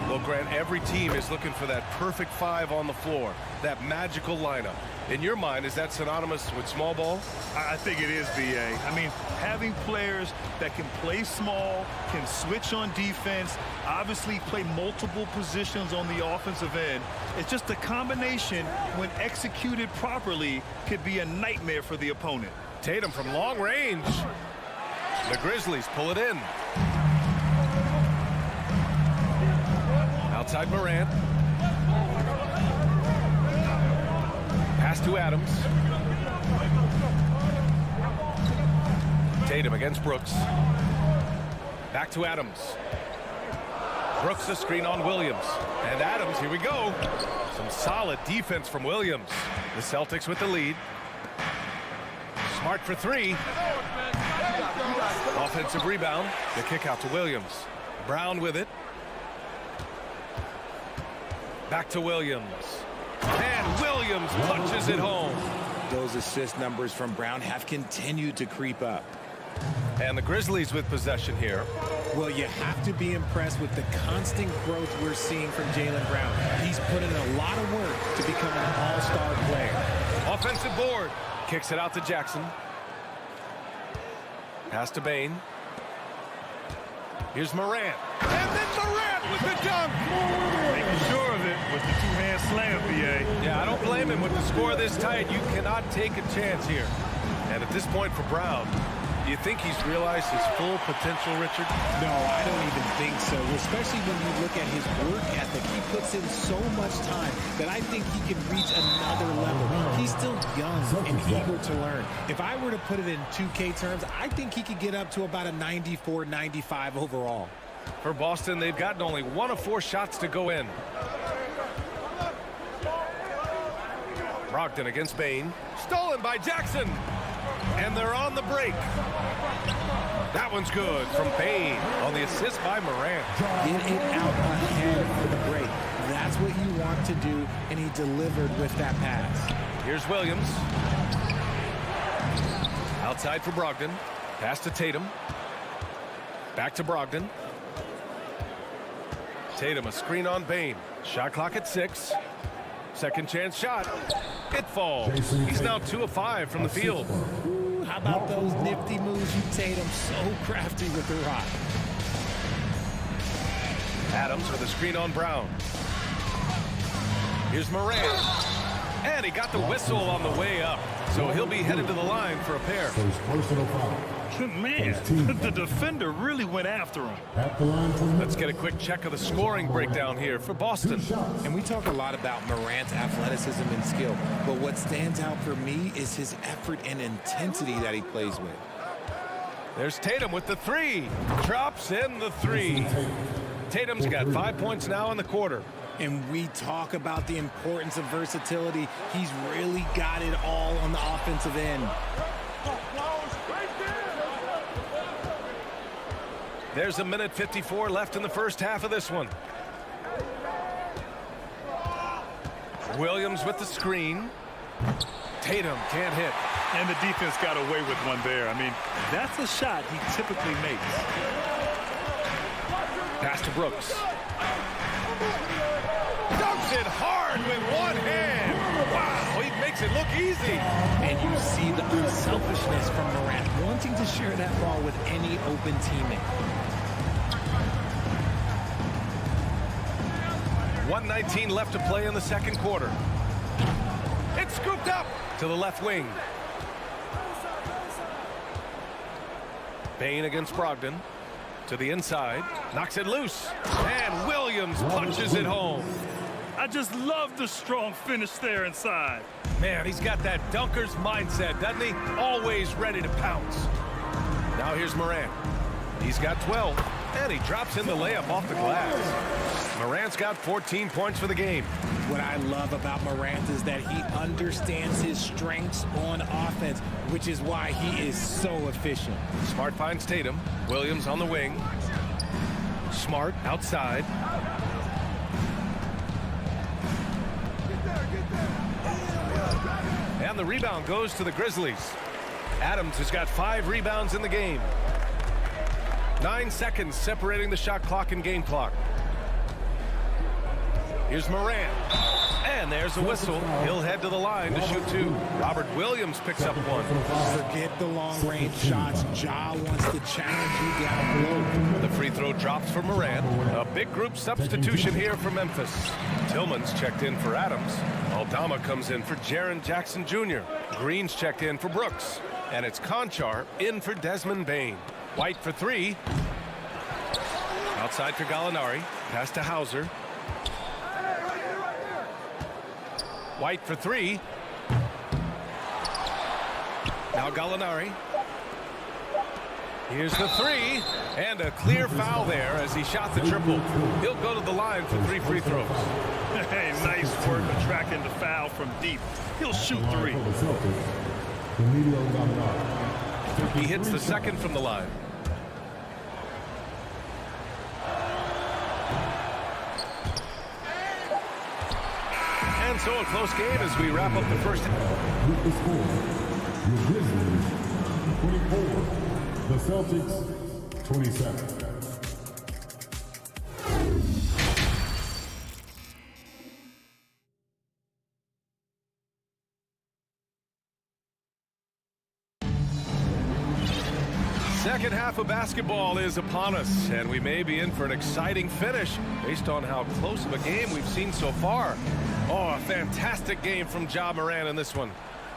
Well, Grant, every team is looking for that perfect 5 on the floor, that magical lineup. In your mind, is that synonymous with small ball? I think it is, BA. I mean, having players that can play small, can switch on defense, obviously play multiple positions on the offensive end. It's just a combination, when executed properly, could be a nightmare for the opponent. Tatum from long range. The Grizzlies pull it in. Outside Morant. Pass to Adams. Tatum against Brooks. Back to Adams. Brooks, a screen on Williams. And Adams, here we go. Some solid defense from Williams. The Celtics with the lead. Smart for 3. Offensive rebound. The kick out to Williams. Brown with it. Back to Williams. And Williams punches it home. Those assist numbers from Brown have continued to creep up. And the Grizzlies with possession here. Well, you have to be impressed with the constant growth we're seeing from Jaylen Brown. He's put in a lot of work to become an all-star player. Offensive board. Kicks it out to Jackson. Pass to Bane. Here's Morant. And then Morant with the dunk. Making sure of it with the two-hand slam, BA. Yeah, I don't blame him with the score this tight. You cannot take a chance here. And at this point for Brown, do you think he's realized his full potential, Richard? No, I don't even think so, especially when you look at his work ethic. He puts in so much time that I think he can reach another level. He's still young and eager to learn. If I were to put it in 2K terms, I think he could get up to about a 94, 95 overall. For Boston, they've gotten only 1 of 4 shots to go in. Brogdon against Bane. Stolen by Jackson. And they're on the break. That one's good from Bane on the assist by Morant. Get it out ahead for the break. That's what you want to do, and he delivered with that pass. Here's Williams. Outside for Brogdon. Pass to Tatum. Back to Brogdon. Tatum, a screen on Bane. Shot clock at 6. Second chance shot. It falls. He's now 2 of 5 from the field. Ooh, how about those nifty moves from Tatum? So crafty with the rock. Adams with a screen on Brown. Here's Morant. And he got the whistle on the way up. So he'll be headed to the line for a pair. Man, the defender really went after him. Let's get a quick check of the scoring breakdown here for Boston. And we talk a lot about Morant's athleticism and skill, but what stands out for me is his effort and intensity that he plays with. There's Tatum with the 3. Drops in the 3. Tatum's got 5 points now in the quarter. And we talk about the importance of versatility. He's really got it all on the offensive end. There's a minute 54 left in the first half of this one. Williams with the screen. Tatum can't hit. And the defense got away with one there. I mean, that's a shot he typically makes. Pass to Brooks. Dunks it hard with one hand. Wow, he makes it look easy. And you see the unselfishness from Morant, wanting to share that ball with any open teammate. 1:19 left to play in the second quarter. It's scooped up to the left wing. Bain against Brogdon. To the inside. Knocks it loose. And Williams punches it home. I just love the strong finish there inside. Man, he's got that dunker's mindset, doesn't he? Always ready to pounce. Now here's Morant. He's got 12. And he drops in the layup off the glass. Morant's got 14 points for the game. What I love about Morant is that he understands his strengths on offense, which is why he is so efficient. Smart finds Tatum. Williams on the wing. Smart outside. And the rebound goes to the Grizzlies. Adams has got 5 rebounds in the game. 9 seconds separating the shot clock and game clock. Here's Morant. And there's a whistle. He'll head to the line to shoot 2. Robert Williams picks up 1. Forget the long-range shots. Ja wants to challenge you down low. The free throw drops for Morant. A big group substitution here for Memphis. Tillman's checked in for Adams. Aldama comes in for Jaren Jackson Jr. Green's checked in for Brooks. And it's Conchar in for Desmond Bain. White for 3. Outside for Gallinari. Pass to Hauser. White for 3. Now Gallinari. Here's the 3. And a clear foul there as he shot the triple. He'll go to the line for 3 free throws. Hey, nice work attracting the foul from deep. He'll shoot 3. He hits the second from the line. And so a close game as we wrap up the first half. With the score, the Grizzlies 24, the Celtics 27. Second half of basketball is upon us, and we may be in for an exciting finish based on how close of a game we've seen so far. Oh, a fantastic game from Ja Morant in this one.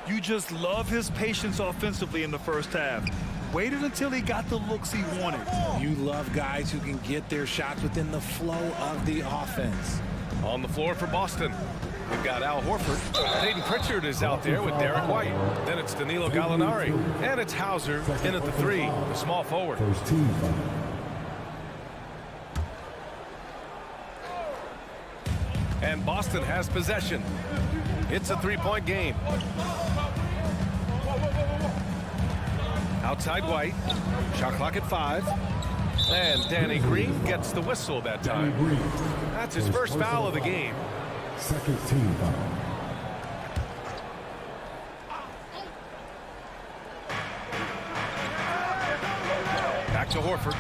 You just love his patience offensively in the first half. Waited until he got the looks he wanted. You love guys who can get their shots within the flow of the offense. On the floor for Boston, we've got Al Horford. Peyton Pritchard is out there with Derek White. Then it's Danilo Gallinari. And it's Hauser in at the 3, the small forward. First team. And Boston has possession. It's a 3-point game. Outside White. Shot clock at 5. And Danny Green gets the whistle that time. That's his first foul of the game. Second team foul. Back to Horford.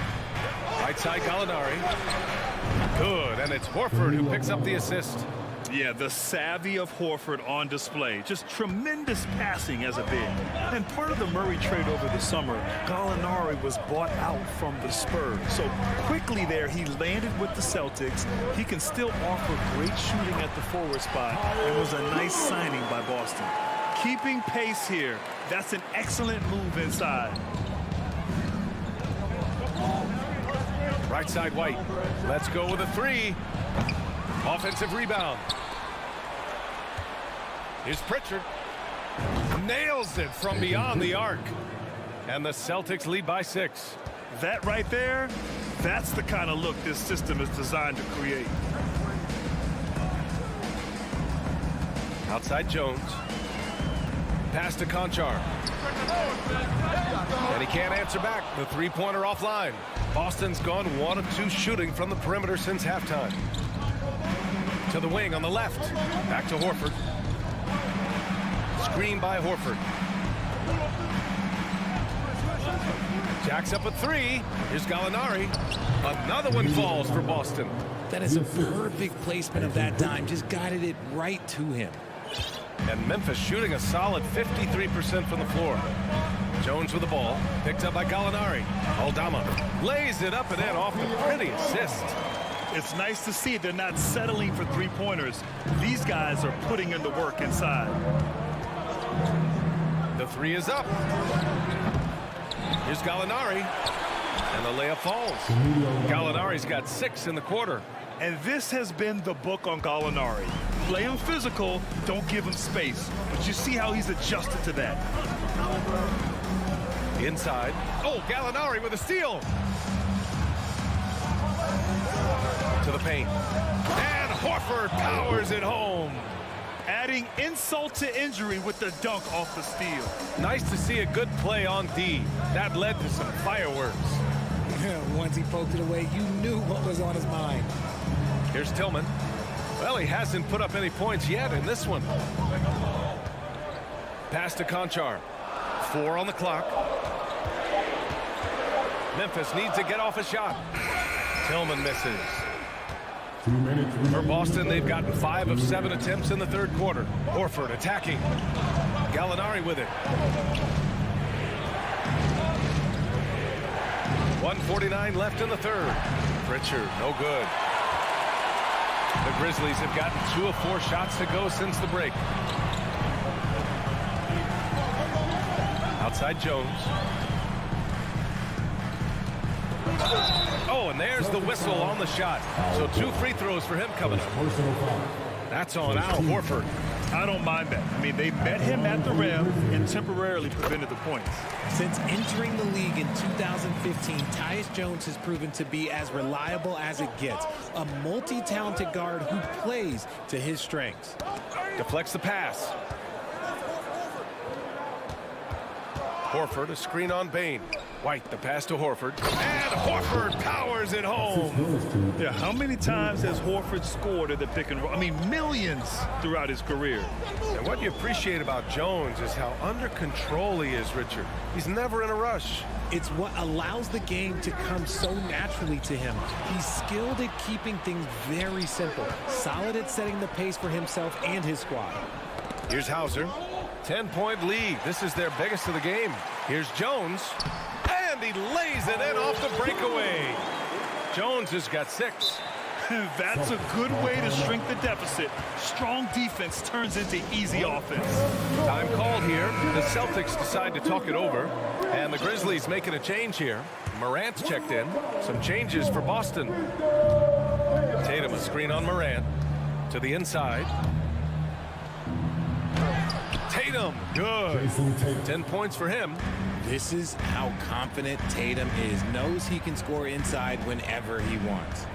Right side Gallinari. Good, and it's Horford who picks up the assist. Yeah, the savvy of Horford on display. Just tremendous passing as a big. And part of the Murray trade over the summer, Gallinari was bought out from the Spurs. So quickly there, he landed with the Celtics. He can still offer great shooting at the forward spot. It was a nice signing by Boston. Keeping pace here. That's an excellent move inside. Right side White. Let's go with a 3. Offensive rebound. Here's Pritchard. Nails it from beyond the arc. And the Celtics lead by 6. That right there, that's the kind of look this system is designed to create. Outside Jones. Pass to Conchar. And he can't answer back. The three-pointer offline. Boston's gone 1 of 2 shooting from the perimeter since halftime. To the wing on the left. Back to Horford. Screen by Horford. Jacks up a 3. Here's Gallinari. Another one falls for Boston. That is a perfect placement of that dime. Just guided it right to him. And Memphis shooting a solid 53% from the floor. Jones with the ball. Picked up by Gallinari. Aldama lays it up and in off the pretty assist. It's nice to see they're not settling for three-pointers. These guys are putting in the work inside. The 3 is up. Here's Gallinari. And the layup falls. Gallinari's got 6 in the quarter. And this has been the book on Gallinari. Play him physical, don't give him space. But you see how he's adjusted to that. Inside. Oh, Gallinari with a steal. To the paint. And Horford powers it home. Adding insult to injury with the dunk off the steal. Nice to see a good play on D. That led to some fireworks. Once he poked it away, you knew what was on his mind. Here's Tillman. Well, he hasn't put up any points yet in this one. Pass to Conchar. 4 on the clock. Memphis needs to get off a shot. Tillman misses. 2 minutes. For Boston, they've gotten 5 of 7 attempts in the third quarter. Horford attacking. Gallinari with it. 1:49 left in the third. Pritchard, no good. The Grizzlies have gotten 2 of 4 shots to go since the break. Outside Jones. Oh, and there's the whistle on the shot. So 2 free throws for him coming up. That's on Al Horford. I don't mind that. I mean, they met him at the rim and temporarily prevented the points. Since entering the league in 2015, Tyus Jones has proven to be as reliable as it gets. A multi-talented guard who plays to his strengths. Deflects the pass. Horford, a screen on Bane. White, the pass to Horford. And Horford powers it home. Yeah, how many times has Horford scored at the pick and roll? I mean, millions throughout his career. And what you appreciate about Jones is how under control he is, Richard. He's never in a rush. It's what allows the game to come so naturally to him. He's skilled at keeping things very simple. Solid at setting the pace for himself and his squad. Here's Hauser. 10-point lead. This is their biggest of the game. Here's Jones. And he lays it in off the breakaway. Jones has got 6. That's a good way to shrink the deficit. Strong defense turns into easy offense. Time called here. The Celtics decide to talk it over. And the Grizzlies making a change here. Morant's checked in. Some changes for Boston. Tatum, a screen on Morant. To the inside. Tatum, good. 10 points for him. This is how confident Tatum is. Knows he can score inside whenever he wants.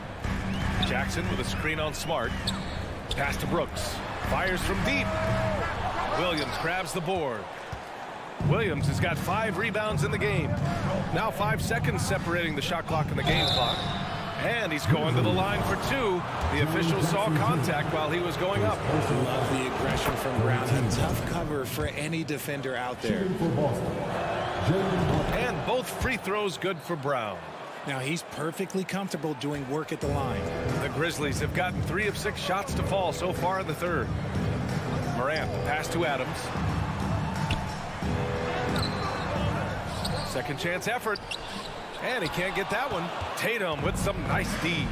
Jackson with a screen on Smart. Pass to Brooks. Fires from deep. Williams grabs the board. Williams has got 5 rebounds in the game. Now 5 seconds separating the shot clock and the game clock. And he's going to the line for 2. The official saw contact while he was going up. Love the aggression from Brown. A tough cover for any defender out there. And both free throws good for Brown. Now he's perfectly comfortable doing work at the line. The Grizzlies have gotten 3 of 6 shots to fall so far in the third. Morant, pass to Adams. Second chance effort. And he can't get that one. Tatum with some nice D.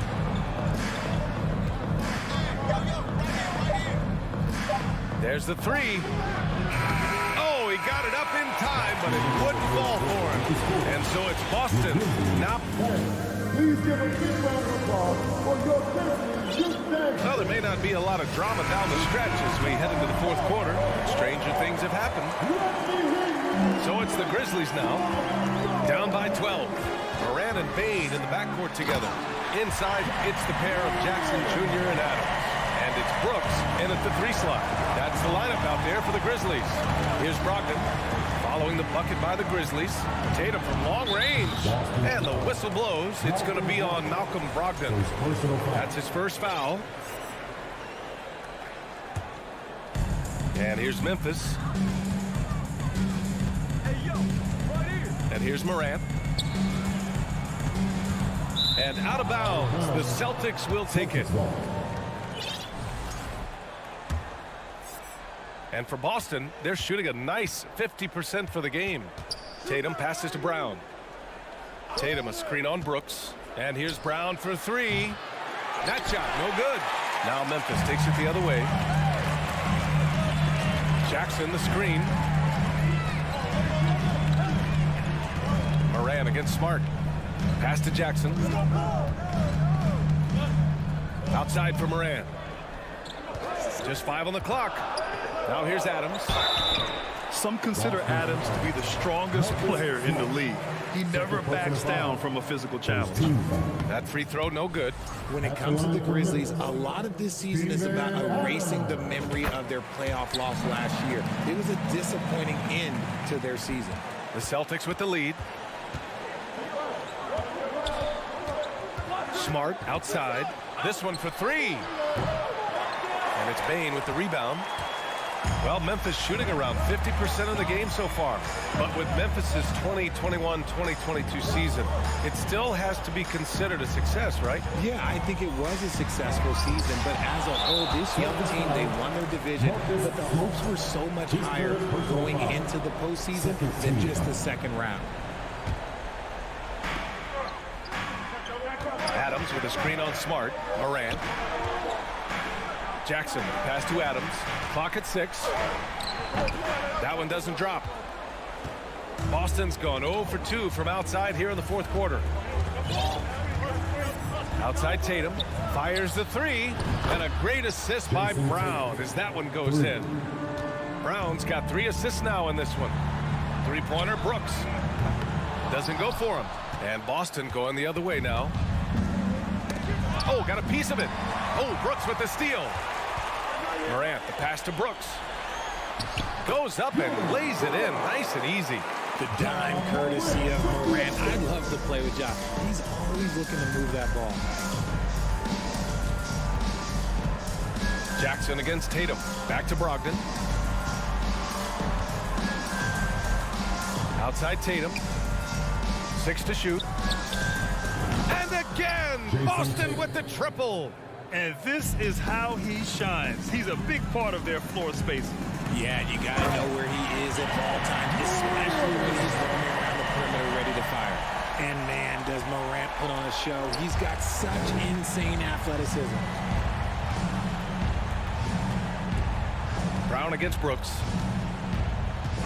There's the 3. Oh, he got it up in time, but it wouldn't fall for him. And so it's Boston. Now, Please give a big round of applause for your Grizzlies. well, there may not be a lot of drama down the stretch as we head into the fourth quarter. Stranger things have happened. So it's the Grizzlies now. Down by 12. Morant and Bane in the backcourt together. Inside, it's the pair of Jackson Jr. and Adams. And And it's Brooks in at the 3 slot. That's the lineup out there for the Grizzlies. Here's Brogdon following the bucket by the Grizzlies. Tatum from long range. And the whistle blows. It's going to be on Malcolm Brogdon. That's his first foul. And here's Memphis. And here's Morant. And out of bounds. The Celtics will take it. And for Boston, they're shooting a nice 50% for the game. Tatum passes to Brown. Tatum a screen on Brooks. And here's Brown for 3. That shot, no good. Now Memphis takes it the other way. Jackson the screen. Moran against Smart. Pass to Jackson. Outside for Moran. Just 5 on the clock. Now here's Adams. Some consider Adams to be the strongest player in the league. He never backs down from a physical challenge. That free throw, no good. When it comes to the Grizzlies, a lot of this season is about erasing the memory of their playoff loss last year. It was a disappointing end to their season. The Celtics with the lead. Smart outside. This one for 3. And it's Bane with the rebound. Well, Memphis shooting around 50% of the game so far. But with Memphis's 2021-2022 season, it still has to be considered a success, right? Yeah, I think it was a successful season. But as a whole, this young team, they won their division. But the hopes were so much higher going into the postseason than just the second round. Adams with a screen on Smart. Morant. Jackson, pass to Adams. Clock at 6. That one doesn't drop. Boston's gone 0 for 2 from outside here in the 4th quarter. Outside Tatum. Fires the 3. And a great assist by Brown as that one goes in. Brown's got 3 assists now in this one. 3-pointer Brooks. Doesn't go for him. And Boston going the other way now. Oh, got a piece of it. Oh, Brooks with the steal. Morant, the pass to Brooks. Goes up and lays it in. Nice and easy. The dime courtesy of Morant. I love to play with Josh. He's always looking to move that ball. Jackson against Tatum. Back to Brogdon. Outside Tatum. 6 to shoot. And again, Boston with the triple. And this is how he shines. He's a big part of their floor spacing. Yeah, you got to know where he is at all times, especially when he's roaming around the perimeter ready to fire. And man, does Morant put on a show. He's got such insane athleticism. Brown against Brooks.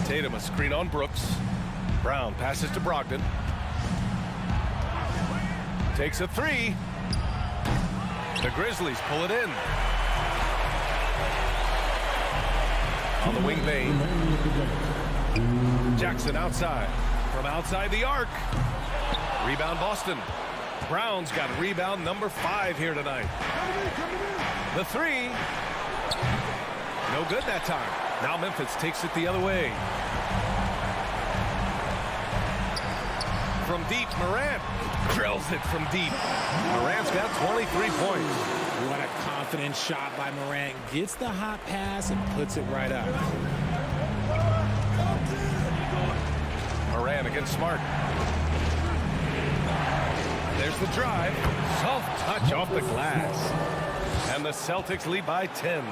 Tatum a screen on Brooks. Brown passes to Brogdon. Takes a 3. The Grizzlies pull it in. On the wing, Bane. Jackson outside. From outside the arc. Rebound Boston. Brown's got rebound number 5 here tonight. The 3. No good that time. Now Memphis takes it the other way. From deep, Morant drills it from deep. Morant's got 23 points. What a confident shot by Morant. Gets the hot pass and puts it right up. Morant against Smart. There's the drive. Soft touch off the glass. And the Celtics lead by 10.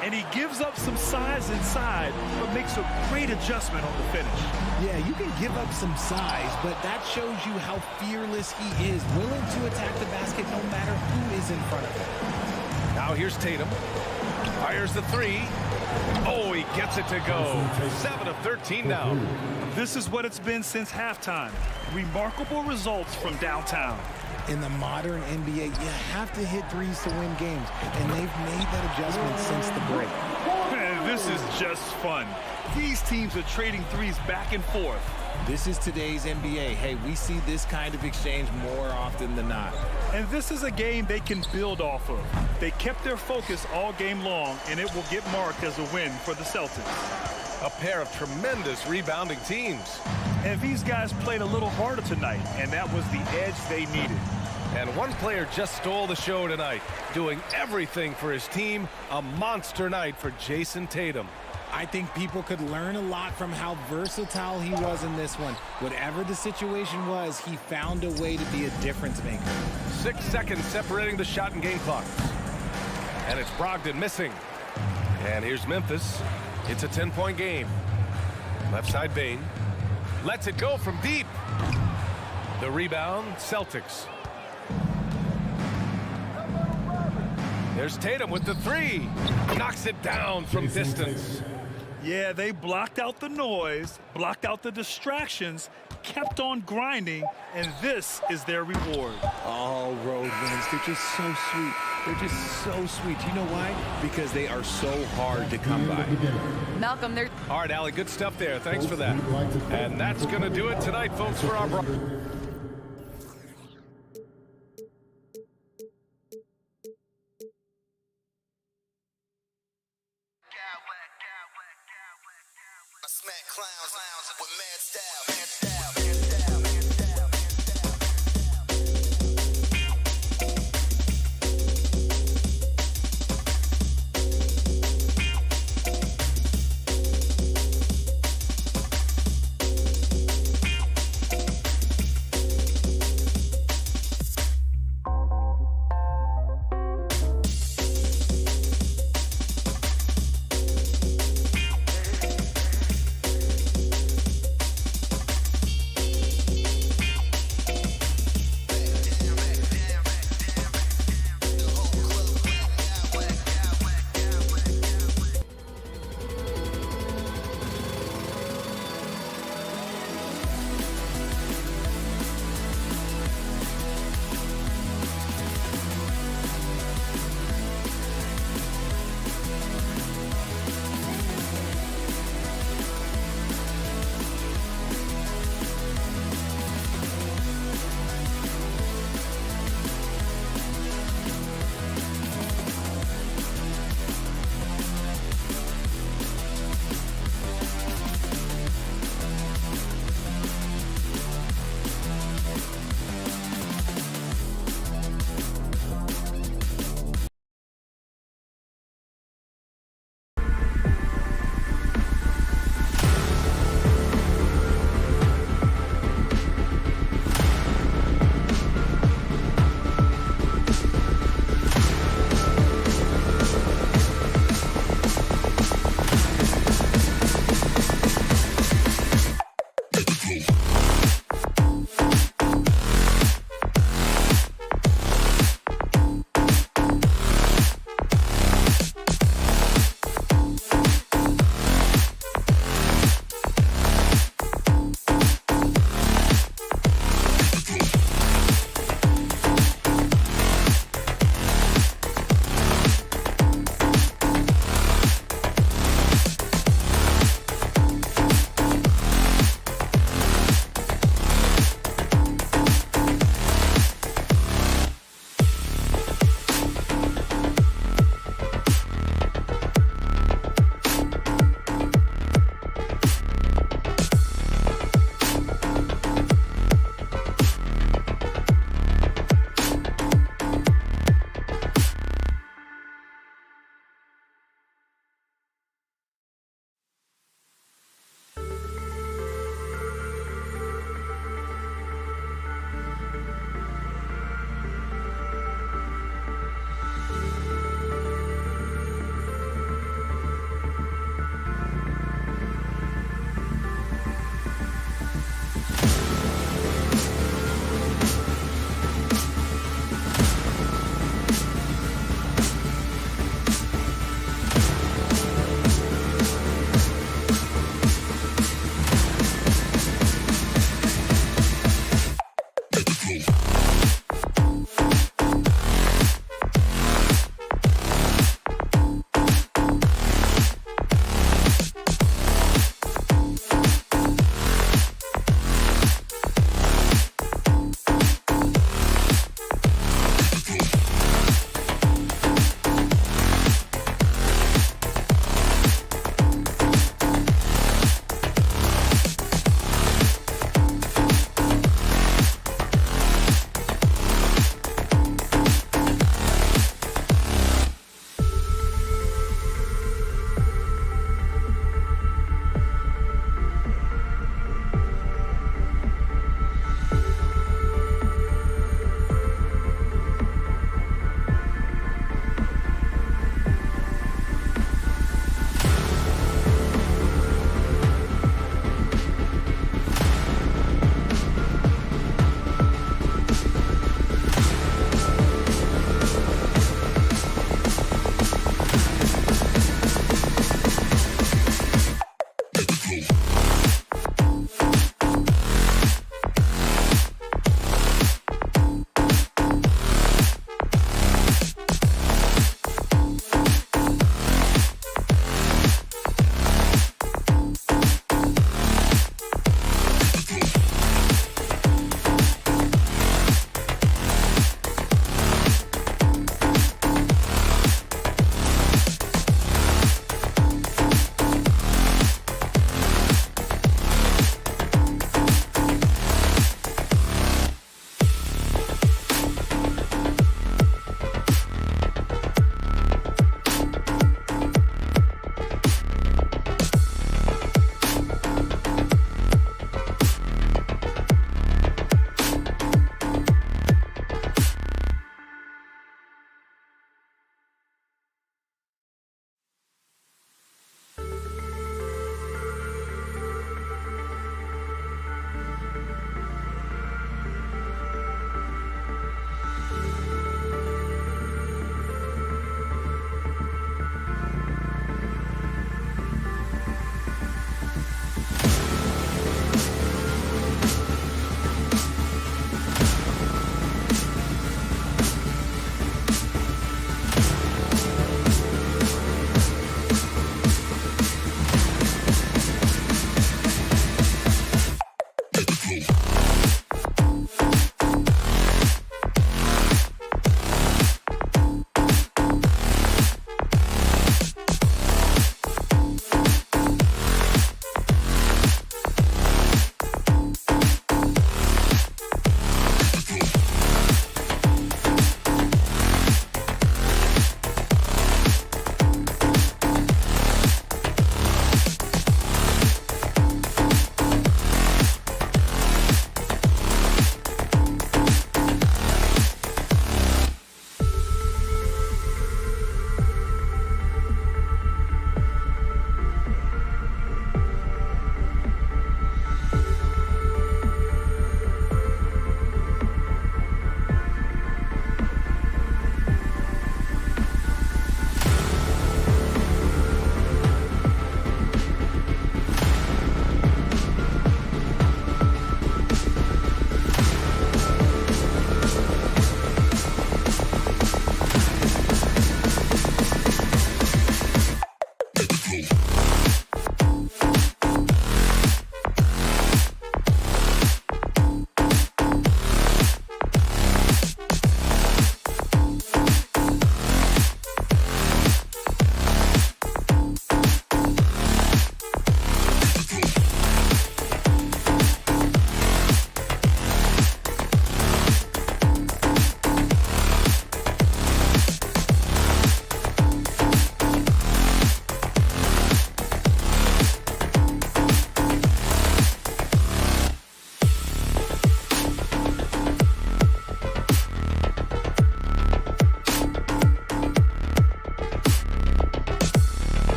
And he gives up some size inside, but makes a great adjustment on the finish. Yeah, you can give up some size, but that shows you how fearless he is, willing to attack the basket no matter who is in front of him. Now here's Tatum. Fires the 3. Oh, he gets it to go. 7 of 13 now. This is what it's been since halftime. Remarkable results from downtown. In the modern NBA, you have to hit threes to win games, and they've made that adjustment since the break. Man, this is just fun. These teams are trading threes back and forth. This is today's NBA. Hey, we see this kind of exchange more often than not. And this is a game they can build off of. They kept their focus all game long, and it will get marked as a win for the Celtics. A pair of tremendous rebounding teams. And these guys played a little harder tonight, and that was the edge they needed. And one player just stole the show tonight, doing everything for his team. A monster night for Jason Tatum. I think people could learn a lot from how versatile he was in this one. Whatever the situation was, he found a way to be a difference maker. 6 seconds separating the shot and game clock. And it's Brogdon missing. And here's Memphis. It's a 10-point game. Left side Bane. Lets it go from deep. The rebound, Celtics. There's Tatum with the three. Knocks it down from distance. Yeah, they blocked out the noise, blocked out the distractions, kept on grinding, and this is their reward. All road wins. They're just so sweet. They're just so sweet. You know why? Because they are so hard to come by. Malcolm, they're... All right, Allie, good stuff there. Thanks for that. And that's going to do it tonight, folks, for our... Smack clowns with mad style.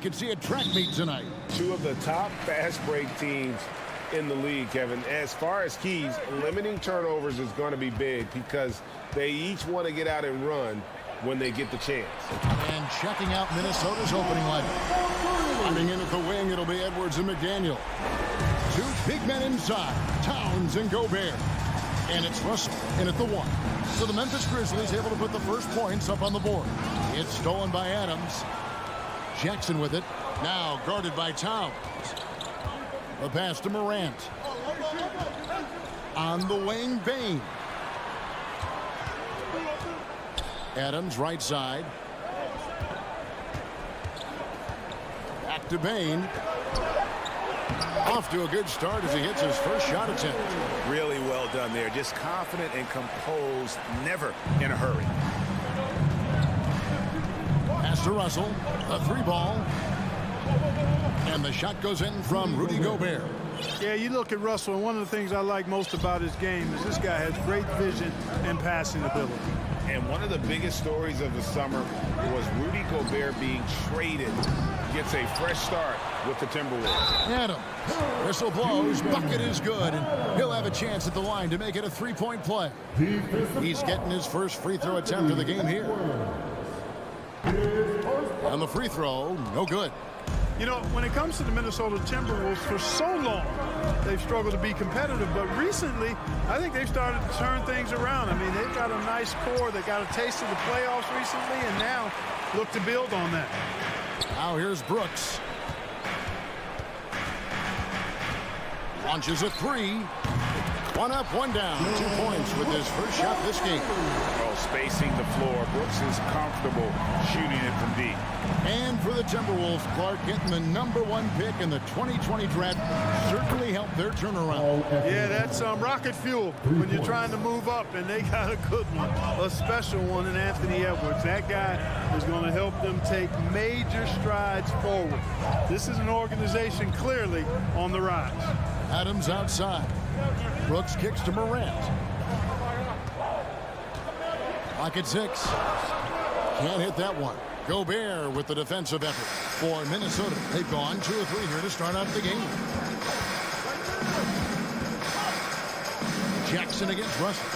could see a track meet tonight. Two of the top fast break teams in the league, Kevin. As far as keys, limiting turnovers is going to be big because they each want to get out and run when they get the chance. And checking out Minnesota's opening lineup. Coming in at the wing, it'll be Edwards and McDaniel. Two big men inside, Towns and Gobert. And it's Russell in at the 1. So the Memphis Grizzlies able to put the first points up on the board. It's stolen by Adams. Jackson with it. Now guarded by Towns. The pass to Morant. On the wing, Bain. Adams right side. Back to Bain. Off to a good start as he hits his first shot attempt. Really well done there. Just confident and composed, never in a hurry. Pass to Russell. A 3-ball. And the shot goes in from Rudy Gobert. Yeah, you look at Russell, and one of the things I like most about his game is this guy has great vision and passing ability. And one of the biggest stories of the summer was Rudy Gobert being traded. Gets a fresh start with the Timberwolves. Adams. Whistle blows. Bucket is good. And he'll have a chance at the line to make it a 3-point play. He's getting his first free throw attempt of the game here. And the free throw, no good. You know, when it comes to the Minnesota Timberwolves, for so long, they've struggled to be competitive. But recently, I think they've started to turn things around. I mean, they've got a nice core. They got a taste of the playoffs recently, and now look to build on that. Now here's Brooks. Launches a 3. 1 up, 1 down. 2 points with his first shot this game. Oh, spacing the floor. Brooks is comfortable shooting it from deep. And for the Timberwolves, Clark getting the #1 pick in the 2020 draft certainly helped their turnaround. Yeah, that's rocket fuel when you're trying to move up, and they got a good one, a special one in Anthony Edwards. That guy is going to help them take major strides forward. This is an organization clearly on the rise. Adams outside. Brooks kicks to Morant. Clock at 6. Can't hit that one. Gobert with the defensive effort for Minnesota. They've gone 2 of 3 here to start out the game. Jackson against Russell.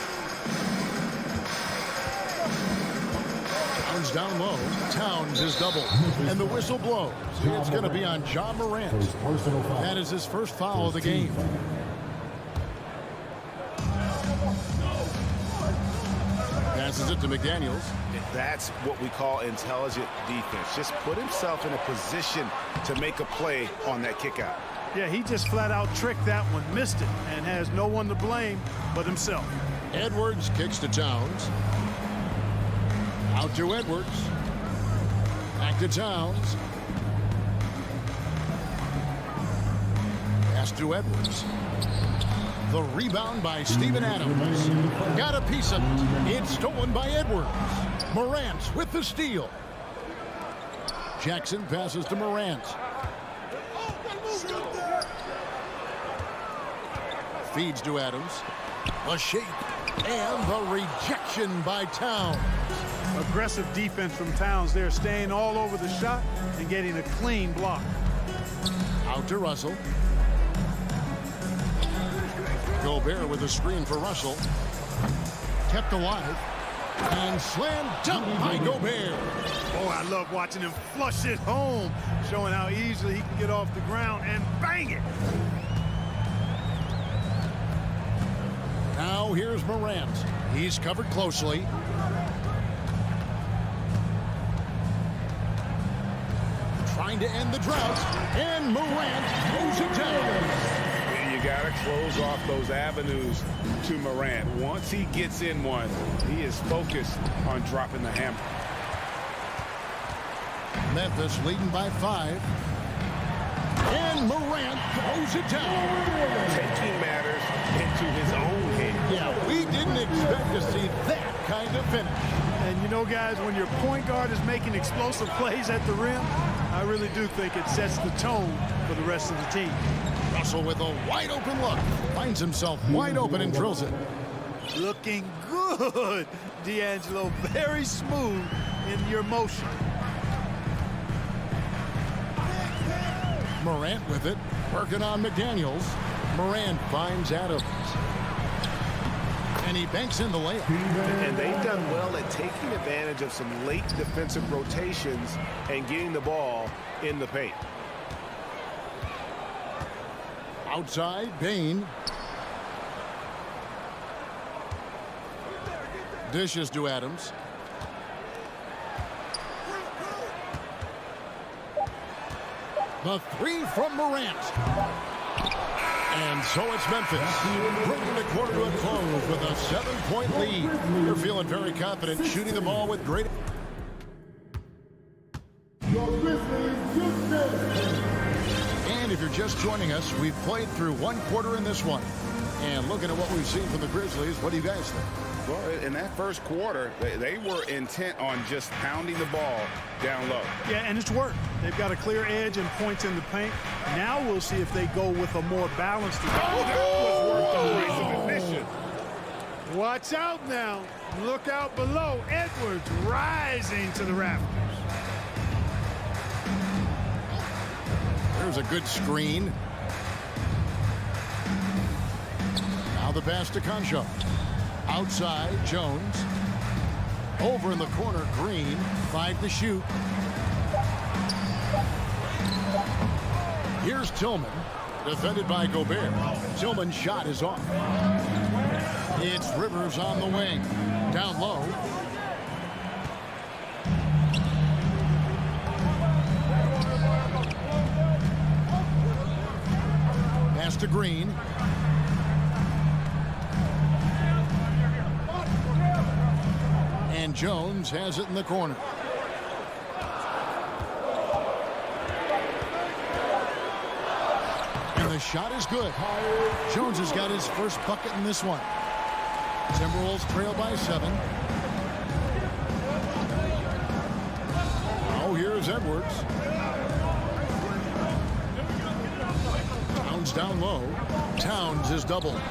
Towns down low. Towns is doubled. And the whistle blows. It's going to be on Ja Morant. That is his first foul of the game. Passes it to McDaniels. That's what we call intelligent defense. Just put himself in a position to make a play on that kick out. Yeah, he just flat out tricked that one, missed it, and has no one to blame but himself. Edwards kicks to Towns. Out to Edwards. Back to Towns. Pass to Edwards. The rebound by Steven Adams. Got a piece of it. It's stolen by Edwards. Morant with the steal. Jackson passes to Morant. Feeds to Adams. A shape. And the rejection by Towns. Aggressive defense from Towns there, staying all over the shot and getting a clean block. Out to Russell. Gobert with a screen for Russell. Kept alive. And slam dunk by Gobert. Oh, I love watching him flush it home, showing how easily he can get off the ground and bang it. Now here's Morant. He's covered closely. Trying to end the drought. And Morant throws it down. You got to close off those avenues to Morant. Once he gets in one, he is focused on dropping the hammer. Memphis leading by 5. And Morant throws it down. Taking matters into his own hand. Yeah, we didn't expect to see that kind of finish. And you know, guys, when your point guard is making explosive plays at the rim, I really do think it sets the tone for the rest of the team. Russell with a wide open look. Finds himself wide open and drills it. Looking good, D'Angelo. Very smooth in your motion. Morant with it, working on McDaniels. Morant finds Adams. And he banks in the layup. And they've done well at taking advantage of some late defensive rotations and getting the ball in the paint. Outside, Bain. Dishes to Adams. The three from Morant. And so it's Memphis, bringing the quarter to a close with a 7-point lead. They're feeling very confident, shooting the ball with great... And if you're just joining us, we've played through one quarter in this one. And looking at what we've seen from the Grizzlies, what do you guys think? Well, in that first quarter, they were intent on just pounding the ball down low. Yeah, and it's worked. They've got a clear edge and points in the paint. Now we'll see if they go with a more balanced approach. Oh, that was worth the price of admission. Watch out now. Look out below. Edwards rising to the rafters. There's a good screen. Now the pass to Concho. Outside, Jones. Over in the corner, Green. 5 to shoot. Here's Tillman. Defended by Gobert. Tillman's shot is off. It's Rivers on the wing. Down low. Pass to Green. And Jones has it in the corner. And the shot is good. Jones has got his first bucket in this one. Timberwolves trail by 7. Oh, here's Edwards. Towns down low. Towns is doubled.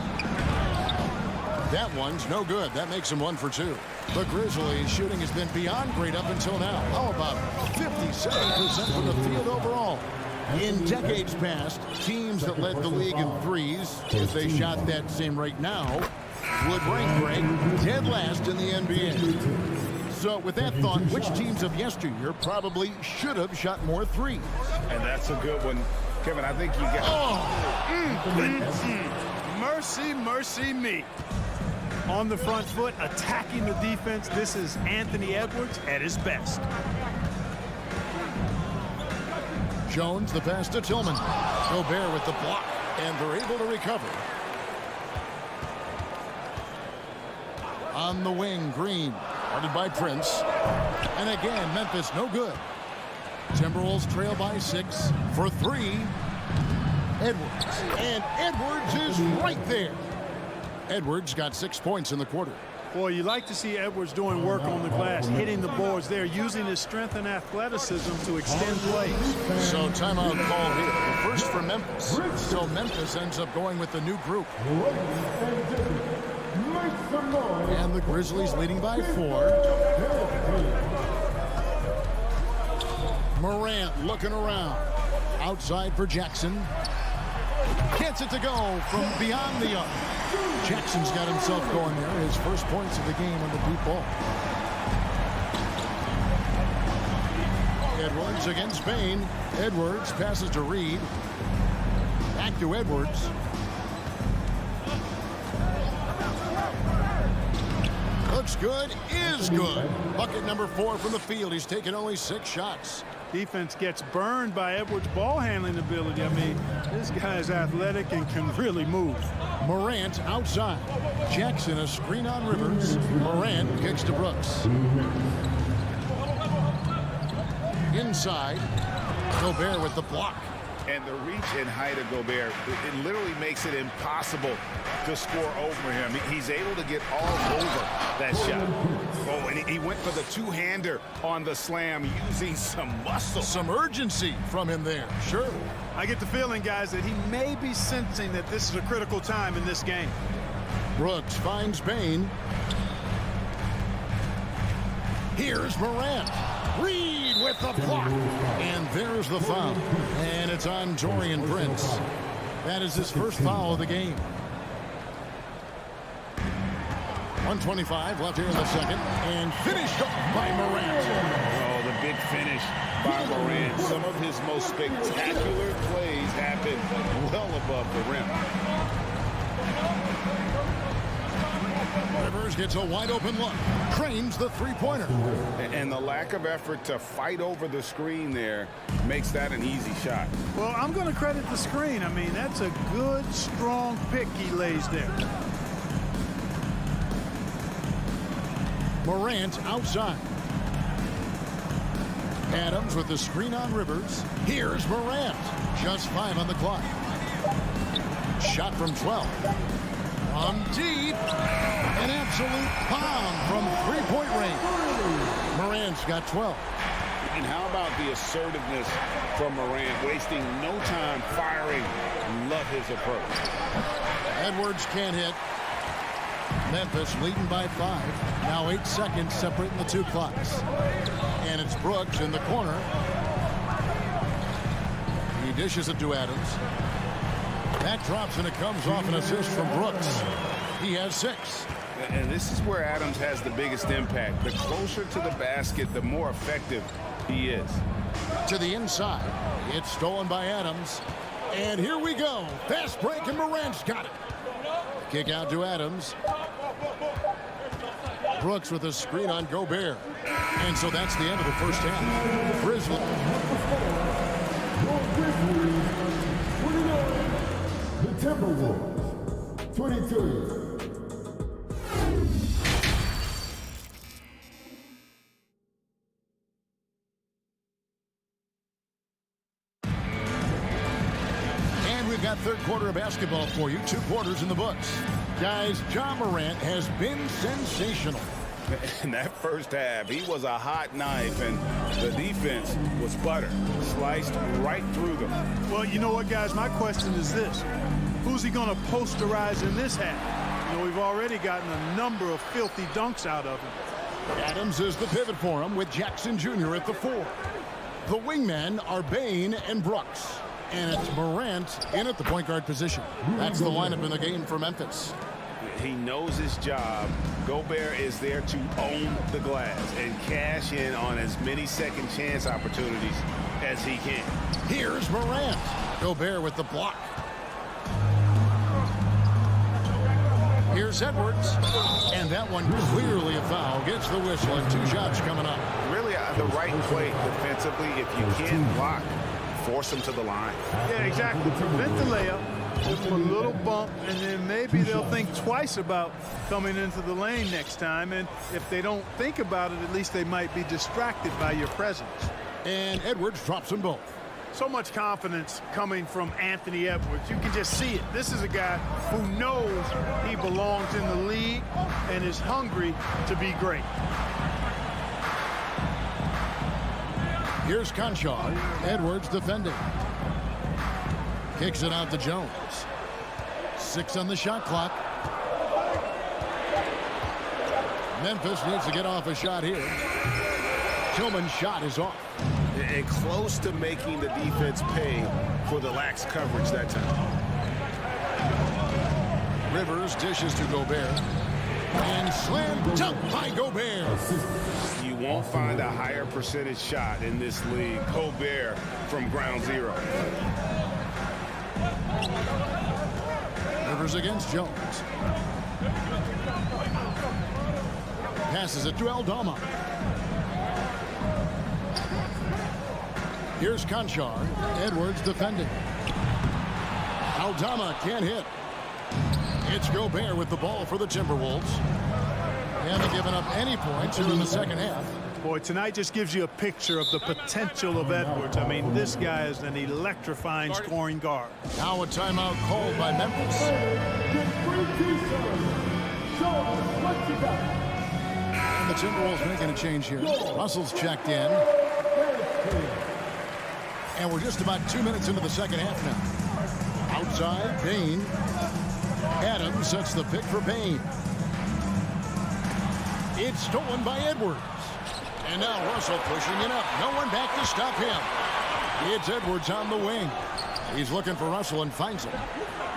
That one's no good. That makes him 1 for 2. The Grizzlies shooting has been beyond great up until now. How about 57% from the field overall? In decades past, teams that led the league in threes, if they shot that same rate now, would rank dead last in the NBA. So with that thought, which teams of yesteryear probably should have shot more threes? And that's a good one. Kevin, I think you got... Mercy, mercy me. On the front foot, attacking the defense. This is Anthony Edwards at his best. Jones, the pass to Tillman. Gobert with the block, and they're able to recover. On the wing, Green, guarded by Prince. And again, Memphis no good. Timberwolves trail by 6 for 3. Edwards, and Edwards is right there. Edwards got 6 points in the quarter. Boy, you like to see Edwards doing work on the glass, hitting the boards there, using his strength and athleticism to extend plays. So timeout call here. The first for Memphis. So Memphis ends up going with the new group. And the Grizzlies leading by 4. Morant looking around. Outside for Jackson. Gets it to go from beyond the arc. Jackson's got himself going there. His first points of the game on the deep ball. Edwards against Bain. Edwards passes to Reed. Back to Edwards. Looks good, is good. Bucket number 4 from the field. He's taken only 6 shots. Defense gets burned by Edwards' ball handling ability. I mean, this guy's athletic and can really move. Morant outside. Jackson a screen on Rivers. Morant kicks to Brooks. Inside. Gobert with the block. And the reach and height of Gobert, it literally makes it impossible to score over him. He's able to get all over that shot. Oh, and he went for the two-hander on the slam using some muscle. Some urgency from him there. Sure. I get the feeling, guys, that he may be sensing that this is a critical time in this game. Brooks finds Bain. Here's Morant. Reed with the block. And there's the foul. And it's on Taurean Prince. That is his first foul of the game. 1:25 left here in the second. And finished off by Morant. Oh, the big finish by Morant. Some of his most spectacular plays happen well above the rim. Rivers gets a wide open look. Cranes the three-pointer. And the lack of effort to fight over the screen there makes that an easy shot. Well, I'm going to credit the screen. I mean, that's a good, strong pick he lays there. Morant outside. Adams with the screen on Rivers. Here's Morant. Just 5 on the clock. Shot from 12. From deep. An absolute bomb from three-point range. Morant's got 12. And how about the assertiveness from Morant, wasting no time firing. Love his approach. Edwards can't hit. Memphis leading by 5. Now 8 seconds separating the two clocks. And it's Brooks in the corner. He dishes it to Adams. That drops and it comes off an assist from Brooks. He has 6. And this is where Adams has the biggest impact. The closer to the basket, the more effective he is. To the inside. It's stolen by Adams. And here we go. Fast break and Morant's got it. Kick out to Adams. Brooks with a screen on Gobert. And so that's the end of the first half. Grizzlies. The Timberwolves, 23. Got third quarter of basketball for you. 2 quarters in the books. Guys, Ja Morant has been sensational. In that first half, he was a hot knife, and the defense was butter. Sliced right through them. Well, you know what, guys? My question is this. Who's he going to posterize in this half? You know, we've already gotten a number of filthy dunks out of him. Adams is the pivot for him with Jackson Jr. at the 4. The wingmen are Bane and Brooks. And it's Morant in at the point guard position. That's the lineup in the game for Memphis. He knows his job. Gobert is there to own the glass and cash in on as many second chance opportunities as he can. Here's Morant. Gobert with the block. Here's Edwards. And that one clearly a foul. Gets the whistle and 2 shots coming up. Really the right play defensively. If you can't block, force him to the line. Yeah, exactly. Prevent the layup, give them a little bump, and then maybe they'll think twice about coming into the lane next time. And if they don't think about it, at least they might be distracted by your presence. And Edwards drops them both. So much confidence coming from Anthony Edwards. You can just see it. This is a guy who knows he belongs in the league and is hungry to be great. Here's Conchar. Edwards defending. Kicks it out to Jones. 6 on the shot clock. Memphis needs to get off a shot here. Tillman's shot is off. And close to making the defense pay for the lax coverage that time. Rivers dishes to Gobert. And slam dunk by Gobert. You won't find a higher percentage shot in this league. Gobert from ground zero. Rivers against Jones. Passes it to Eldorado. Here's Conchar. Edwards defending. Aldama can't hit. It's Gobert with the ball for the Timberwolves. They haven't given up any points here in the second half. Boy, tonight just gives you a picture of the potential of Edwards. I mean, this guy is an electrifying scoring guard. Now a timeout called by Memphis. And the Timberwolves making a change here. Russell's checked in. And we're just about 2 minutes into the second half now. Outside, Bane. Adams sets the pick for Bane. It's stolen by Edwards. And now Russell pushing it up. No one back to stop him. It's Edwards on the wing. He's looking for Russell and finds him.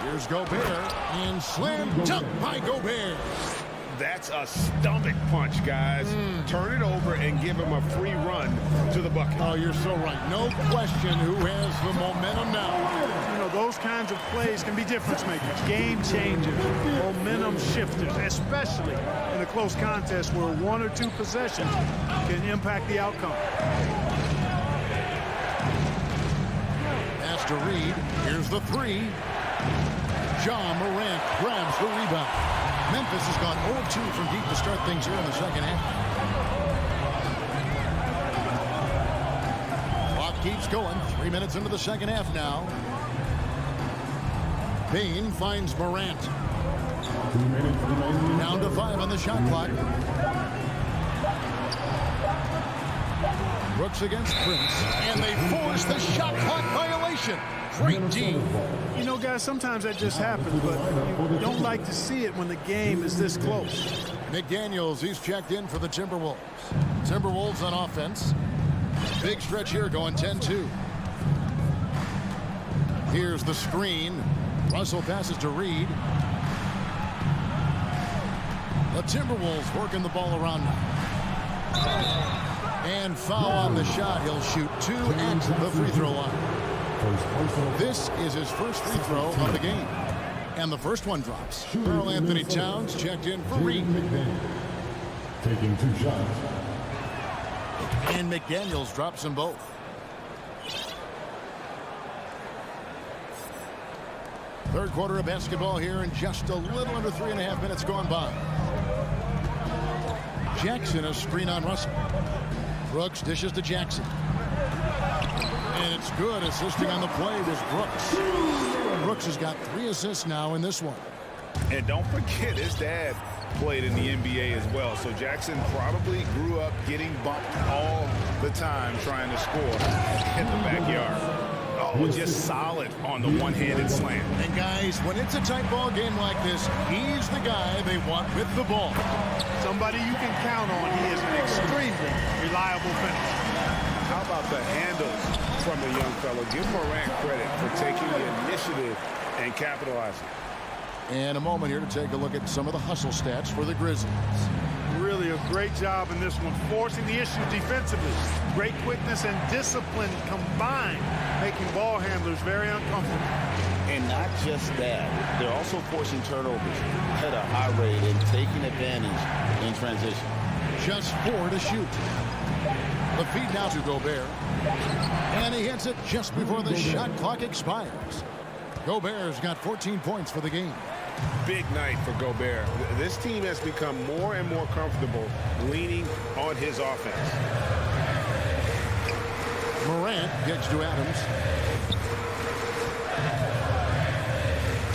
Here's Gobert, and slam dunk by Gobert. That's a stomach punch, guys. Turn it over and give him a free run to the bucket. Oh, you're so right. No question who has the momentum now. You know, those kinds of plays can be difference makers, game changers, momentum shifters, especially in a close contest where one or two possessions can impact the outcome. Pass to Reed. Here's the three. John Morant grabs the rebound. Memphis has gone 0-2 from deep to start things here in the second half. Clock keeps going. 3 minutes into the second half now. Payne finds Morant. Down to 5 on the shot clock. Brooks against Prince, and they force the shot clock violation. Great team. You know, guys, sometimes that just happens, but you don't like to see it when the game is this close. McDaniels, he's checked in for the Timberwolves. Timberwolves on offense. Big stretch here going 10-2. Here's the screen. Russell passes to Reed. The Timberwolves working the ball around now. And foul on the shot. He'll shoot 2 at the free throw line. This is his first free throw of the game. And the first one drops. Karl Anthony Towns checked in for Reed. Taking 2 shots. And McDaniels drops them both. Third quarter of basketball here, and just a little under 3.5 minutes gone by. Jackson, a screen on Russell. Brooks dishes to Jackson. And it's good. Assisting on the play was Brooks. Brooks has got 3 assists now in this one. And don't forget, his dad played in the NBA as well. So Jackson probably grew up getting bumped all the time trying to score in the backyard. Oh, just solid on the one-handed slam. And guys, when it's a tight ball game like this, he's the guy they want with the ball. Somebody you can count on. He is an extremely reliable finisher. How about the handles from the young fellow? Give Morant credit for taking the initiative and capitalizing. And a moment here to take a look at some of the hustle stats for the Grizzlies. Really a great job in this one, forcing the issue defensively. Great quickness and discipline combined, making ball handlers very uncomfortable. And not just that, they're also forcing turnovers at a high rate and taking advantage in transition. Just 4 to shoot. The feed now to Gobert. And he hits it just before the shot clock expires. Gobert's got 14 points for the game. Big night for Gobert. This team has become more and more comfortable leaning on his offense. Morant gets to Adams.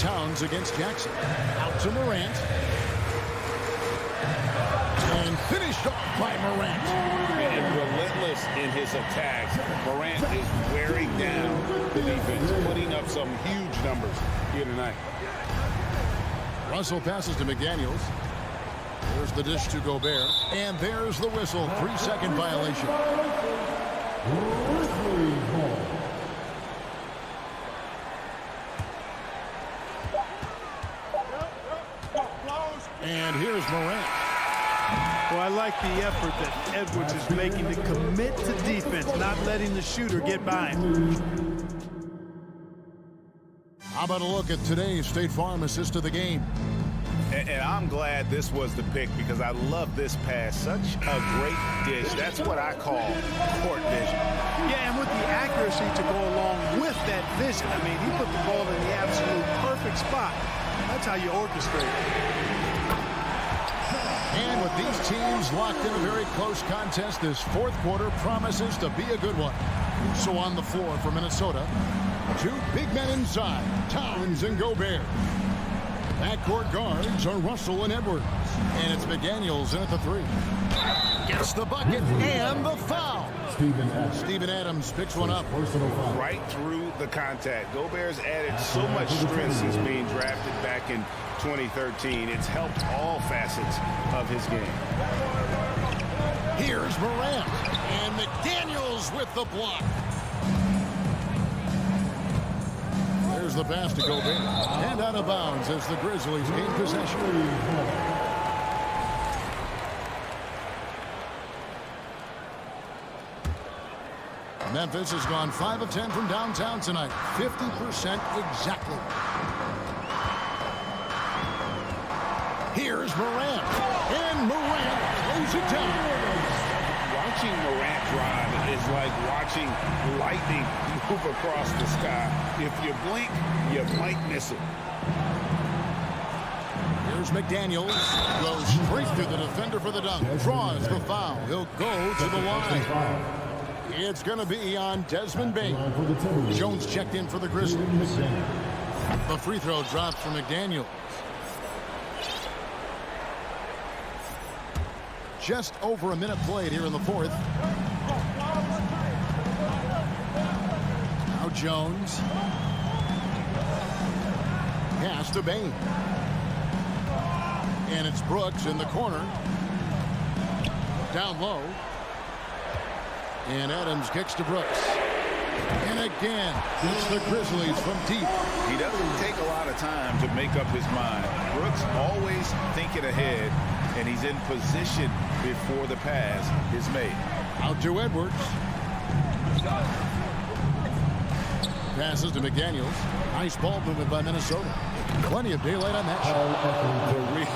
Towns against Jackson. Out to Morant. And finished off by Morant. And relentless in his attacks. Morant is wearing down the defense, putting up some huge numbers here tonight. Russell passes to McDaniels. There's the dish to Gobert. And there's the whistle. 3-second violation. And here's Morant. Well, I like the effort that Edwards is making to commit to defense, not letting the shooter get by him. How about a look at today's State Farm assist of the game? And I'm glad this was the pick because I love this pass. Such a great dish. That's what I call court vision. Yeah, and with the accuracy to go along with that vision. I mean, he put the ball in the absolute perfect spot. That's how you orchestrate it. And with these teams locked in a very close contest, this fourth quarter promises to be a good one. So on the floor for Minnesota, 2 big men inside, Towns and Gobert. Backcourt guards are Russell and Edwards. And it's McDaniels in at the 3. Gets the bucket and the foul. Steven Adams picks one up. Right through the contact. Gobert's added so much strength since being drafted back in 2013. It's helped all facets of his game. Here's Morant. And McDaniels with the block. There's the pass to Gobert. And out of bounds as the Grizzlies gain possession. Memphis has gone 5 of 10 from downtown tonight. 50% exactly. Here's Morant. And Morant throws it down. Watching Morant drive is like watching lightning move across the sky. If you blink, you might miss it. Here's McDaniels. Goes straight through the defender for the dunk. Draws the foul. He'll go to the line. It's going to be on Desmond Bain. Jones checked in for the Grizzlies. The free throw drops for McDaniels. Just over a minute played here in the fourth. Now Jones. Pass to Bain. And it's Brooks in the corner. Down low. And Adams kicks to Brooks. And again, it's the Grizzlies from deep. He doesn't take a lot of time to make up his mind. Brooks always thinking ahead, and he's in position before the pass is made. Out to Edwards. Passes to McDaniels. Nice ball movement by Minnesota. Plenty of daylight on that shot. The real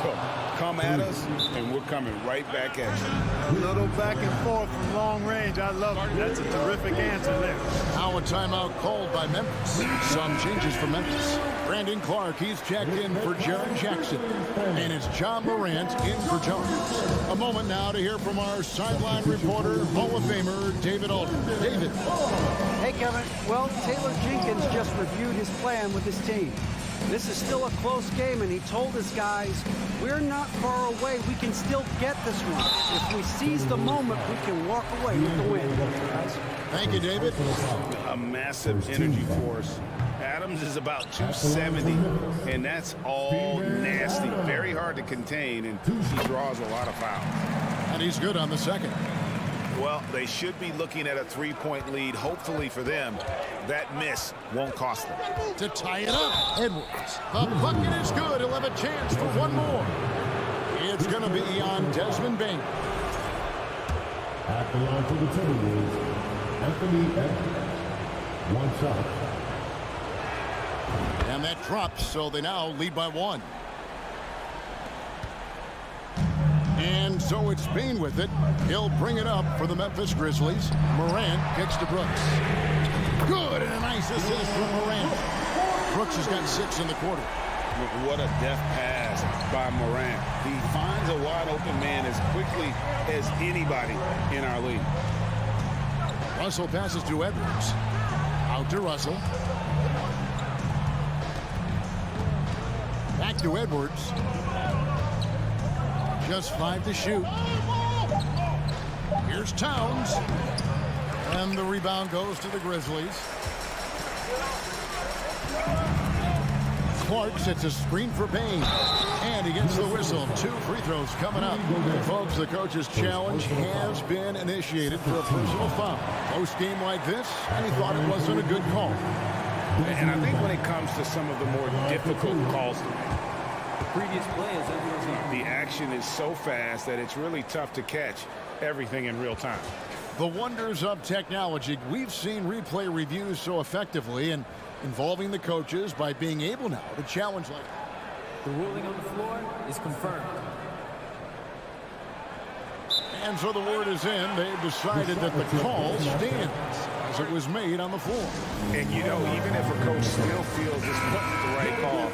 come at us, and we're coming right back at you. A little back and forth from long range. I love it. That's a terrific answer there. Now a timeout called by Memphis. Some changes for Memphis. Brandon Clark, he's checked in for Jaren Jackson. And it's John Morant in for Jones. A moment now to hear from our sideline reporter, Hall of Famer David Aldridge. David. Hey, Kevin. Well, Taylor Jenkins just reviewed his plan with his team. This is still a close game, and he told his guys, we're not far away. We can still get this one. If we seize the moment, we can walk away with the win. Thank you, David. A massive energy force. Adams is about 270, and that's all nasty. Very hard to contain, and he draws a lot of fouls. And he's good on the second. Well, they should be looking at a three-point lead, hopefully for them. That miss won't cost them. To tie it up, Edwards. The bucket is good. He'll have a chance for one more. It's going to be on Desmond Bain. At the line for the Timberwolves, Anthony Edwards. One shot. And that drops, so they now lead by one. And so it's Bain with it. He'll bring it up for the Memphis Grizzlies. Morant kicks to Brooks. Good, and a nice assist from Morant. Brooks has got 6 in the quarter. What a deft pass by Morant. He finds a wide open man as quickly as anybody in our league. Russell passes to Edwards. Out to Russell. Back to Edwards. Just 5 to shoot. Here's Towns. And the rebound goes to the Grizzlies. Clark sets a screen for Bain. And he gets the whistle. 2 free throws coming up. Folks, the coach's challenge has been initiated for a personal foul. Post game like this, and he thought it wasn't a good call. And I think when it comes to some of the more difficult calls, the previous play is the action is so fast that it's really tough to catch everything in real time. The wonders of technology. We've seen replay reviews so effectively and involving the coaches by being able now to challenge like that. The ruling on the floor is confirmed. And so the word is in. They've decided that the call stands as it was made on the floor. And, you know, even if a coach still feels this wasn't the right call,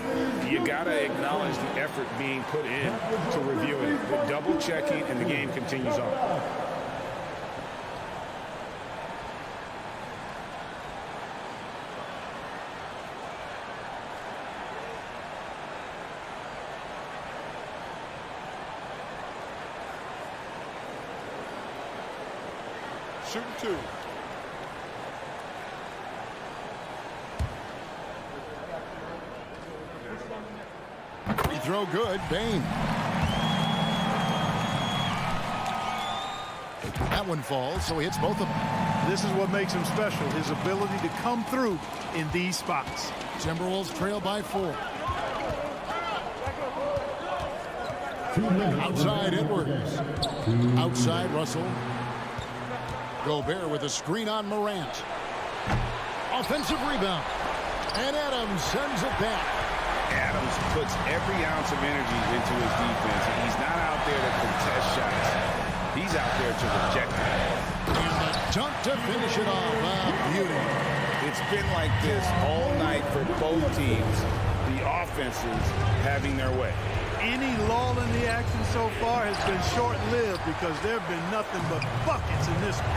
you got to acknowledge the effort being put in to reviewing it. The double checking, and the game continues on. Shooting 2. Free throw good. Bain. That one falls, so he hits both of them. This is what makes him special, his ability to come through in these spots. Timberwolves trail by 4. Outside Edwards. Outside Russell. Gobert with a screen on Morant. Offensive rebound. And Adams sends it back. Adams puts every ounce of energy into his defense, and he's not out there to contest shots. He's out there to reject them. And the dunk to finish it off. Beauty. It's been like this all night for both teams. The offenses having their way. Any lull in the action so far has been short-lived because there have been nothing but buckets in this one.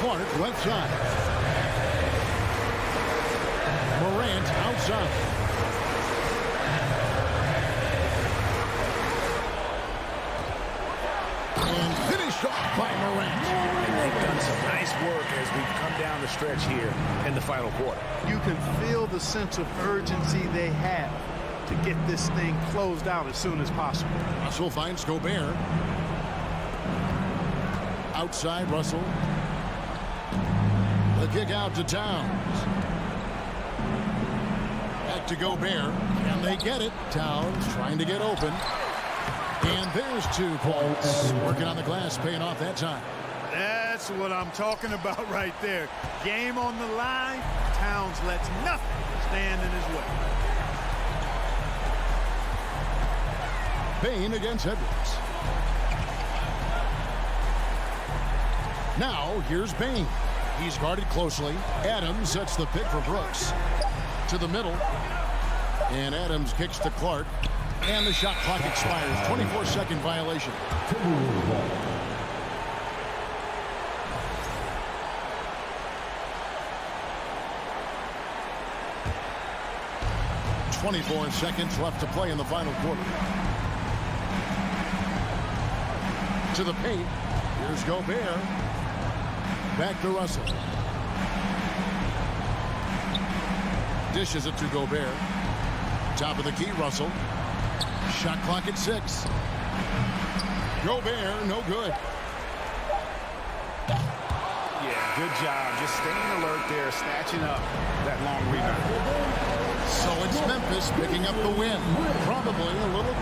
Clark left side. Morant outside. And finished off by Morant. And they've done some nice work as we've come down the stretch here in the final quarter. You can feel the sense of urgency they have to get this thing closed out as soon as possible. Russell finds Gobert. Outside Russell. The kick out to Towns. Back to Gobert. And they get it. Towns trying to get open. And there's 2 points. Working on the glass, paying off that time. That's what I'm talking about right there. Game on the line. Towns lets nothing stand in his way. Payne against Edwards. Now, here's Payne. He's guarded closely. Adams sets the pick for Brooks. To the middle. And Adams kicks to Clark. And the shot clock expires. 24-second violation. 24 seconds left to play in the final quarter. To the paint. Here's Gobert. Back to Russell. Dishes it to Gobert. Top of the key, Russell. Shot clock at 6. Gobert, no good. Yeah, good job. Just staying alert there, snatching up that long rebound. So it's Memphis picking up the win. Probably a little